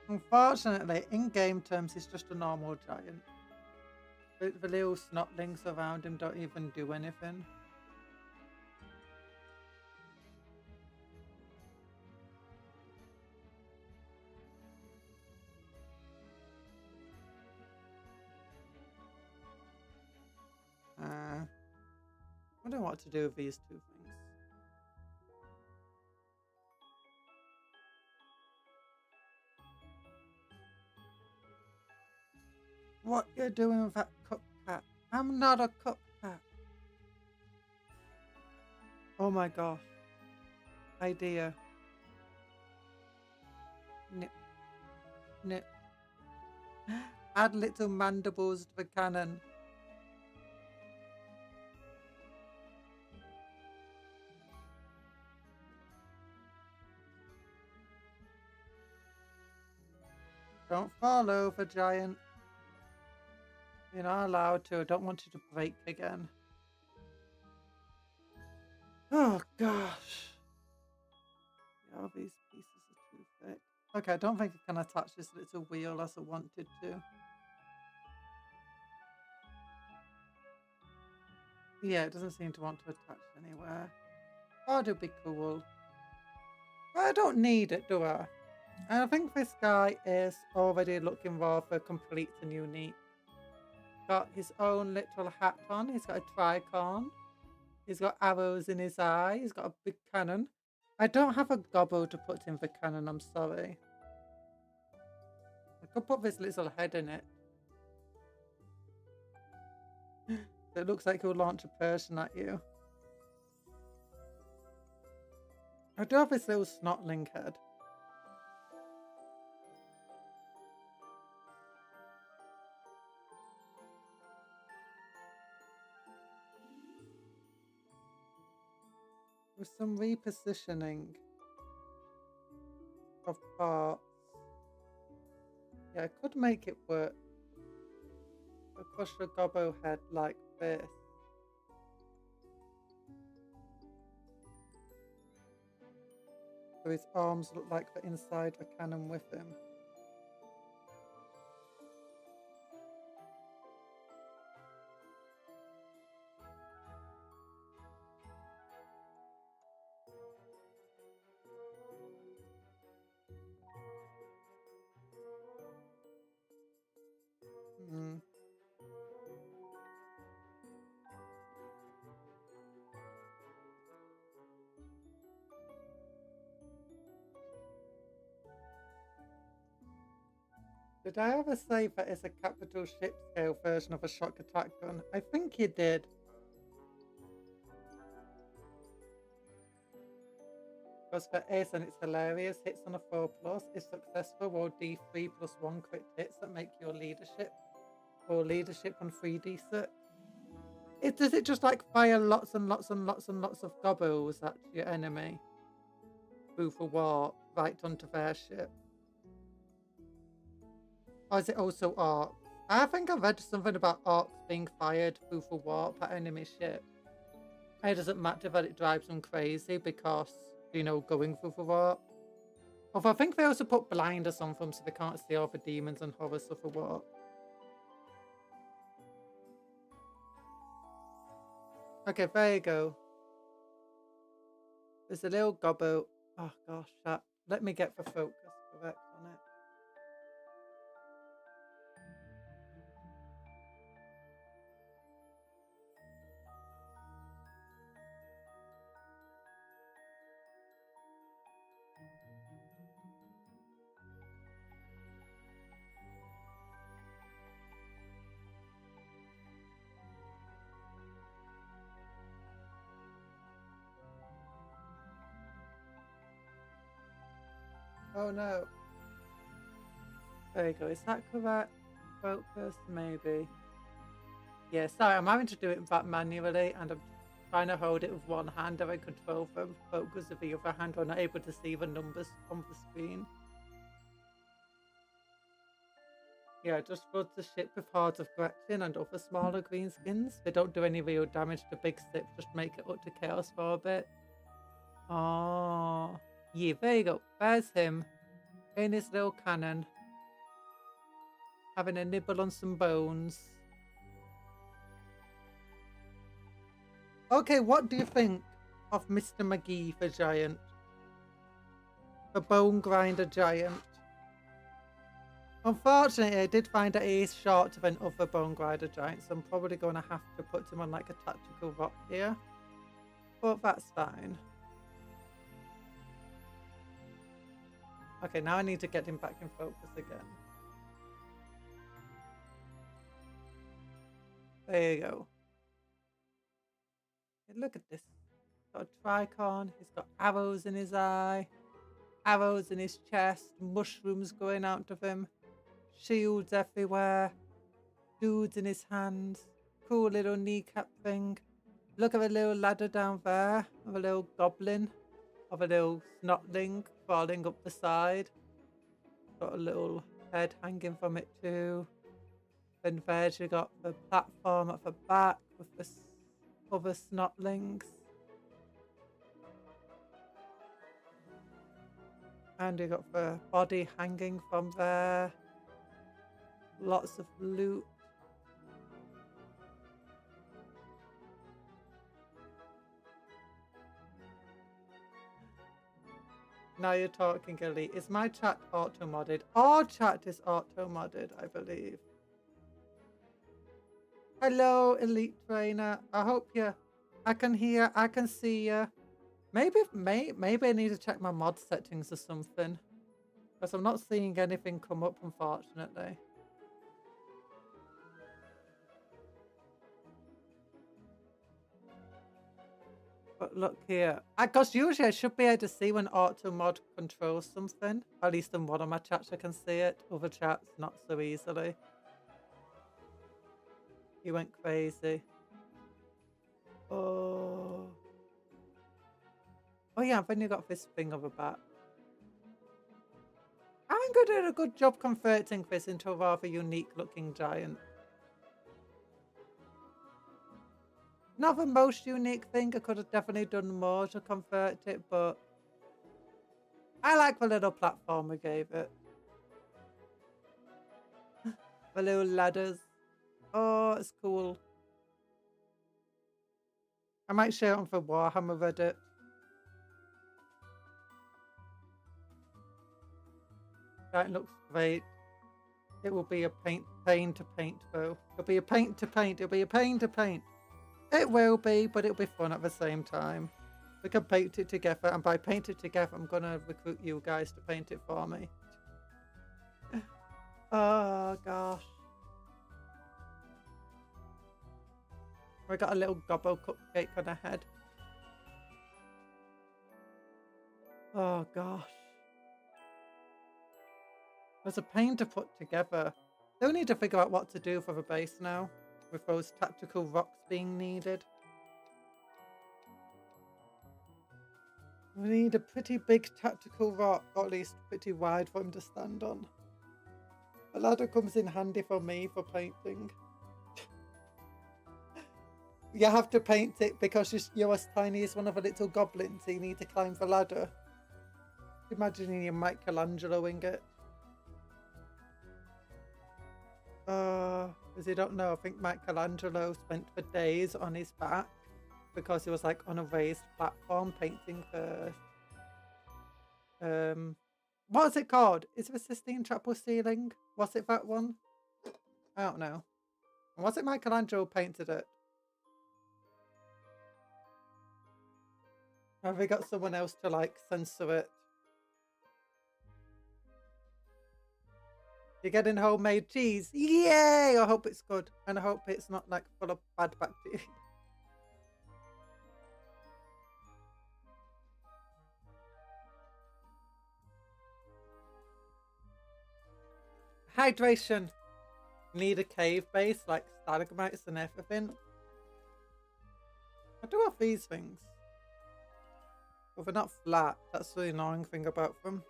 Unfortunately, in game terms, he's just a normal giant. The little snotlings around him don't even do anything. I don't know what to do with these two things. What you're doing with that cupcake? I'm not a cupcake. Oh my gosh. Idea. Nip. Nip. Add little mandibles to the cannon. Don't fall over, giant. You're not allowed to. I don't want you to break again. Oh gosh. Yeah, these pieces are too thick. Okay, I don't think I can attach this little wheel as I wanted to. Yeah, it doesn't seem to want to attach anywhere. Oh, it'd be cool. But I don't need it, do I? And I think this guy is already looking rather complete and unique. Got his own little hat on. He's got a tricorn. He's got arrows in his eye. He's got a big cannon. I don't have a gobbo to put in the cannon, I'm sorry. I could put this little head in it. It looks like he'll launch a person at you. I do have this little snotling head. With some repositioning of parts. Yeah, I could make it work. I'll push the gobbo head like this. So his arms look like they're inside the cannon with him. Did I ever say that it's a capital ship scale version of a shock attack gun? I think you did. Goes for ace and it's hilarious. Hits on a 4+. If successful, roll D3 plus 1 crit hits that make your leadership. Or leadership on 3d6. Does it just like fire lots and lots and lots and lots of gobbos at your enemy? Boo for war, right onto their ship. Or is it also arcs? I think I read something about arcs being fired through for warp at enemy ship. It doesn't matter that it drives them crazy because, you know, going through for warp. Although I think they also put blinders on them so they can't see all the demons and horrors of the warp. Okay, there you go. There's a little gobbo. Oh gosh, let me get the focus correct on it. Oh no. There you go. Is that correct? Focus, maybe. Yeah, sorry, I'm having to do it that manually and I'm trying to hold it with one hand and I control the focus with the other hand. I'm not able to see the numbers on the screen. Yeah, just flood the ship with hearts of Gretchen and other smaller green skins. They don't do any real damage to big ships, just make it up to chaos for a bit. Oh, yeah, there you go. There's him in his little cannon, having a nibble on some bones. Okay, what do you think of Mr. McGee for giant? The bone grinder giant. Unfortunately, I did find that he is shorter than other bone grinder giants, so I'm probably going to have to put him on like a tactical rock here. But that's fine. Okay, now I need to get him back in focus again. There you go. Hey, look at this. He's got a tricorn. He's got arrows in his eye, arrows in his chest, mushrooms going out of him, shields everywhere, dudes in his hands, cool little kneecap thing. Look at the little ladder down there of a little goblin, of a little snotling crawling up the side. Got a little head hanging from it too. Then there's you got the platform at the back with the other snotlings. And you got the body hanging from there. Lots of loot. Now you're talking, Elite. Is my chat auto-modded? Our chat is auto-modded, I believe. Hello, Elite Trainer. I hope I can hear, I can see you. Maybe I need to check my mod settings or something. Because I'm not seeing anything come up, unfortunately. But look here. Because usually I should be able to see when auto mod controls something. At least in one of my chats I can see it. Other chats not so easily. He went crazy. Oh. Oh yeah, then you got this thing of a bat. I think I did a good job converting this into a rather unique looking giant. Not the most unique thing, I could have definitely done more to convert it, but I like the little platform we gave it. The little ladders. Oh, it's cool. I might share it on the Warhammer Reddit. That looks great. It will be a pain to paint though. It'll be a paint to paint. It'll be a pain to paint. It will be, but it'll be fun at the same time. We can paint it together, and by paint it together, I'm gonna recruit you guys to paint it for me. Oh gosh. We got a little gobbo cupcake on our head. Oh gosh. There's a pain to put together. They'll need to figure out what to do for the base now, with those tactical rocks being needed. We need a pretty big tactical rock, or at least pretty wide for him to stand on. A ladder comes in handy for me for painting. You have to paint it because you're as tiny as one of the little goblins, so you need to climb the ladder. Imagining you Michelangeloing it. As you don't know, I think Michelangelo spent for days on his back because he was like on a raised platform painting the what is it called? Is it the Sistine Chapel ceiling? Was it that one? I don't know. Was it Michelangelo painted it? Have we got someone else to like censor it? You're getting homemade cheese. Yay! I hope it's good. And I hope it's not like full of bad bacteria. Hydration. Need a cave base like stalagmites and everything. I do have these things. But they're not flat. That's the annoying thing about them.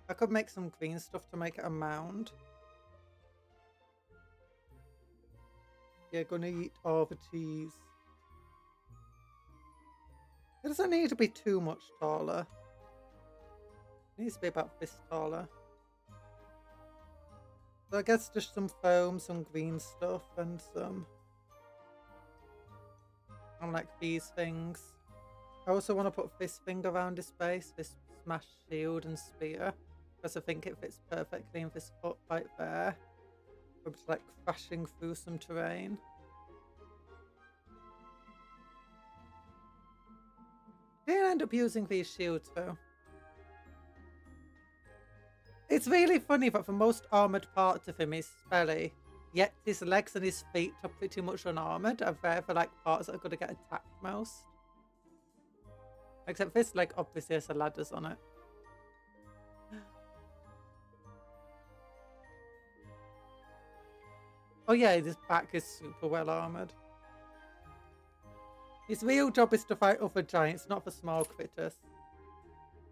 I could make some green stuff to make it a mound. Yeah, gonna eat all the cheese. It doesn't need to be too much taller. It needs to be about this taller. So I guess just some foam, some green stuff, and some on like these things. I also want to put this thing around his base, this smash shield and spear, because I think it fits perfectly in this foot right there. I'm just like crashing through some terrain. Didn't end up using these shields though. It's really funny that the most armoured part of him is his belly, yet his legs and his feet are pretty much unarmoured, and they're the like parts that are going to get attacked most. Except this leg obviously has the ladders on it. Oh yeah, his back is super well armoured. His real job is to fight other giants, not for small critters.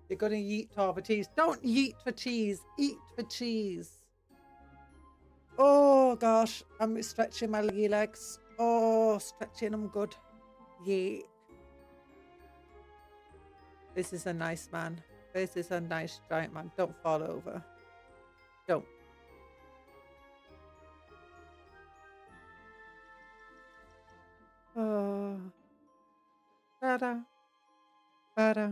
You're gonna yeet all the cheese. Don't yeet for cheese. Eat for cheese. Oh gosh, I'm stretching my leggy legs. Oh, stretching them good. Yeet. This is a nice man. This is a nice giant man. Don't fall over. Don't. Oh. Ba-da. Ba-da.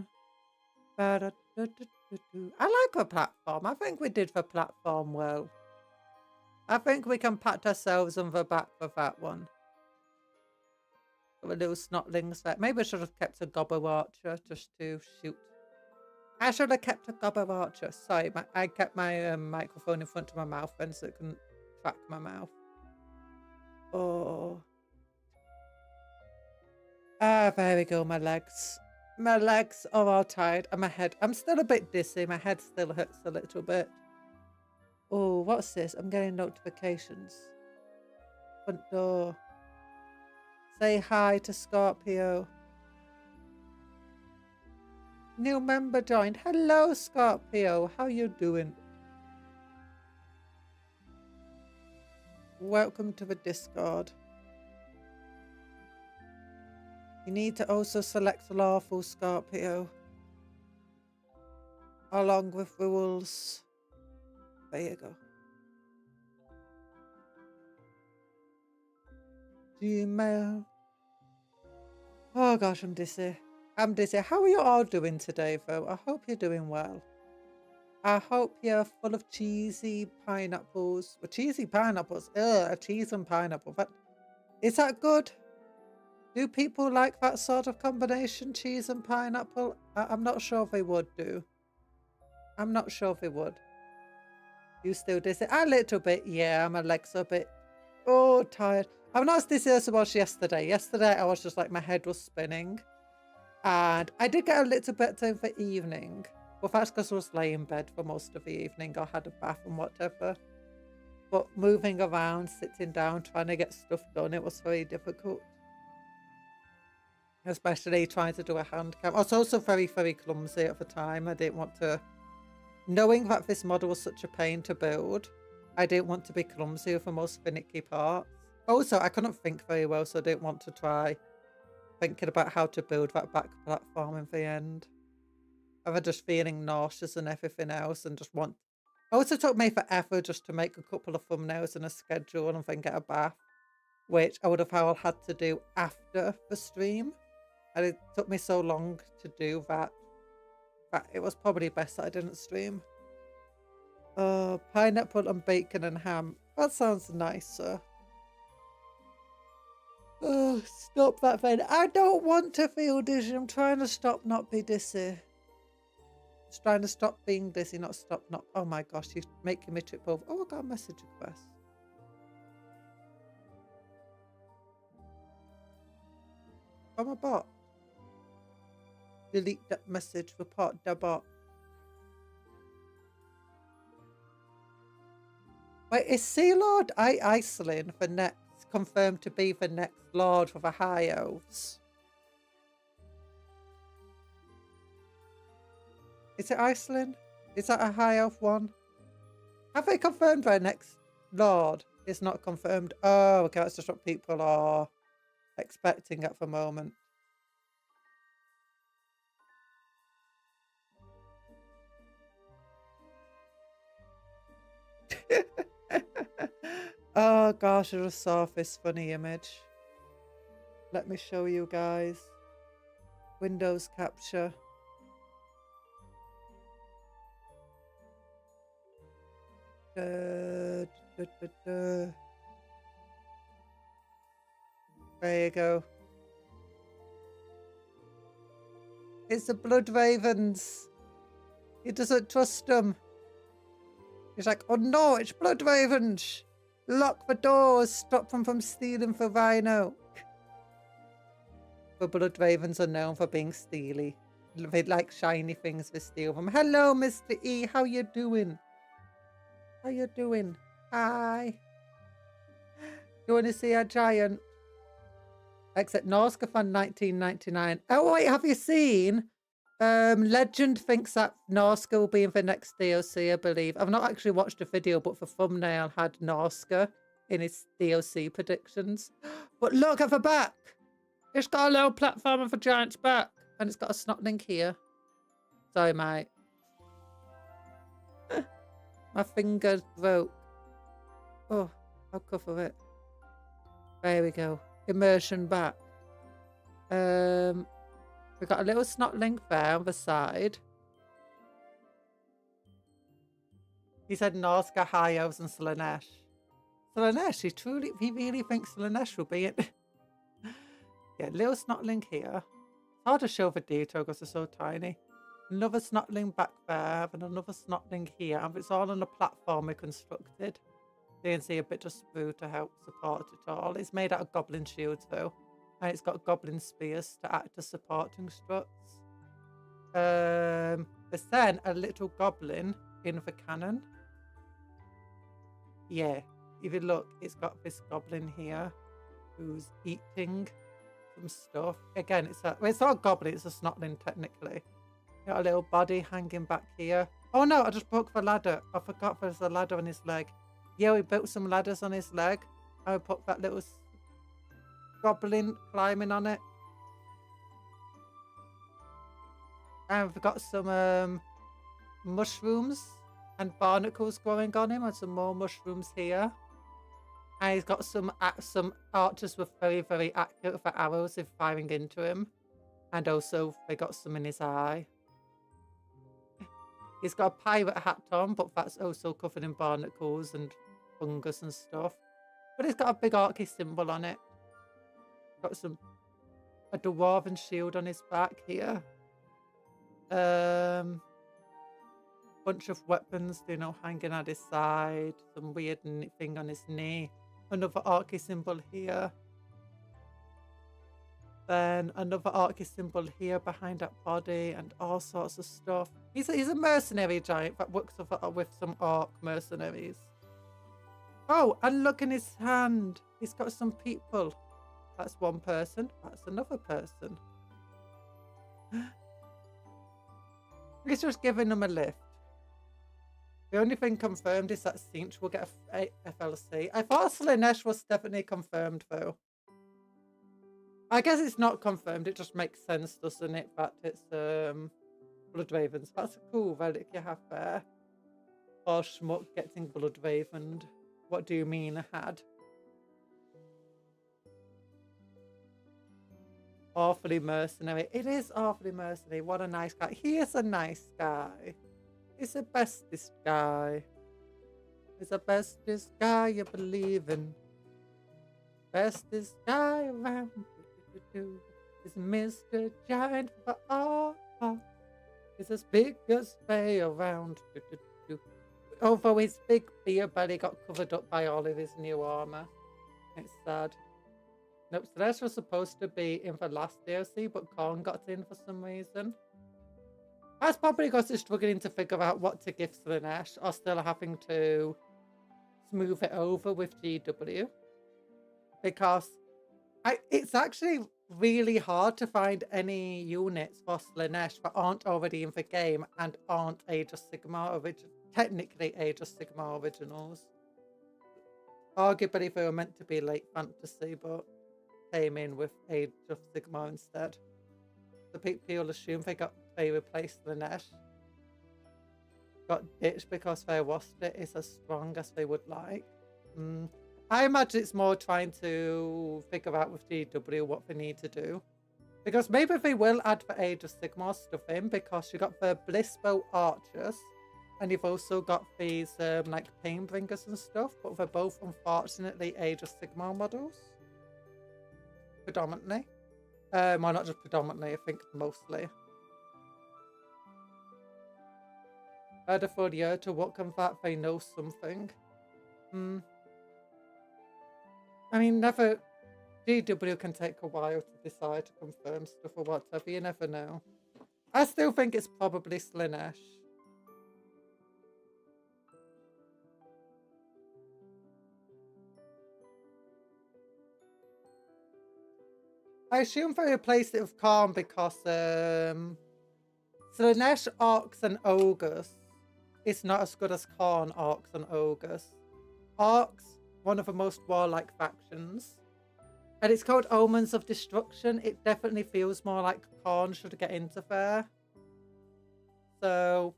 Ba-da. I like the platform. I think we did the platform well. I think we can pat ourselves on the back for that one. The little snotlings there. Maybe I should have kept a gobbo archer just to shoot. I should have kept a gobbo archer. Sorry, I kept my microphone in front of my mouth then so it couldn't track my mouth. Oh. Ah, there we go, my legs. My legs are all tired and my head. I'm still a bit dizzy. My head still hurts a little bit. Oh, what's this? I'm getting notifications. Front door. Say hi to Scorpio. New member joined. Hello, Scorpio. How you doing? Welcome to the Discord. You need to also select lawful, Scorpio. Along with rules. There you go. Gmail. Oh gosh, I'm dizzy. I'm dizzy. How are you all doing today, though? I hope you're doing well. I hope you're full of cheesy pineapples. Well, cheesy pineapples. Ugh, a cheese and pineapple. But is that good? Do people like that sort of combination, cheese and pineapple? I'm not sure if they would do. I'm not sure if they would. You still dizzy? A little bit, yeah. My legs are a bit, tired. I'm not as dizzy as I was yesterday. Yesterday, I was just like, my head was spinning. And I did get a little bit time for evening. Well, that's because I was laying in bed for most of the evening. I had a bath and whatever. But moving around, sitting down, trying to get stuff done, it was very difficult. Especially trying to do a hand cam. I was also very, very clumsy at the time. I didn't want to... Knowing that this model was such a pain to build, I didn't want to be clumsy with the most finicky parts. Also, I couldn't think very well, so I didn't want to try thinking about how to build that back platform in the end. I was just feeling nauseous and everything else and just want... It also took me forever just to make a couple of thumbnails and a schedule and then get a bath, which I would have had to do after the stream. And it took me so long to do that it was probably best that I didn't stream. Pineapple and bacon and ham. That sounds nicer. Oh, stop that then. I don't want to feel dizzy. I'm trying to stop not be dizzy. Just trying to stop being dizzy, not stop not... Oh my gosh, you're making me trip over. Oh, I got a message request. From a bot. Delete that message, report the bot. Wait, is Sea Lord Iceland the next confirmed to be the next Lord for the High Elves? Is it Iceland? Is that a High Elf one? Have they confirmed their next Lord? It's not confirmed. Oh, okay, that's just what people are expecting at the moment. Oh gosh, I just saw this funny image. Let me show you guys. Windows capture. There you go. It's the Blood Ravens. He doesn't trust them. He's like, oh no, it's Blood Ravens. Lock the doors. Stop them from stealing for Rhino. The Blood Ravens are known for being steely. They like shiny things to steal them. Hello, Mr. E. How you doing? How you doing? Hi. You want to see a giant? Except Norska Fan 1999. Oh wait, have you seen? Legend thinks that Norska will be in the next DLC, I believe. I've not actually watched the video, but the thumbnail had Norska in his DLC predictions. But look at the back. It's got a little platform of a giant's back. And it's got a snotling here. Sorry, mate. My finger broke. Oh, I'll cover it. There we go. Immersion back. We've got a little snotling there on the side. He said Norska, High Elves and Slanesh. Slanesh, he really thinks Slanesh will be it. Yeah, little snotling here. It's hard to show the detail because they're so tiny. Another snotling back there, and another snotling here. And it's all on a platform we constructed. You can see a bit of sprue to help support it all. It's made out of goblin shields though. And it's got goblin spears to act as supporting struts. There's then a little goblin in the cannon. Yeah, if you look, it's got this goblin here who's eating some stuff. Again, it's not a goblin, it's a snotling technically. Got a little body hanging back here. Oh no, I just broke the ladder. I forgot there's a ladder on his leg. Yeah, we built some ladders on his leg. I would put that little goblin climbing on it. And we've got some mushrooms and barnacles growing on him, and some more mushrooms here. And he's got some archers with very, very accurate for arrows if firing into him. And also they got some in his eye. He's got a pirate hat on, but that's also covered in barnacles and fungus and stuff. But it's got a big archy symbol on it. Got a dwarven shield on his back here. Bunch of weapons, you know, hanging at his side. Some weird thing on his knee. Another archy symbol here. Then another archy symbol here behind that body, and all sorts of stuff. He's a mercenary giant that works with some orc mercenaries. Oh, and look in his hand. He's got some people. That's one person. That's another person. He's just giving them a lift. The only thing confirmed is that Cinch will get a FLC. I thought Slanesh was definitely confirmed though. I guess it's not confirmed. It just makes sense, doesn't it? That it's Blood Ravens. That's a cool relic you have there. Or Schmuck getting Blood Ravened. What do you mean, had? Awfully mercenary. It is awfully mercenary. What a nice guy. He is a nice guy. He's the bestest guy. He's the bestest guy you believe in. Bestest guy around. Is Mr. Giant for all. He's as big as Bay around. Although his big beer belly got covered up by all of his new armor. It's sad. Nope, Slanesh was supposed to be in the last DLC, but Korn got in for some reason. That's probably because they're struggling to figure out what to give Slanesh, or still having to smooth it over with GW. Because it's actually really hard to find any units for Slanesh that aren't already in the game and aren't Age of Sigmar technically Age of Sigmar originals. Arguably they were meant to be late fantasy, but came in with Age of Sigmar instead. The people assume they replaced Slanesh. Got ditched because their roster is as strong as they would like. I imagine it's more trying to figure out with GW what they need to do. Because maybe they will add the Age of Sigmar stuff in, because you got the Blissbow Archers, and you've also got these like Painbringers and stuff, but they're both unfortunately Age of Sigmar models. Predominantly. Well, not just predominantly, I think mostly. Better for the year to work on that, they know something. I mean, never. GW can take a while to decide to confirm stuff or whatever, you never know. I still think it's probably Slaanesh. I assume they replaced it with Kharn because Slaanesh, Orcs and Ogres is not as good as Kharn, Orcs and Ogres. Orcs, one of the most warlike factions. And it's called Omens of Destruction. It definitely feels more like Kharn should get into there. So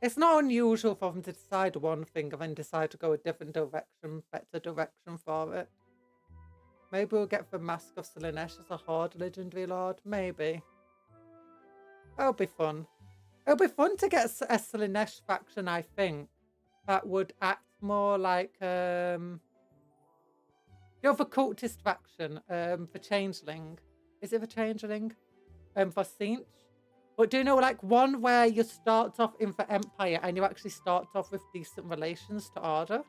it's not unusual for them to decide one thing and then decide to go a different direction, better direction for it. Maybe we'll get the Mask of Slaanesh as a Horde Legendary Lord. Maybe. That'll be fun. It'll be fun to get a Slaanesh faction, I think, that would act more like the cultist faction, the Changeling. Is it the Changeling? For Sinch. But do you know, like, one where you start off in the Empire and you actually start off with decent relations to Order?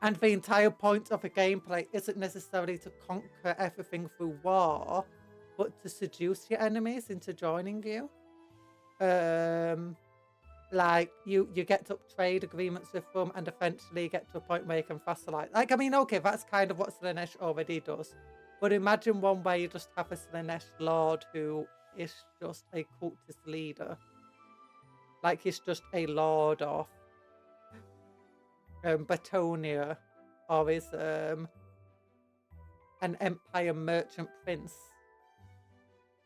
And the entire point of the gameplay isn't necessarily to conquer everything through war, but to seduce your enemies into joining you. Like, you get to trade agreements with them and eventually get to a point where you can vassalize. Like, I mean, okay, that's kind of what Slaanesh already does. But imagine one where you just have a Slaanesh Lord who is just a cultist leader. Like, he's just a Lord of Batonia, or is an Empire Merchant Prince.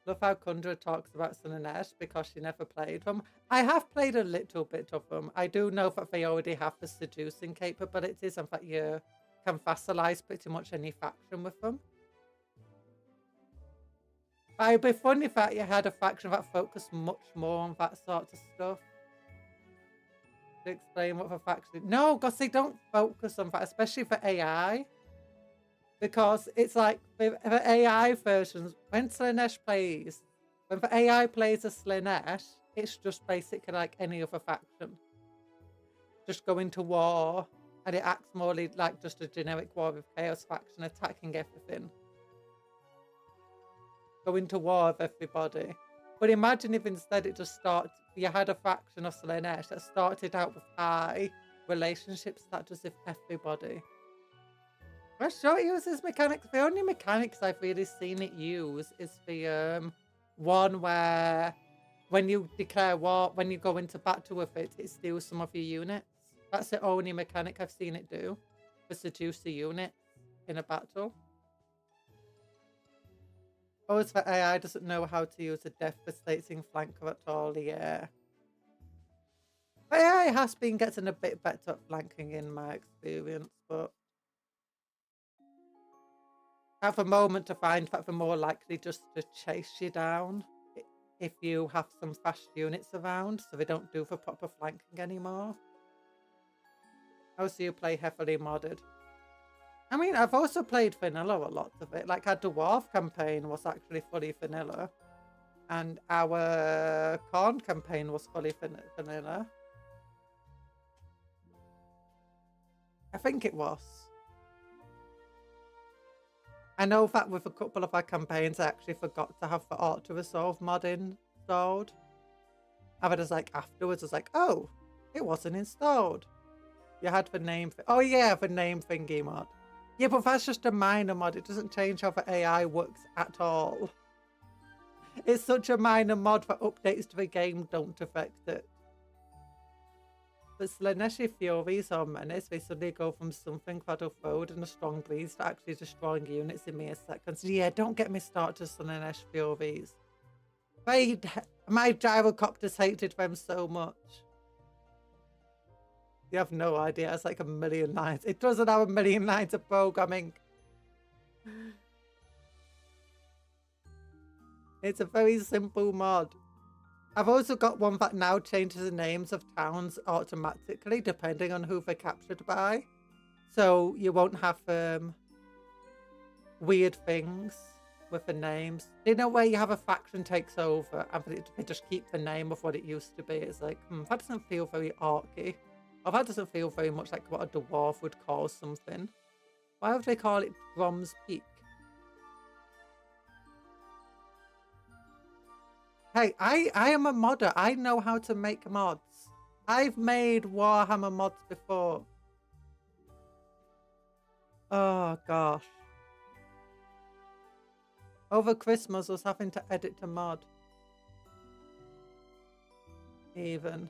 Love how Conjuror talks about Slaanesh because she never played them. I have played a little bit of them. I do know that they already have the seducing capabilities and that you can vassalize pretty much any faction with them. But it'd be funny if you had a faction that focused much more on that sort of stuff. To explain what the faction... No, because they don't focus on that, especially for AI. Because it's like, with the AI versions, when the AI plays a Slaanesh, it's just basically like any other faction. Just going to war, and it acts more like just a generic War with Chaos faction, attacking everything. Going to war with everybody. But imagine if instead it just started, you had a faction of Slaanesh that started out with high relationship status with everybody. I'm sure it uses mechanics. The only mechanics I've really seen it use is the one where when you declare war, when you go into battle with it, it steals some of your units. That's the only mechanic I've seen it do, to seduce the unit in a battle. Oh, it's that AI doesn't know how to use a devastating flanker at all, yeah. AI has been getting a bit better at flanking in my experience, but at the moment I find that they're more likely just to chase you down if you have some fast units around, so they don't do the proper flanking anymore. Also, you play heavily modded. I mean, I've also played vanilla a lot of it. Like, our Dwarf campaign was actually fully vanilla. And our Khorne campaign was fully vanilla. I think it was. I know that with a couple of our campaigns, I actually forgot to have the auto-resolve mod installed. And then like afterwards, I was like, oh, it wasn't installed. You had the name... Oh, yeah, the name thingy mod. Yeah, but that's just a minor mod. It doesn't change how the AI works at all. It's such a minor mod that updates to the game don't affect it. But Slaaneshi Furies or Menace, they suddenly go from something quadruple fold and a strong breeze to actually destroying units in mere seconds. Yeah, don't get me started to Slaanesh Furies. My gyrocopters hated them so much. You have no idea. It's like a million lines. It doesn't have a million lines of programming. It's a very simple mod. I've also got one that now changes the names of towns automatically depending on who they're captured by. So you won't have weird things with the names. You know where you have a faction takes over and they just keep the name of what it used to be. It's like, that doesn't feel very archy. Or that doesn't feel very much like what a dwarf would call something. Why would they call it Grom's Peak? Hey, I am a modder. I know how to make mods. I've made Warhammer mods before. Oh, gosh. Over Christmas, I was having to edit a mod. Even.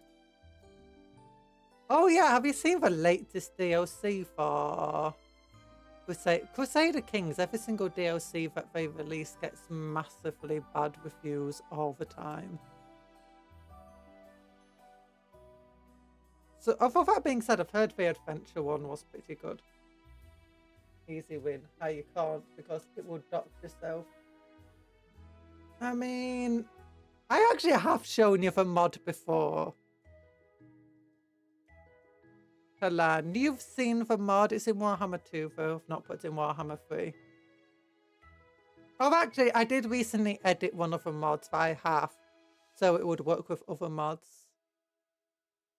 Oh, yeah. Have you seen the latest DLC for Crusader Kings? Every single DLC that they release gets massively bad reviews all the time. So, although that being said, I've heard the adventure one was pretty good. Easy win. How you can't because it will dock yourself. I mean, I actually have shown you the mod before. Talan, you've seen the mod. It's in Warhammer 2 though. I've not put it in Warhammer 3. Oh, actually, I did recently edit one of the mods by half, so it would work with other mods.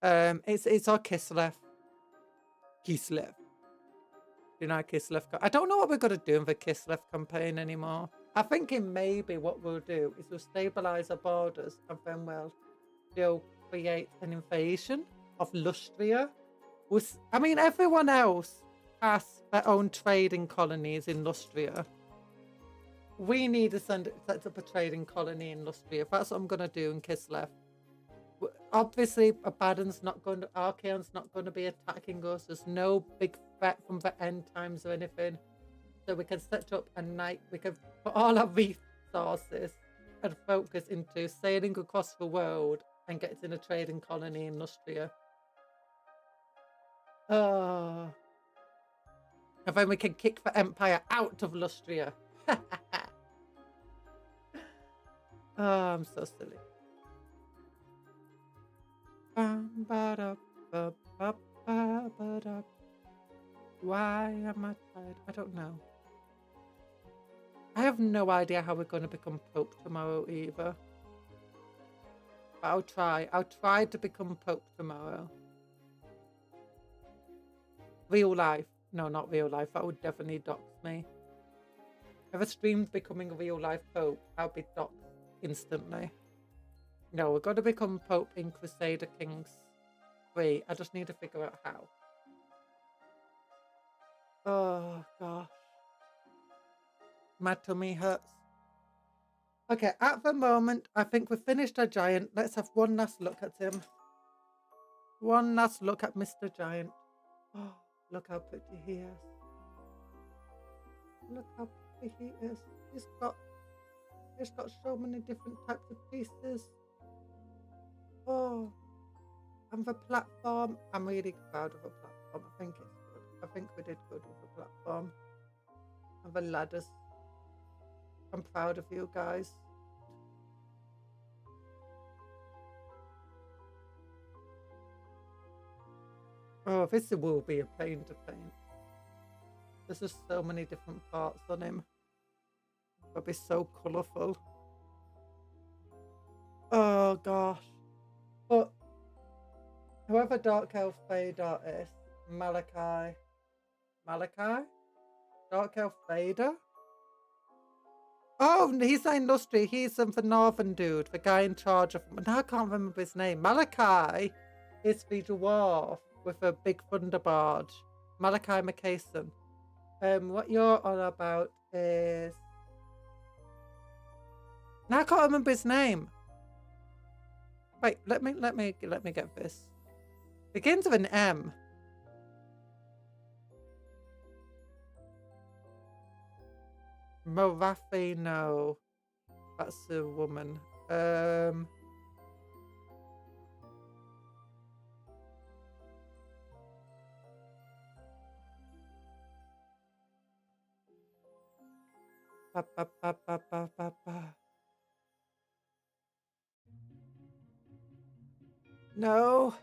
It's our Kislev. Kislev. You know, Kislev. I don't know what we're gonna do in the Kislev campaign anymore. I'm thinking maybe what we'll do is we'll stabilize our borders and then we'll create an invasion of Lustria. I mean, everyone else has their own trading colonies in Lustria. We need to set up a trading colony in Lustria. That's what I'm going to do in Kislev. Obviously, Abaddon's not going to, Archaon's not going to be attacking us. There's no big threat from the end times or anything. So we can set up a night, we can put all our resources and focus into sailing across the world and getting a trading colony in Lustria. Oh. And then we can kick the Empire out of Lustria. Oh, I'm so silly. Why am I tired? I don't know. I have no idea how we're going to become Pope tomorrow either. But I'll try. I'll try to become Pope tomorrow. Real life. No, not real life. That would definitely dox me. If I streamed becoming a real life Pope, I'll be doxed instantly. No, we're going to become Pope in Crusader Kings 3. I just need to figure out how. Oh, gosh. My tummy hurts. Okay, at the moment, I think we've finished our giant. Let's have one last look at him. One last look at Mr. Giant. Oh, look how pretty he is. Look how pretty he is. He's got so many different types of pieces. Oh, and the platform. I'm really proud of the platform. I think it's good. I think we did good with the platform. And the ladders. I'm proud of you guys. Oh, this will be a pain to paint. There's just so many different parts on him. It'll be so colourful. Oh gosh. But whoever Dark Elf Vader is, Malachi? Dark Elf Vader? Oh, he's not Industry. He's the northern dude, the guy in charge of. Now I can't remember his name. Malachi is the dwarf with a big thunder barge. Malachi McCason. What you're on about is. Now I can't remember his name. Wait, let me get this. Begins with an M. Morathi, no. That's a woman. Ba, ba, ba, ba, ba, ba, ba. No.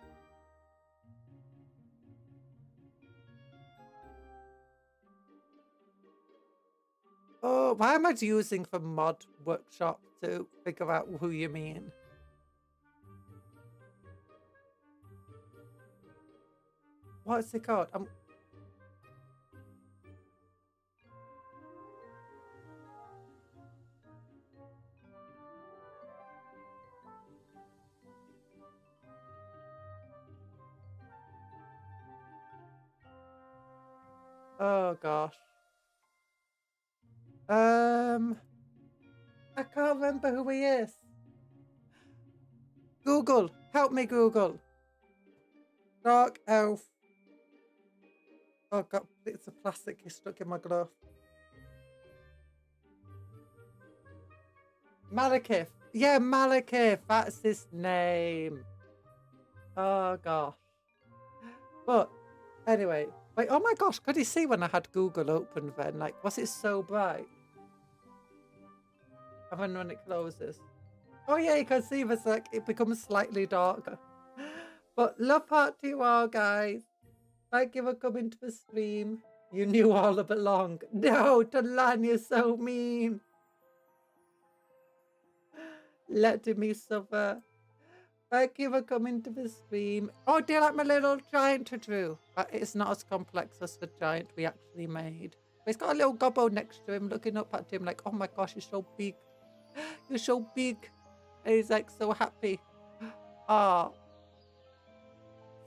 Oh, why am I using for mod workshop to figure out who you mean? What's it called? Oh gosh. I can't remember who he is. Google, help me, Google. Dark elf. Oh god, it's a plastic is stuck in my glove. Malekith. Yeah, Malekith. That's his name. Oh gosh. But anyway, like, oh my gosh, could you see when I had Google open then? Like, was it so bright? And then when it closes. Oh yeah, you can see it's like it becomes slightly darker. But love heart to you all, guys. Thank you for coming to the stream. You knew all of it long. No, Talan, you're so mean. Letting me suffer. Thank you for coming to the stream. Oh, do you like my little giant I drew? It's not as complex as the giant we actually made. But he's got a little gobbo next to him, looking up at him like, oh my gosh, you're so big. You're so big. And he's like so happy. Ah.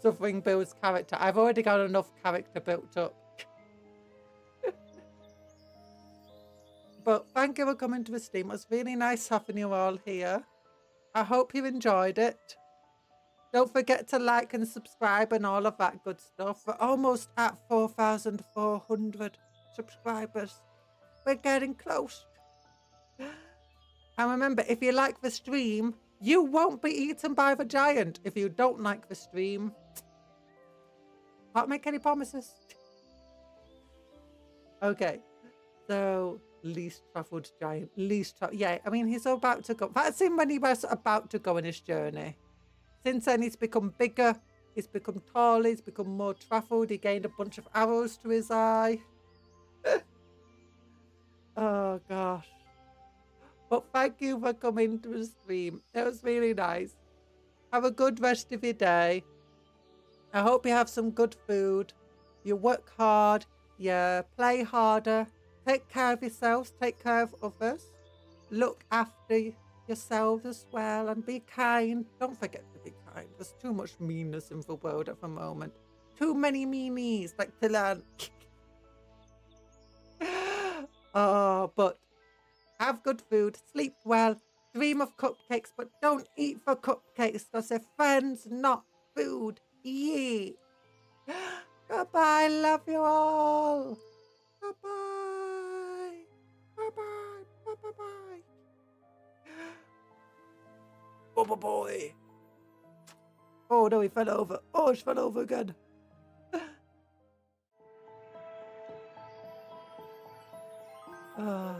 Suffering builds character. I've already got enough character built up. But thank you for coming to the stream. It was really nice having you all here. I hope you enjoyed it. Don't forget to like and subscribe and all of that good stuff. We're almost at 4,400 subscribers. We're getting close. And remember, if you like the stream, you won't be eaten by the giant. If you don't like the stream, can't make any promises. Okay, so least travelled giant, yeah, I mean, he's about to go. That's him when he was about to go on his journey. Since then, he's become bigger, he's become taller, he's become more travelled. He gained a bunch of arrows to his eye. Oh gosh. But thank you for coming to the stream. It was really nice. Have a good rest of your day. I hope you have some good food. You work hard. You play harder. Take care of yourselves. Take care of others. Look after yourselves as well and be kind. Don't forget to be kind. There's too much meanness in the world at the moment. Too many meanies like to learn. Oh, but have good food, sleep well, dream of cupcakes, but don't eat for cupcakes because they're friends, not food. Yee. Goodbye, love you all. Bye-bye. Bye-bye. Bye-bye. Bye-bye. Boy. Oh, no, he fell over. Oh, he fell over again. Ah.